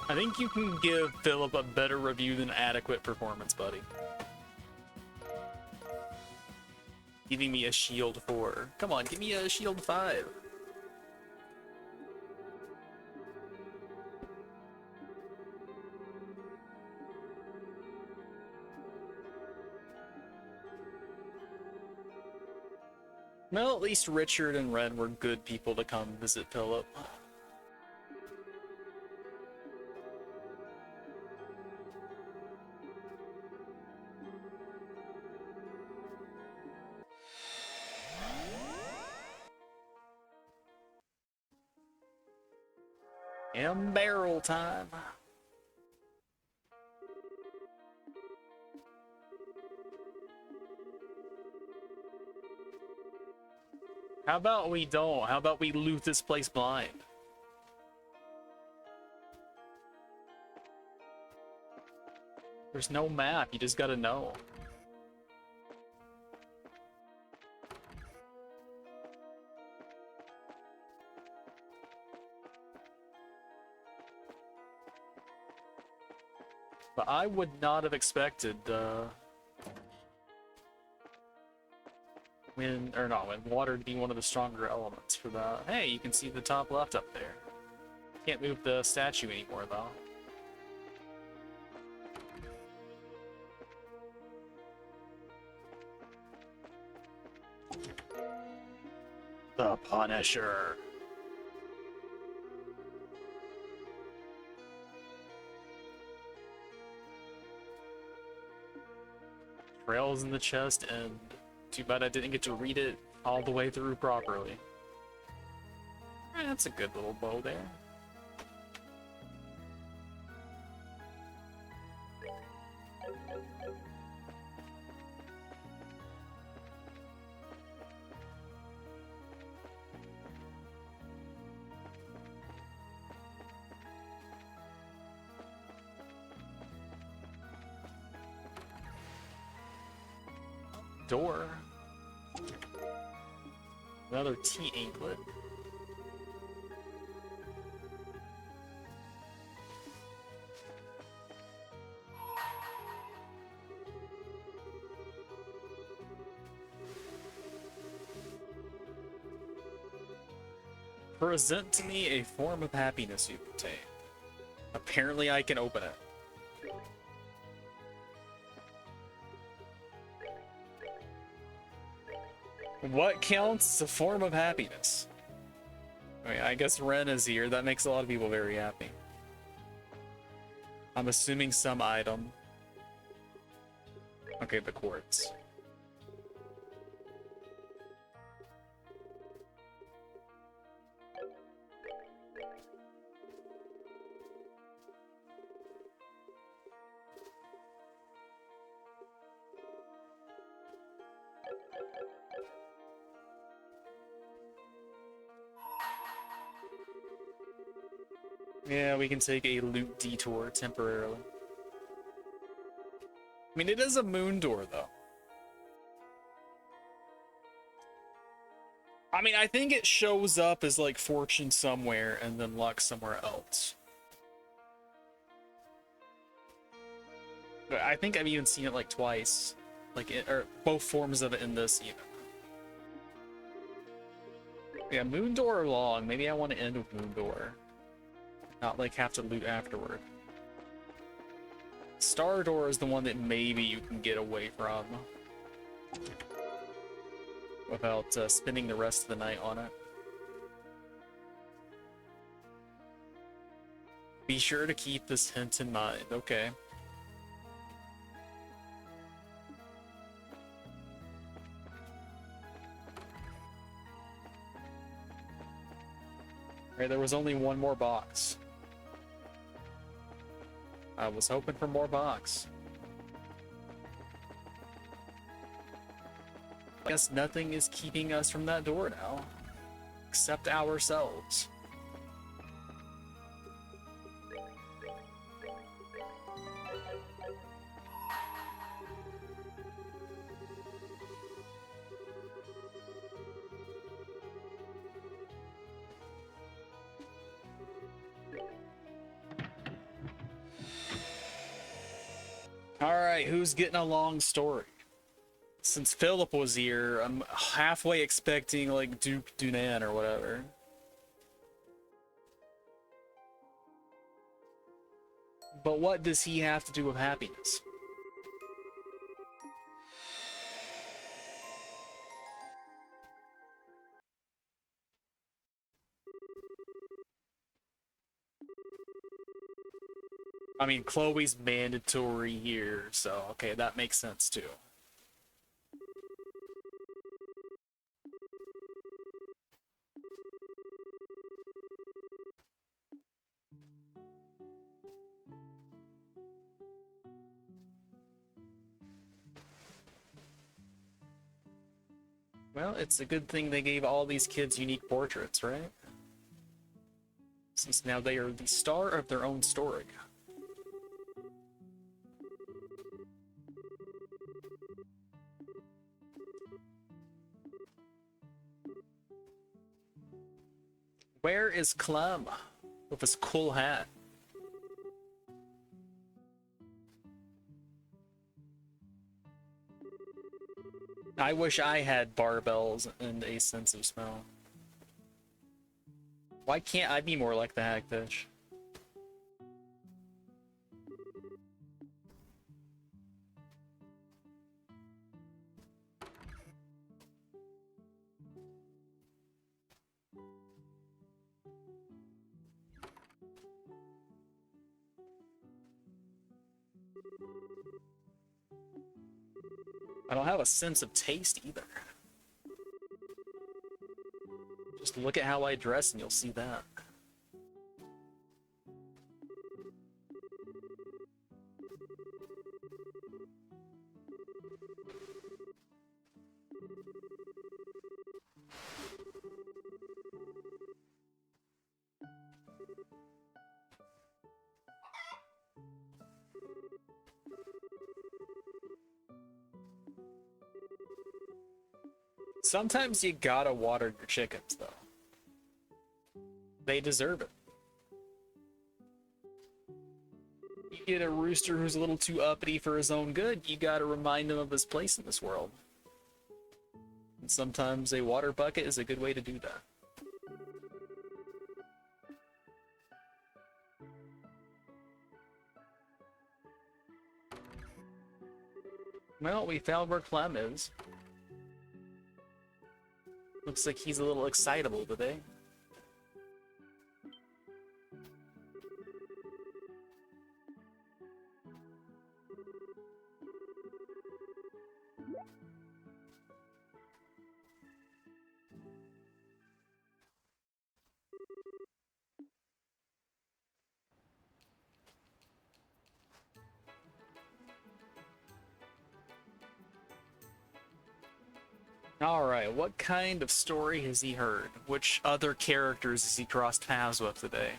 I think you can give Philip a better review than adequate performance, buddy. Giving me a shield 4. Come on, give me a shield 5. Well, at least Richard and Ren were good people to come visit Philip. And barrel time. How about we don't? How about we loot this place blind? There's no map, you just gotta know. But I would not have expected water to be one of the stronger elements for that. Hey, you can see the top left up there. Can't move the statue anymore though. The Punisher. Trails in the chest, and too bad I didn't get to read it all the way through properly. That's a good little bow there. Door. Another T anklet. Present to me a form of happiness you've obtained. Apparently I can open it. What counts as a form of happiness? I mean, I guess Ren is here. That makes a lot of people very happy. I'm assuming some item. Okay, the quartz. Yeah, we can take a loot detour temporarily. I mean, it is a moon door, though. I mean, I think it shows up as, like, fortune somewhere and then luck somewhere else. But I think I've even seen it, like, twice. Like, or both forms of it in this, even. Yeah, moon door or long. Maybe I want to end with moon door. Not, like, have to loot afterward. Star door is the one that maybe you can get away from without spending the rest of the night on it. Be sure to keep this hint in mind. Okay. Alright, there was only one more box. I was hoping for more box. I guess nothing is keeping us from that door now, except ourselves. Alright, who's getting a long story? Since Philip was here, I'm halfway expecting, like, Duke Dunan or whatever. But what does he have to do with happiness? I mean, Chloe's mandatory here, so okay, that makes sense too. Well, it's a good thing they gave all these kids unique portraits, right? Since now they are the star of their own story. Where is Clem with his cool hat? I wish I had barbells and a sense of smell. Why can't I be more like the hagfish? I don't have a sense of taste either. Just look at how I dress and you'll see that. Sometimes you gotta water your chickens, though. They deserve it. You get a rooster who's a little too uppity for his own good, you gotta remind him of his place in this world. And sometimes a water bucket is a good way to do that. Well, we found where Clem is. Looks like he's a little excitable today. Alright, what kind of story has he heard? Which other characters has he crossed paths with today?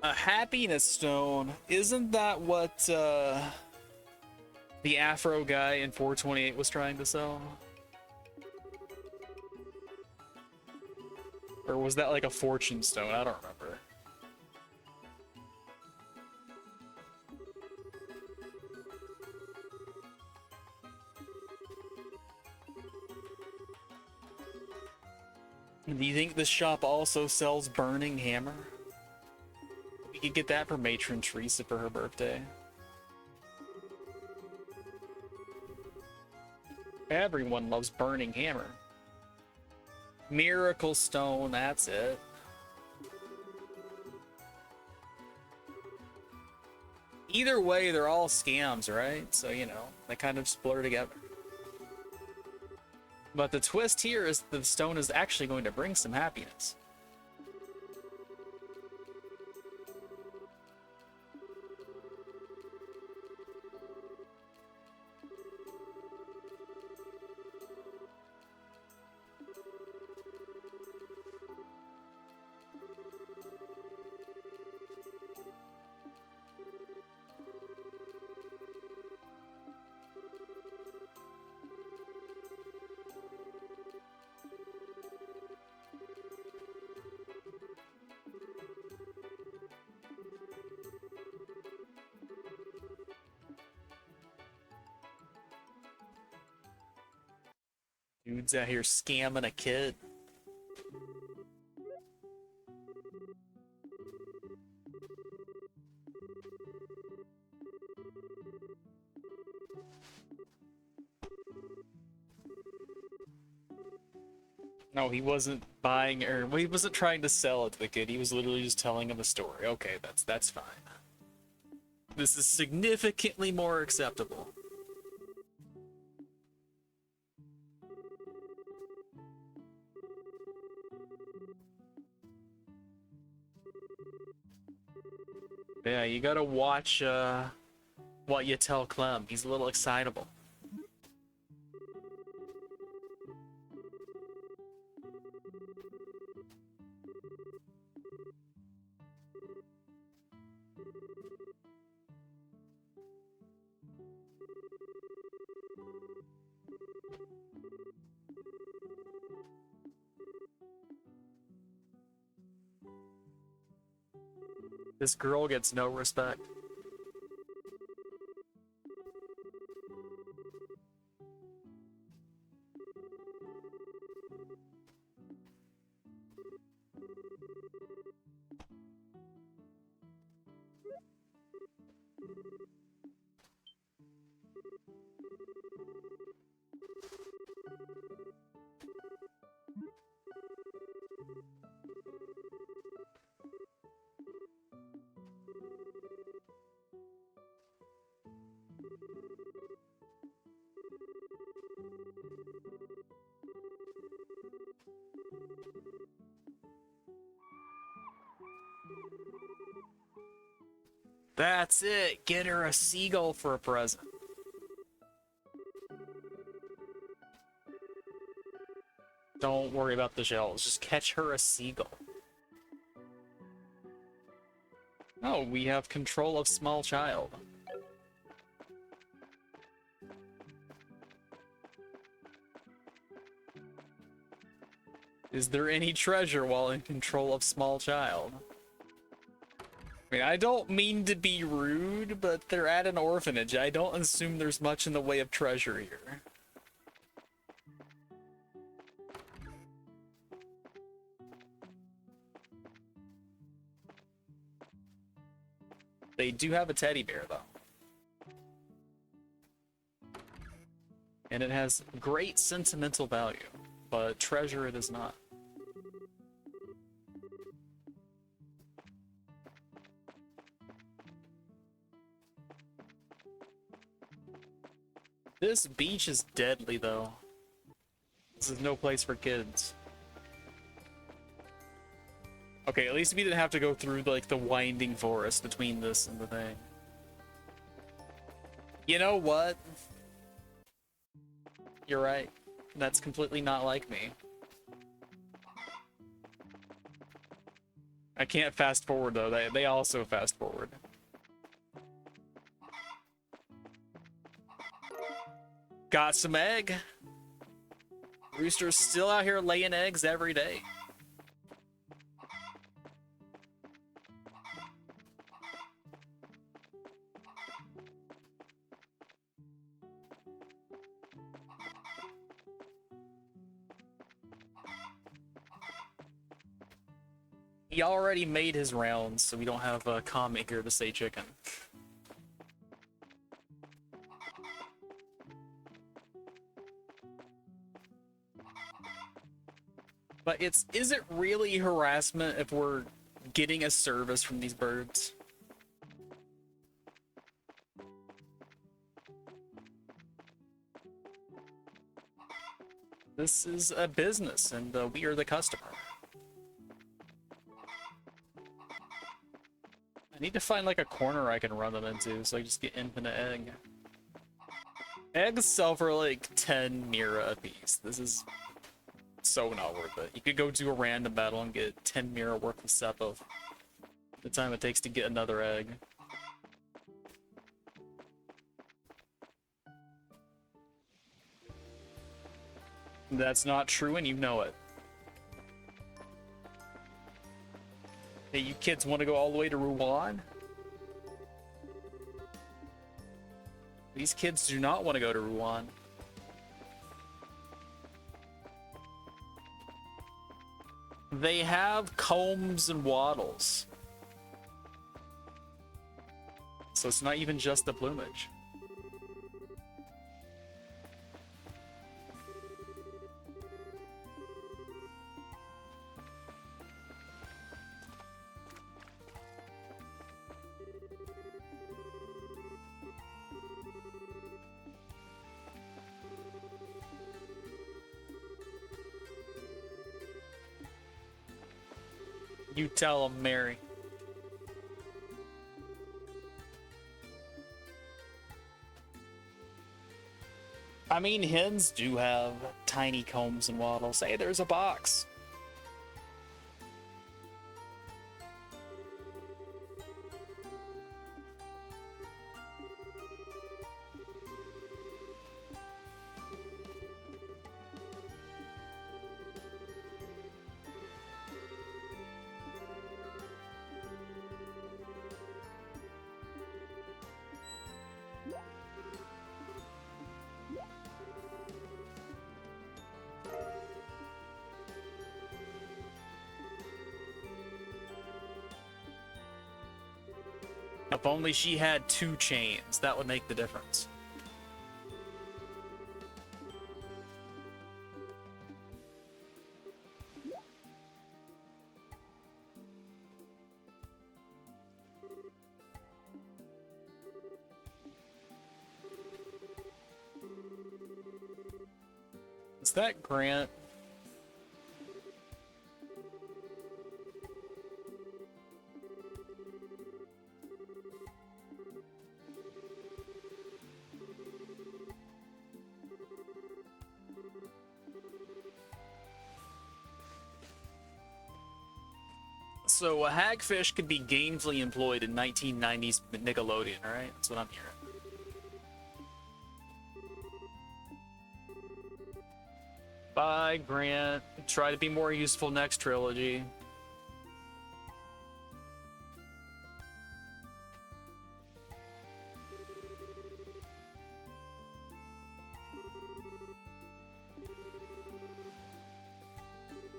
A happiness stone? Isn't that what the Afro guy in 428 was trying to sell? Or was that like a fortune stone? I don't remember. Do you think this shop also sells burning hammer? We could get that for Matron Teresa for her birthday. Everyone loves burning hammer. Miracle stone, that's it. Either way, they're all scams, right? So, you know, they kind of just blur together. But the twist here is the stone is actually going to bring some happiness. Dude's out here scamming a kid. No, he wasn't buying or well, he wasn't trying to sell it to the kid. He was literally just telling him a story. Okay, that's fine. This is significantly more acceptable. Yeah, you gotta watch what you tell Clem. He's a little excitable. This girl gets no respect. That's it. Get her a seagull for a present. Don't worry about the shells. Just catch her a seagull. Oh, we have control of small child. Is there any treasure while in control of small child? I mean, I don't mean to be rude, but they're at an orphanage. I don't assume there's much in the way of treasure here. They do have a teddy bear, though. And it has great sentimental value, but treasure it is not. This beach is deadly, though. This is no place for kids. Okay, at least we didn't have to go through, like, the winding forest between this and the thing. You know what? You're right. That's completely not like me. I can't fast forward, though. They also fast forward. Got some egg. Rooster's still out here laying eggs every day. He already made his rounds, so we don't have a comment here to say chicken. But is it really harassment if we're getting a service from these birds? This is a business, and we are the customer. I need to find like a corner I can run them into so I just get infinite egg. Eggs sell for like 10 mira a piece. This is so not worth it. You could go do a random battle and get 10 mira worth of seppo. The time it takes to get another egg. That's not true and you know it. Hey, you kids want to go all the way to Rouen? These kids do not want to go to Rouen. They have combs and wattles. So it's not even just the plumage. You tell them, Mary. I mean, hens do have tiny combs and wattles. Hey, there's a box. If only she had 2 chains, that would make the difference. Is that Grant? So a hagfish could be gainfully employed in 1990s Nickelodeon, right? That's what I'm hearing. Bye, Grant. Try to be more useful next trilogy.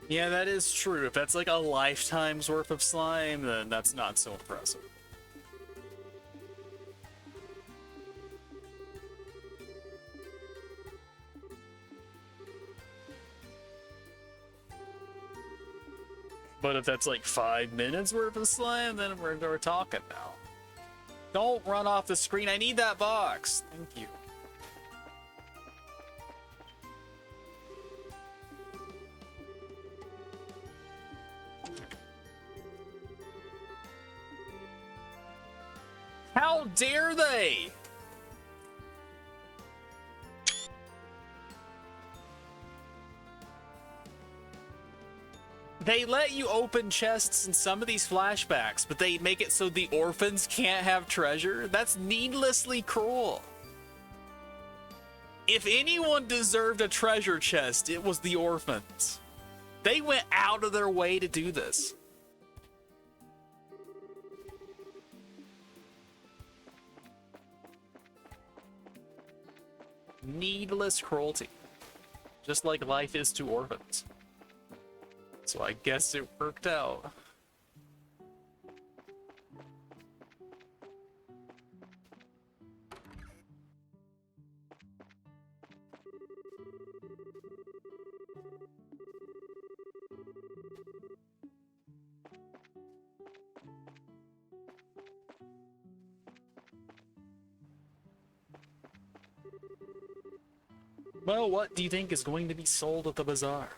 Yeah, that is true. If that's like a lifetime's worth of slime, then that's not so impressive. But if that's like 5 minutes worth of slime, then we're talking now. Don't run off the screen. I need that box. Thank you. How dare they? They let you open chests in some of these flashbacks, but they make it so the orphans can't have treasure? That's needlessly cruel. If anyone deserved a treasure chest, it was the orphans. They went out of their way to do this. Needless cruelty. Just like life is to orphans. So I guess it worked out. Well, what do you think is going to be sold at the bazaar?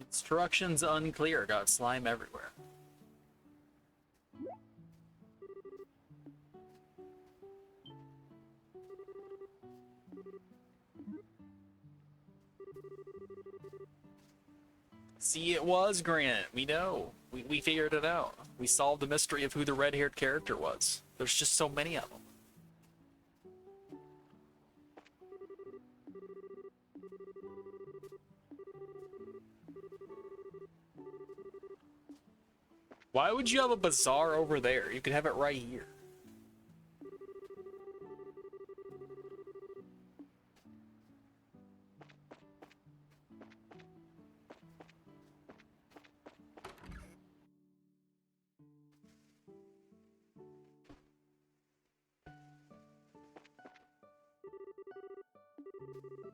Instructions unclear. Got slime everywhere. See, it was Grant. We know. We figured it out. We solved the mystery of who the red-haired character was. There's just so many of them. Why would you have a bazaar over there? You could have it right here.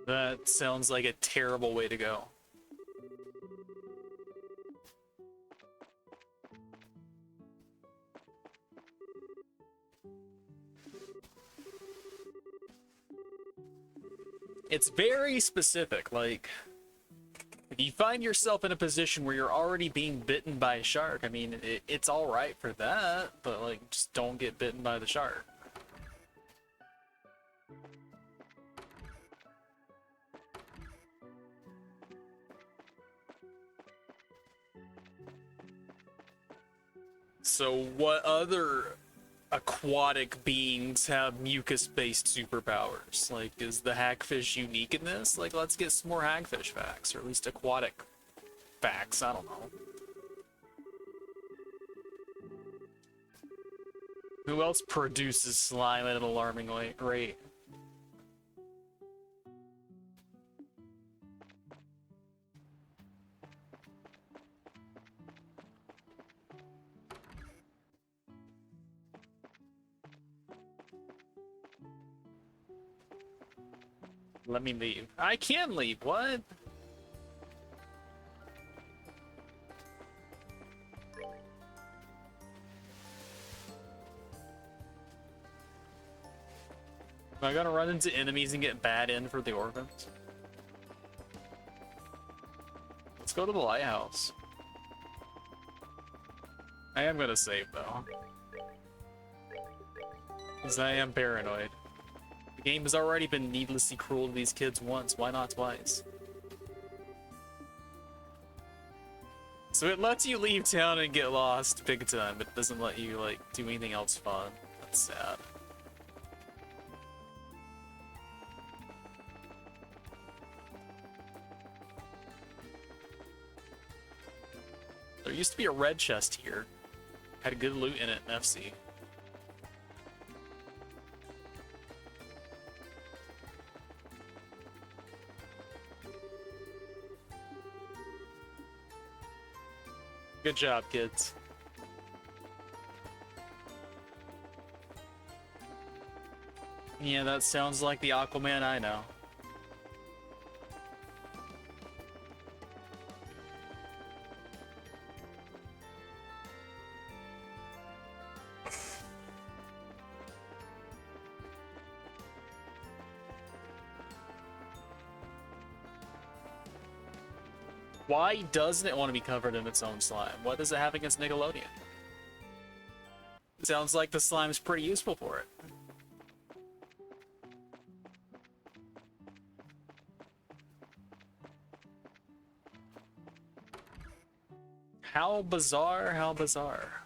That sounds like a terrible way to go. It's very specific, like, if you find yourself in a position where you're already being bitten by a shark, I mean, it's alright for that, but, like, just don't get bitten by the shark. So what other aquatic beings have mucus-based superpowers? Like, is the hagfish unique in this? Like, let's get some more hagfish facts, or at least aquatic facts, I don't know. Who else produces slime at an alarming rate? Let me leave. I can leave, what? Am I gonna run into enemies and get bad in for the orphans? Let's go to the lighthouse. I am gonna save though. Because I am paranoid. The game has already been needlessly cruel to these kids once, why not twice? So it lets you leave town and get lost big time, but it doesn't let you, like, do anything else fun. That's sad. There used to be a red chest here. Had good loot in it in FC. Good job, kids. Yeah, that sounds like the Aquaman I know. Why doesn't it want to be covered in its own slime? What does it have against Nickelodeon? It sounds like the slime's pretty useful for it. How bizarre, how bizarre.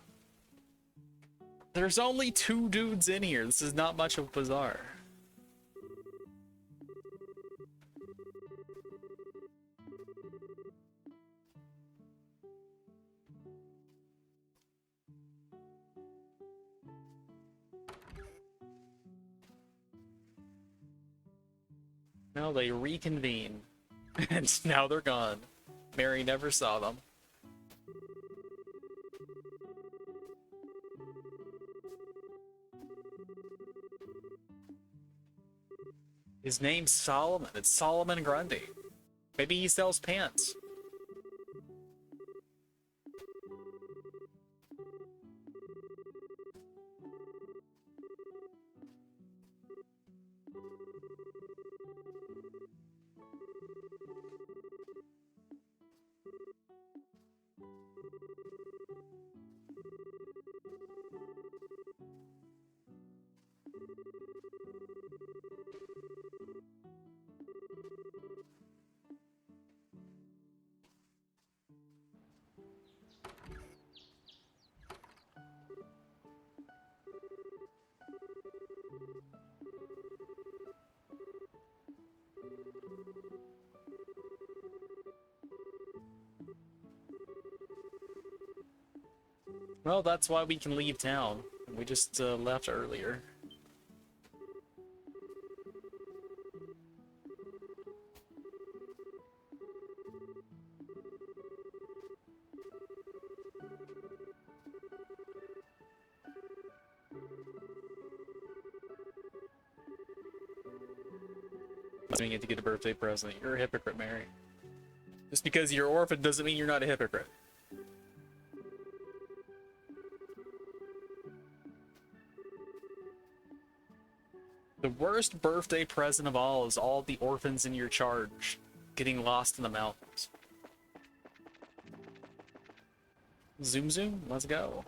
There's only 2 dudes in here. This is not much of bizarre. No, they reconvene. And now they're gone. Mary never saw them. His name's Solomon. It's Solomon Grundy. Maybe he sells pants. Well, that's why we can leave town. We just left earlier. Doing it to get a birthday present. You're a hypocrite, Mary. Just because you're orphan doesn't mean you're not a hypocrite. The worst birthday present of all is all the orphans in your charge getting lost in the mountains. Zoom zoom, let's go.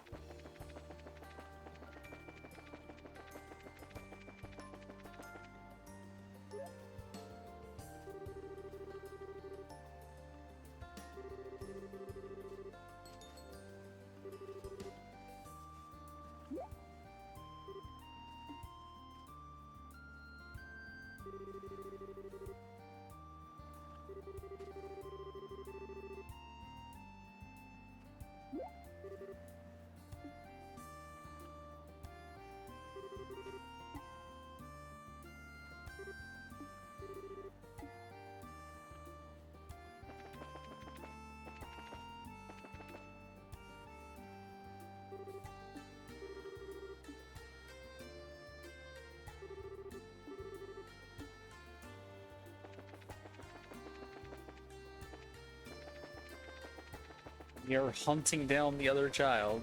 You're hunting down the other child.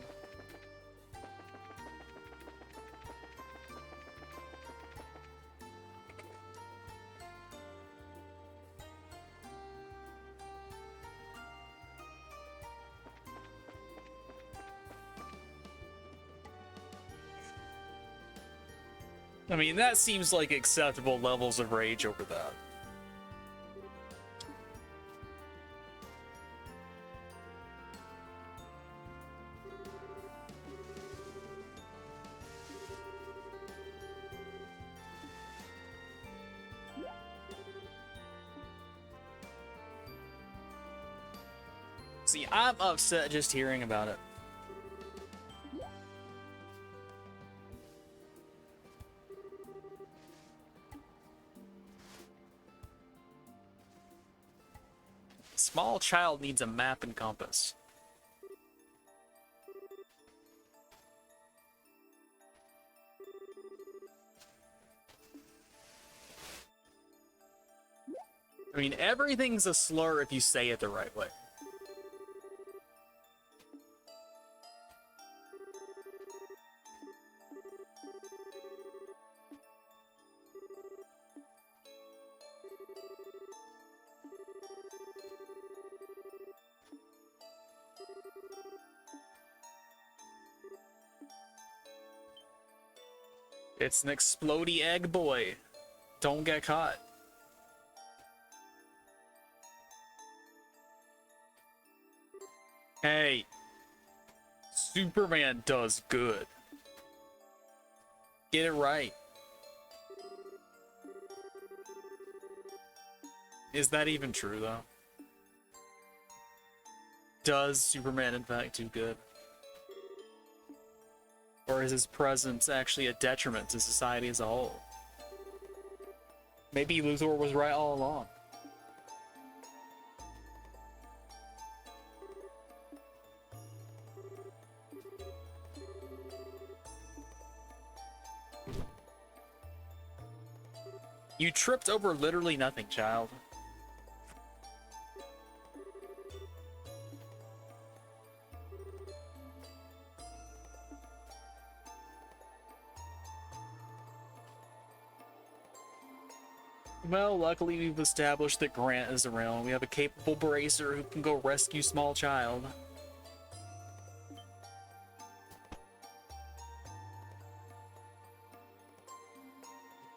I mean, that seems like acceptable levels of rage over that. See, I'm upset just hearing about it. Small child needs a map and compass. I mean, everything's a slur if you say it the right way. It's an explodey egg boy. Don't get caught. Hey, Superman does good. Get it right. Is that even true, though? Does Superman, in fact, do good? Or is his presence actually a detriment to society as a whole? Maybe Luthor was right all along. You tripped over literally nothing, child. Well, luckily we've established that Grant is around. We have a capable bracer who can go rescue small child.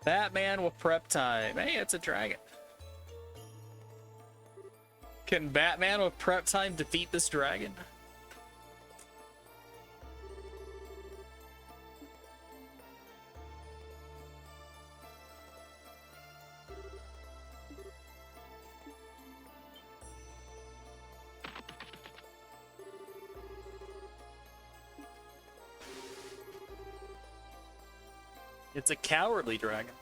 Batman with prep time. Hey, it's a dragon. Can Batman with prep time defeat this dragon? It's a cowardly dragon.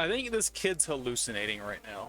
I think this kid's hallucinating right now.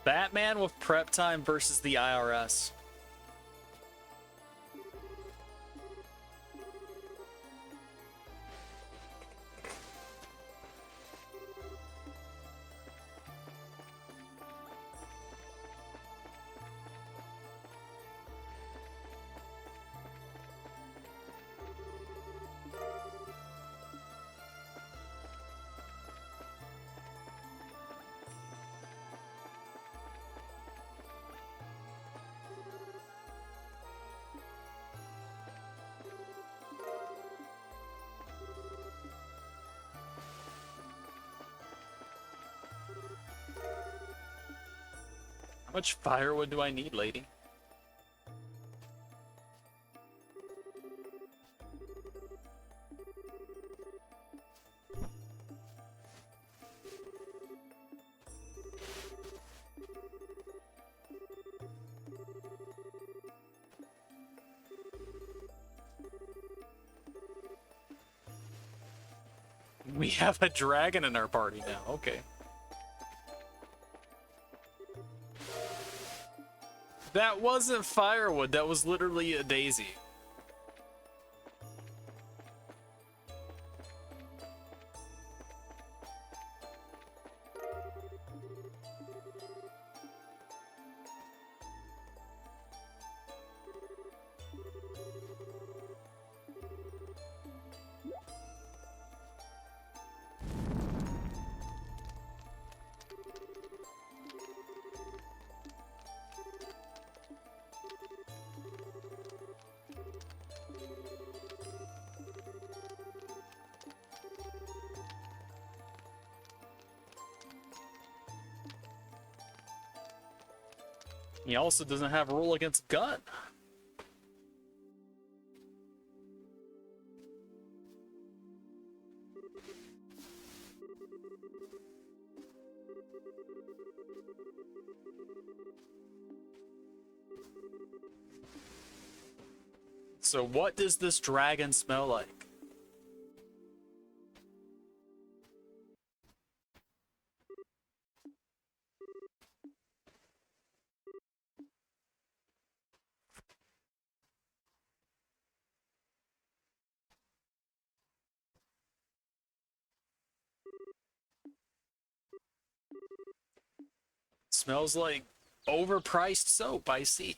Batman with prep time versus the IRS. much firewood do I need, lady? We have a dragon in our party now. Okay. That wasn't firewood. That was literally a daisy. He also doesn't have a rule against gun. So what does this dragon smell like? Smells like overpriced soap, I see.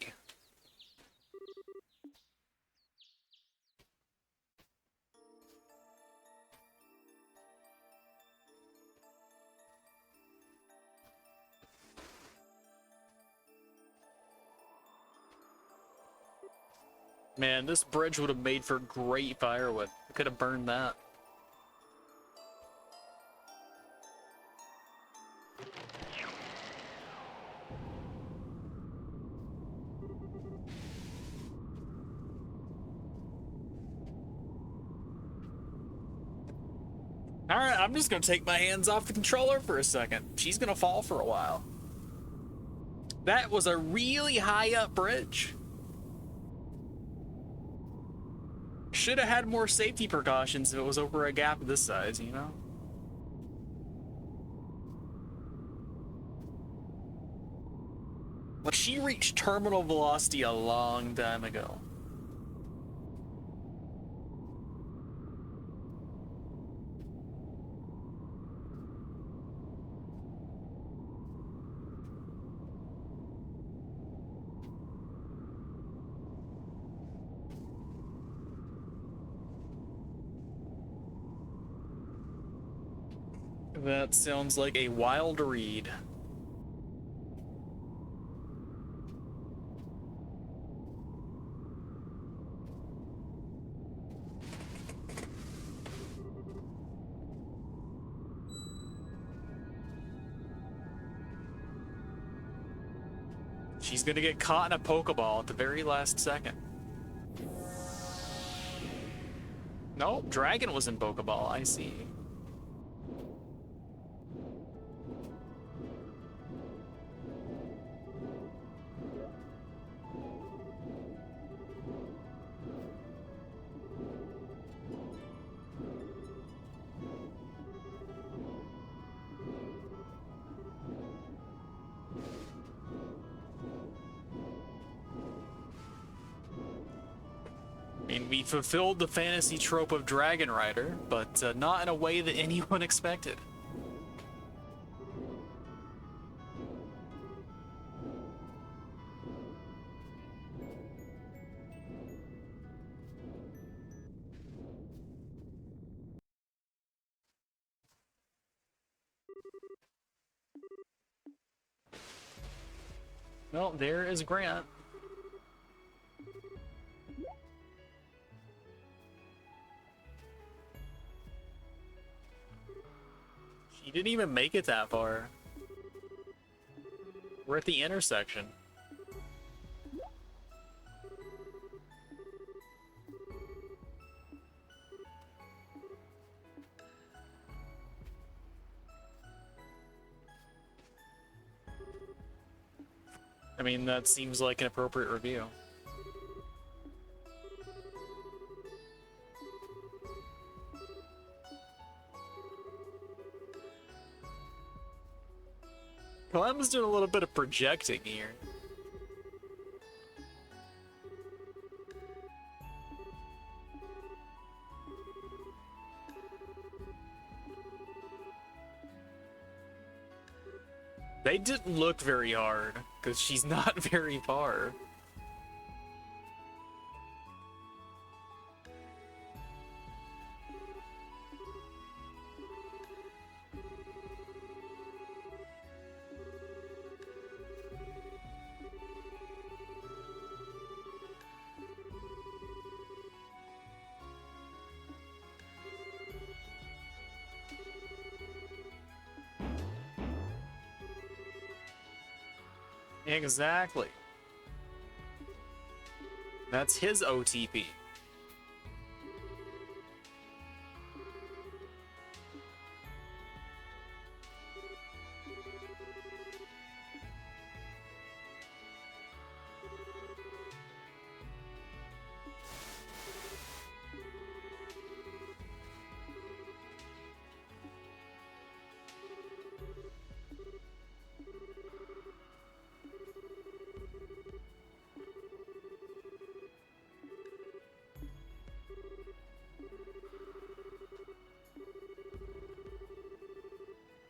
Man, this bridge would have made for great firewood. I could have burned that. Alright, I'm just gonna take my hands off the controller for a second. She's gonna fall for a while. That was a really high up bridge. Should have had more safety precautions if it was over a gap this size, you know? Like, she reached terminal velocity a long time ago. That sounds like a wild read. She's gonna get caught in a Pokeball at the very last second. No, Dragon was in Pokeball, I see. I mean, we fulfilled the fantasy trope of Dragon Rider, but not in a way that anyone expected. Well, there is Grant. She didn't even make it that far. We're at the intersection. I mean, that seems like an appropriate review. Clem's doing a little bit of projecting here. They didn't look very hard, because she's not very far. Exactly. That's his OTP.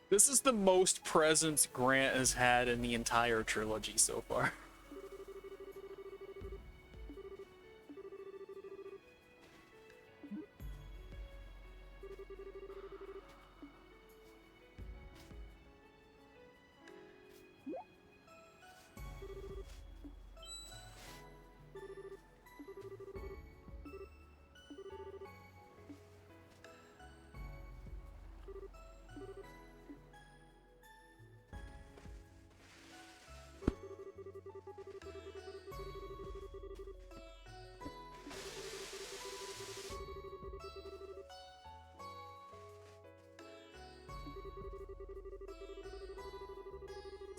This is the most presents Grant has had in the entire trilogy so far.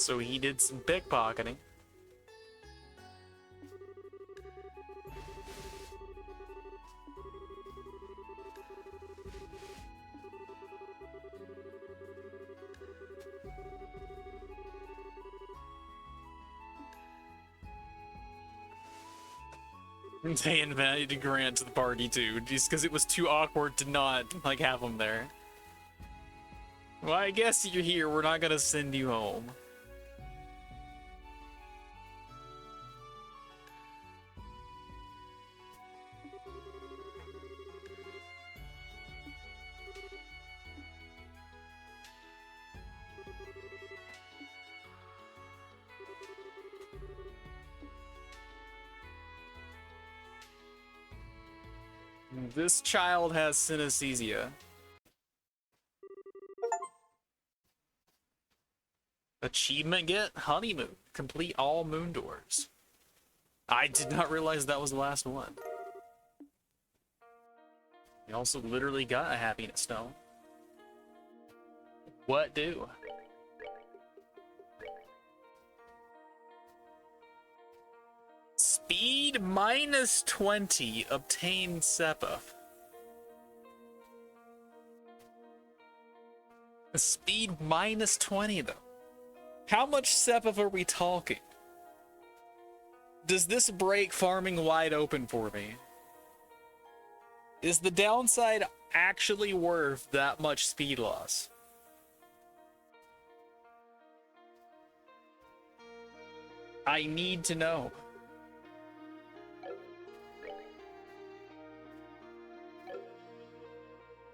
So he did some pickpocketing. They invited Grant to the party too, just because it was too awkward to not like have him there. Well, I guess you're here. We're not gonna send you home. This child has synesthesia. Achievement get? Honeymoon. Complete all moon doors. I did not realize that was the last one. We also literally got a happiness stone. What do? Speed minus 20. Obtain Seppa. Speed minus 20 though. How much Seppa are we talking? Does this break farming wide open for me? Is the downside actually worth that much speed loss? I need to know.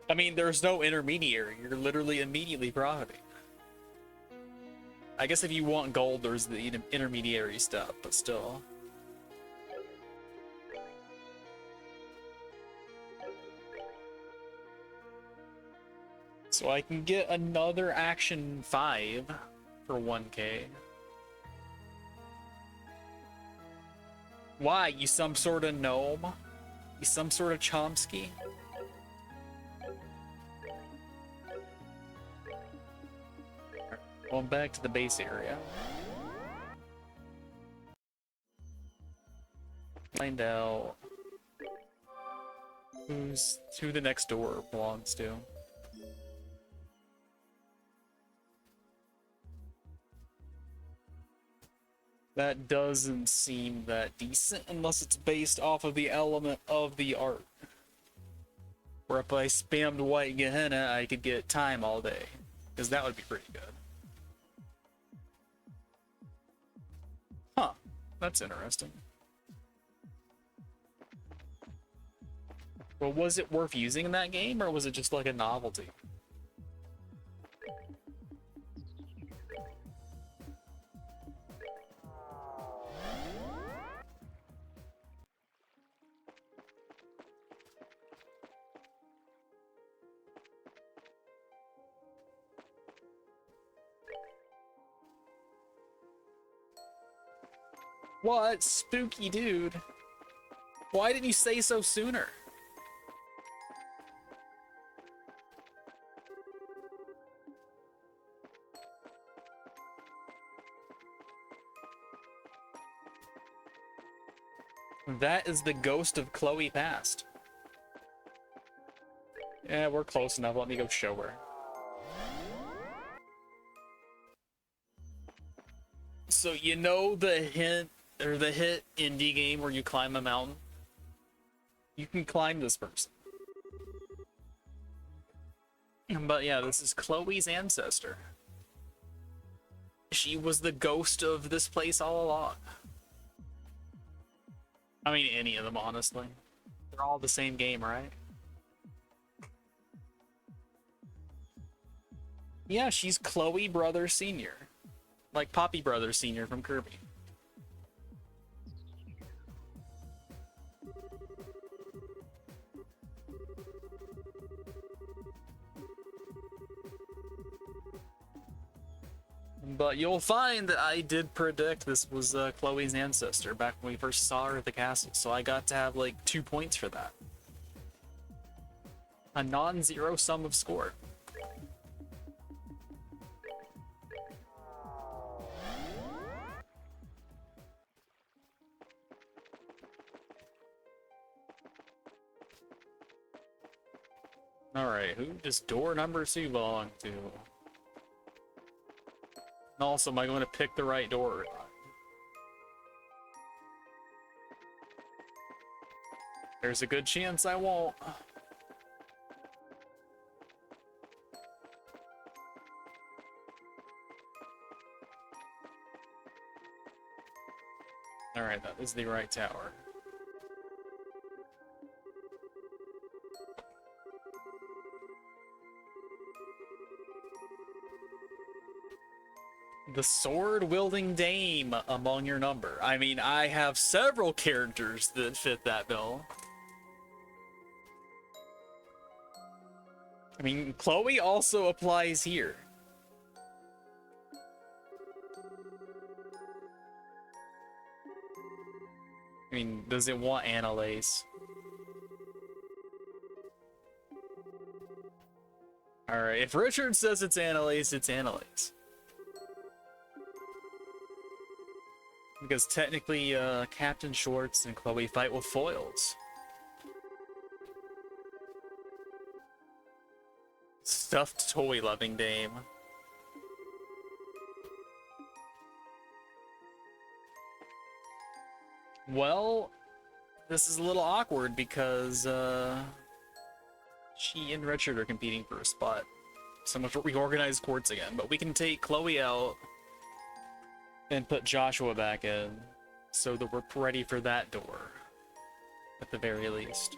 I mean, there's no intermediary. You're literally immediately profiting. I guess if you want gold, there's the intermediary stuff, but still. So I can get another Action 5 for 1k. Why? You some sort of gnome? You some sort of Chomsky? Going back to the base area. Find out who the next door belongs to. That doesn't seem that decent unless it's based off of the element of the art. Where if I spammed white Gehenna, I could get time all day. Because that would be pretty good. Huh. That's interesting. Well, was it worth using in that game, or was it just like a novelty? What? Spooky dude. Why didn't you say so sooner? That is the ghost of Chloe past. Yeah, we're close enough. Let me go show her. So you know the hint or the hit indie game where you climb a mountain? You can climb this person. But yeah, this is Chloe's ancestor. She was the ghost of this place all along. I mean, any of them, honestly. They're all the same game, right? Yeah, she's Chloe Brother Sr. Like Poppy Brother Sr. from Kirby. But you'll find that I did predict this was Chloe's ancestor back when we first saw her at the castle, so I got to have like 2 points for that. A non-zero sum of score. Alright, who does door number 2 belong to? And also, am I going to pick the right door or not? There's a good chance I won't. Alright, that is the right tower. The sword-wielding dame among your number. I mean, I have several characters that fit that bill. I mean, Chloe also applies here. I mean, does it want Annalise? Alright, if Richard says it's Annalise, it's Annalise. Because technically, Captain Schwartz and Chloe fight with foils. Stuffed toy-loving dame. Well, this is a little awkward because, she and Richard are competing for a spot. So much reorganized courts again, but we can take Chloe out and put Joshua back in, so that we're ready for that door, at the very least.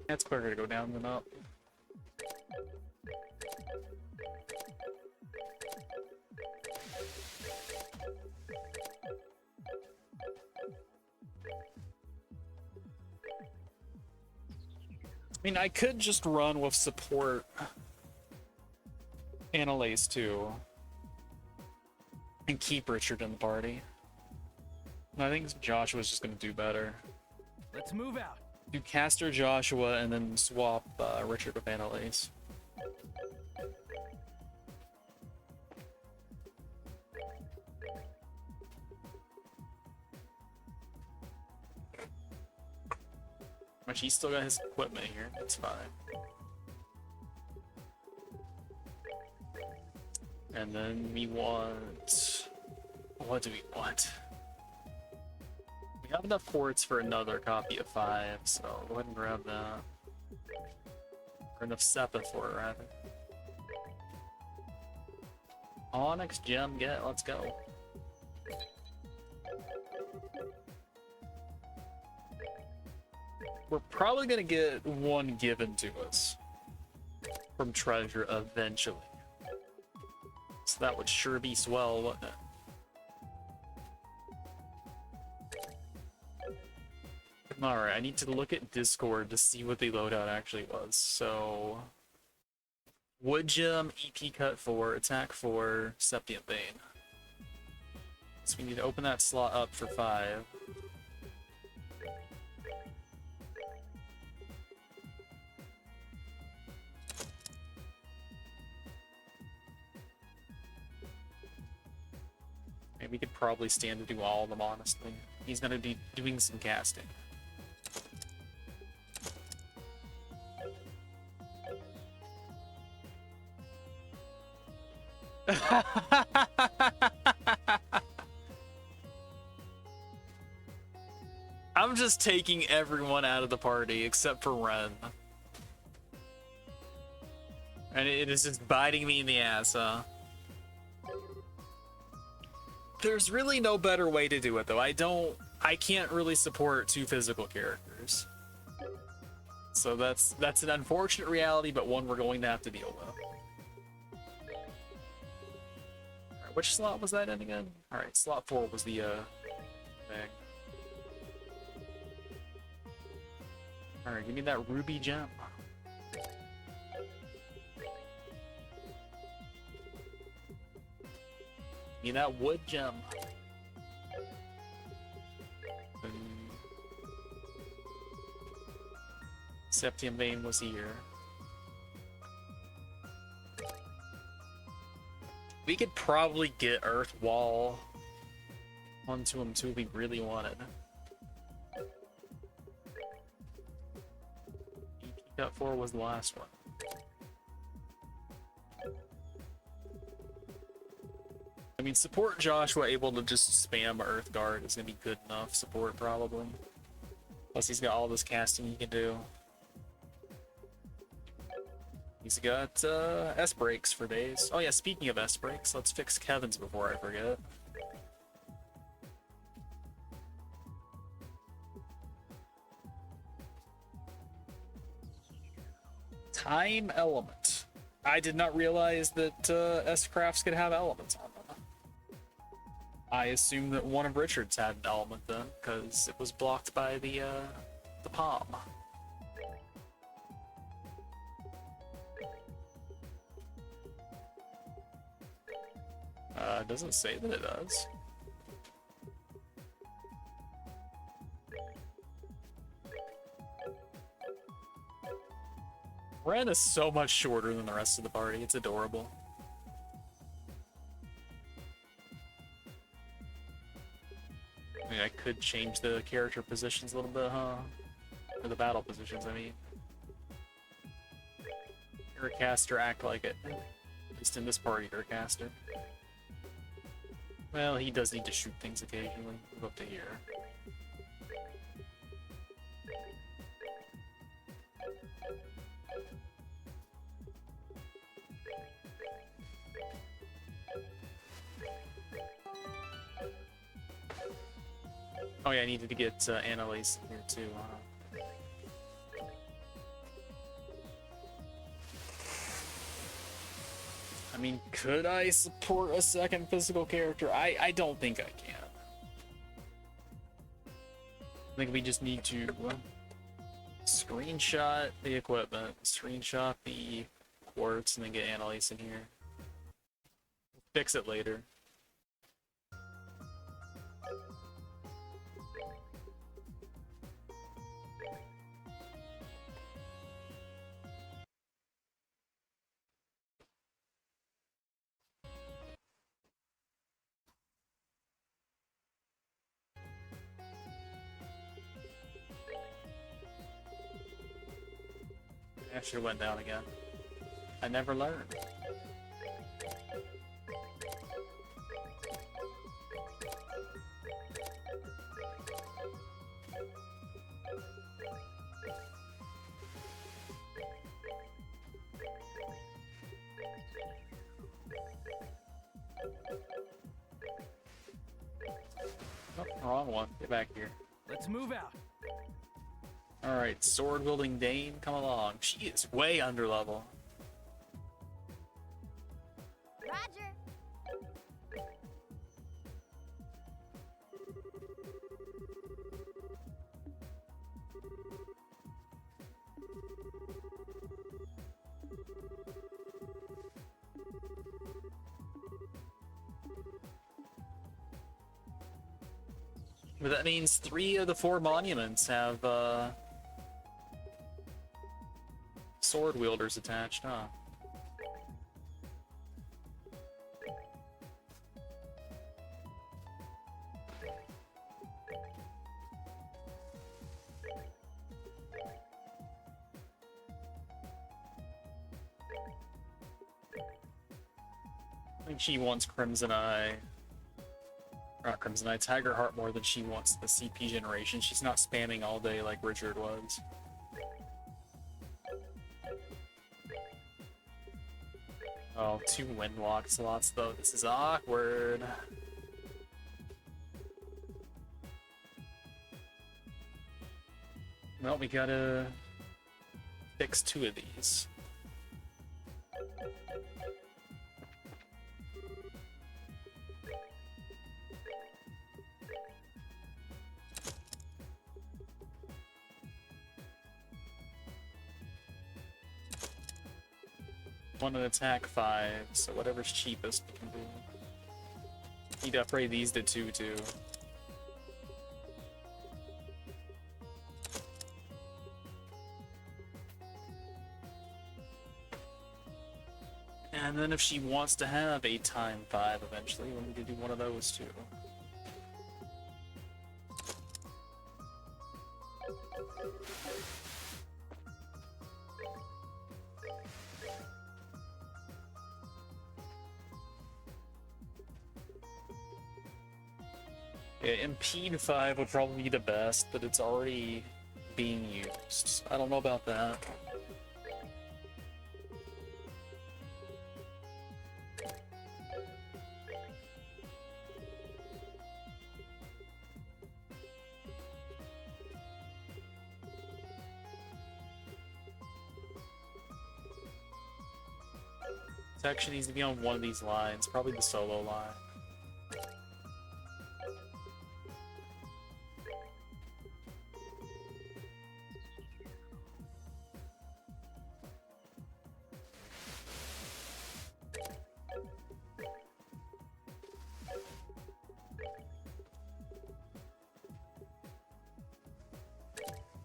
It's quicker to go down than up. I mean, I could just run with support Annalise too, and keep Richard in the party. I think Joshua's just gonna do better. Let's move out. Do caster Joshua and then swap Richard with Annalise. Which he's still got his equipment here, that's fine. And then we want... What do we want? We have enough ports for another copy of 5, so go ahead and grab that. Or enough SEPA for it, rather. Onyx gem get, let's go. We're probably gonna get one given to us from treasure eventually. So that would sure be swell, wouldn't it? Alright, I need to look at Discord to see what the loadout actually was. So, Wood Gem, EP Cut 4, Attack 4, Septient Vein. So we need to open that slot up for 5. And we could probably stand to do all of them, honestly. He's gonna be doing some casting. I'm just taking everyone out of the party except for Ren. And it is just biting me in the ass, huh? There's really no better way to do it, though. I can't really support 2 physical characters. So that's an unfortunate reality, but one we're going to have to deal with. Alright, which slot was that in again? Alright, slot 4 was the, thing. Alright, give me that ruby gem. Give me that wood gem. Septient Vein was here. We could probably get Earth Wall onto him too if we really wanted. EP Cut 4 was the last one. I mean, support Joshua able to just spam Earth Guard is gonna be good enough support, probably. Plus, he's got all this casting he can do. He's got S-breaks for days. Oh yeah, speaking of S-breaks, let's fix Kevin's before I forget. Time element. I did not realize that S-crafts could have elements on them. I assumed that one of Richard's had an element then, because it was blocked by the palm. It doesn't say that it does. Ren is so much shorter than the rest of the party, it's adorable. I mean, I could change the character positions a little bit, huh? Or the battle positions, I mean. You're a caster, act like it. At least in this party, you're a caster. Well, he does need to shoot things occasionally. Move up to here. Oh yeah, I needed to get Annalise in here too. I mean, could I support a second physical character? I don't think I can. I think we just need to Screenshot the equipment, screenshot the quartz, and then get Annalise in here. Fix it later. I should have went down again. I never learned. Oh, wrong one. Get back here. Let's move out. Alright, sword wielding Dane, come along. She is way under level. Roger. But that means 3 of the 4 monuments have sword wielders attached, huh? I think she wants Crimson Eye. Not Crimson Eye, Tiger Heart more than she wants the CP generation. She's not spamming all day like Richard was. Oh, 2 Windwalk slots though. This is awkward. Well, we gotta fix 2 of these. One an attack 5, so whatever's cheapest we can do. Need to upgrade these to 2 too. And then if she wants to have a time 5 eventually, we'll need to do one of those too. Yeah, Impede 5 would probably be the best, but it's already being used. I don't know about that. It actually needs to be on one of these lines, probably the solo line.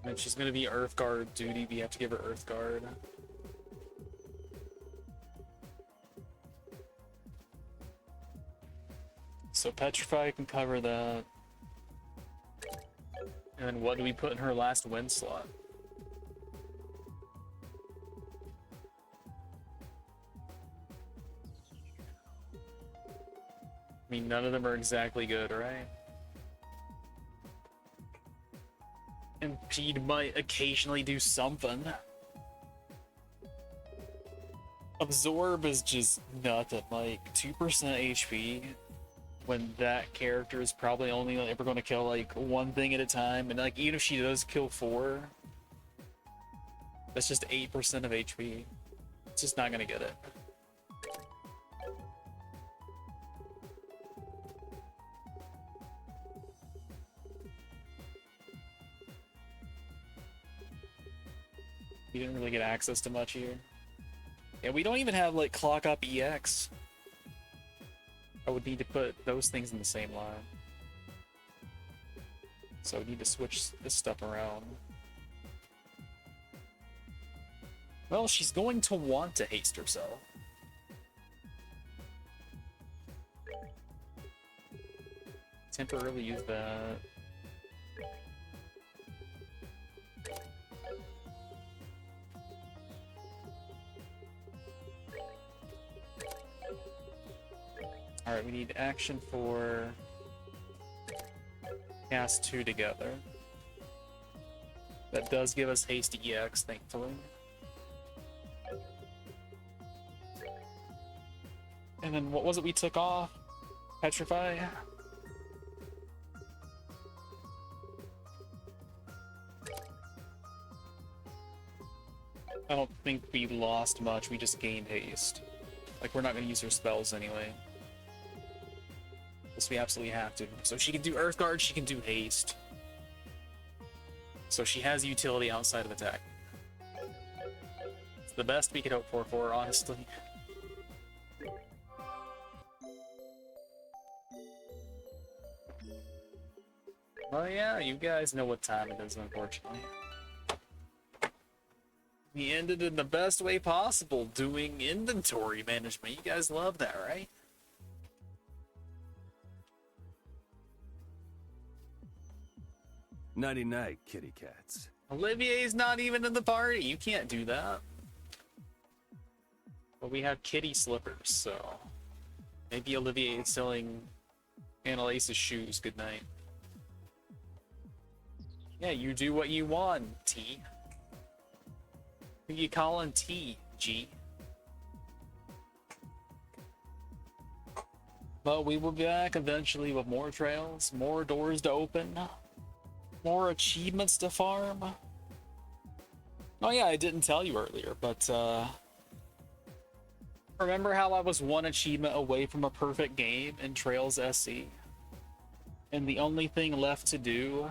And she's gonna be Earth Guard duty, we have to give her Earth Guard. So Petrify can cover that. And then what do we put in her last wind slot? I mean, none of them are exactly good, right? Impede might occasionally do something. Absorb is just nothing, like 2% HP when that character is probably only ever going to kill like 1 thing at a time, and like even if she does kill 4, that's just 8% of HP. It's just not going to get it. We didn't really get access to much here. Yeah, we don't even have like clock up EX. I would need to put those things in the same line. So we need to switch this stuff around. Well, she's going to want to haste herself. Temporarily use that. Alright, we need action for cast 2 together. That does give us haste EX, thankfully. And then what was it we took off? Petrify? I don't think we lost much, we just gained haste. Like, we're not going to use her spells anyway. Unless we absolutely have to. So she can do Earth Guard, she can do haste. So she has utility outside of attack. It's the best we could hope for her, honestly. Well, yeah, you guys know what time it is, unfortunately. We ended in the best way possible, doing inventory management. You guys love that, right? Nighty night, kitty cats. Olivier's not even in the party. You can't do that. But we have kitty slippers, so maybe Olivier is selling Annalise's shoes. Good night. Yeah, you do what you want, T. Who you calling T, G? But we will be back eventually with more trails, more doors to open, more achievements to farm. Oh yeah, I didn't tell you earlier, but remember how I was one achievement away from a perfect game in Trails SC? And the only thing left to do,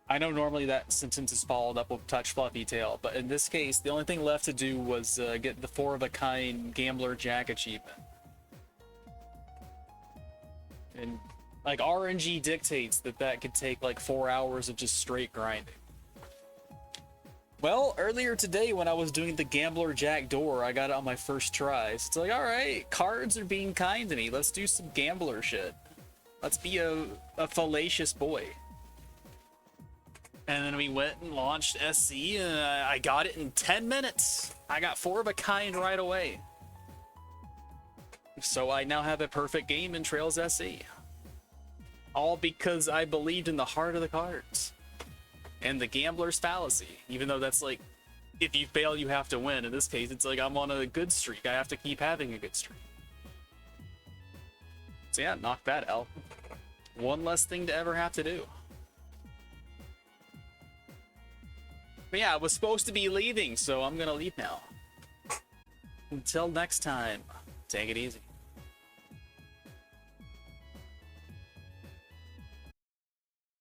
I know normally that sentence is followed up with touch fluffy tail, but in this case, the only thing left to do was get the 4-of-a-kind Gambler Jack achievement. And like RNG dictates that could take like 4 hours of just straight grinding. Well, earlier today when I was doing the Gambler Jack door, I got it on my first try. So it's like, alright, cards are being kind to me. Let's do some gambler shit. Let's be a fallacious boy. And then we went and launched SC, and I got it in 10 minutes. I got 4-of-a-kind right away. So I now have a perfect game in Trails SC. All because I believed in the heart of the cards. And the gambler's fallacy. Even though that's like, if you fail, you have to win. In this case, it's like I'm on a good streak. I have to keep having a good streak. So yeah, knock that out. One less thing to ever have to do. But yeah, I was supposed to be leaving, so I'm gonna leave now. Until next time, take it easy.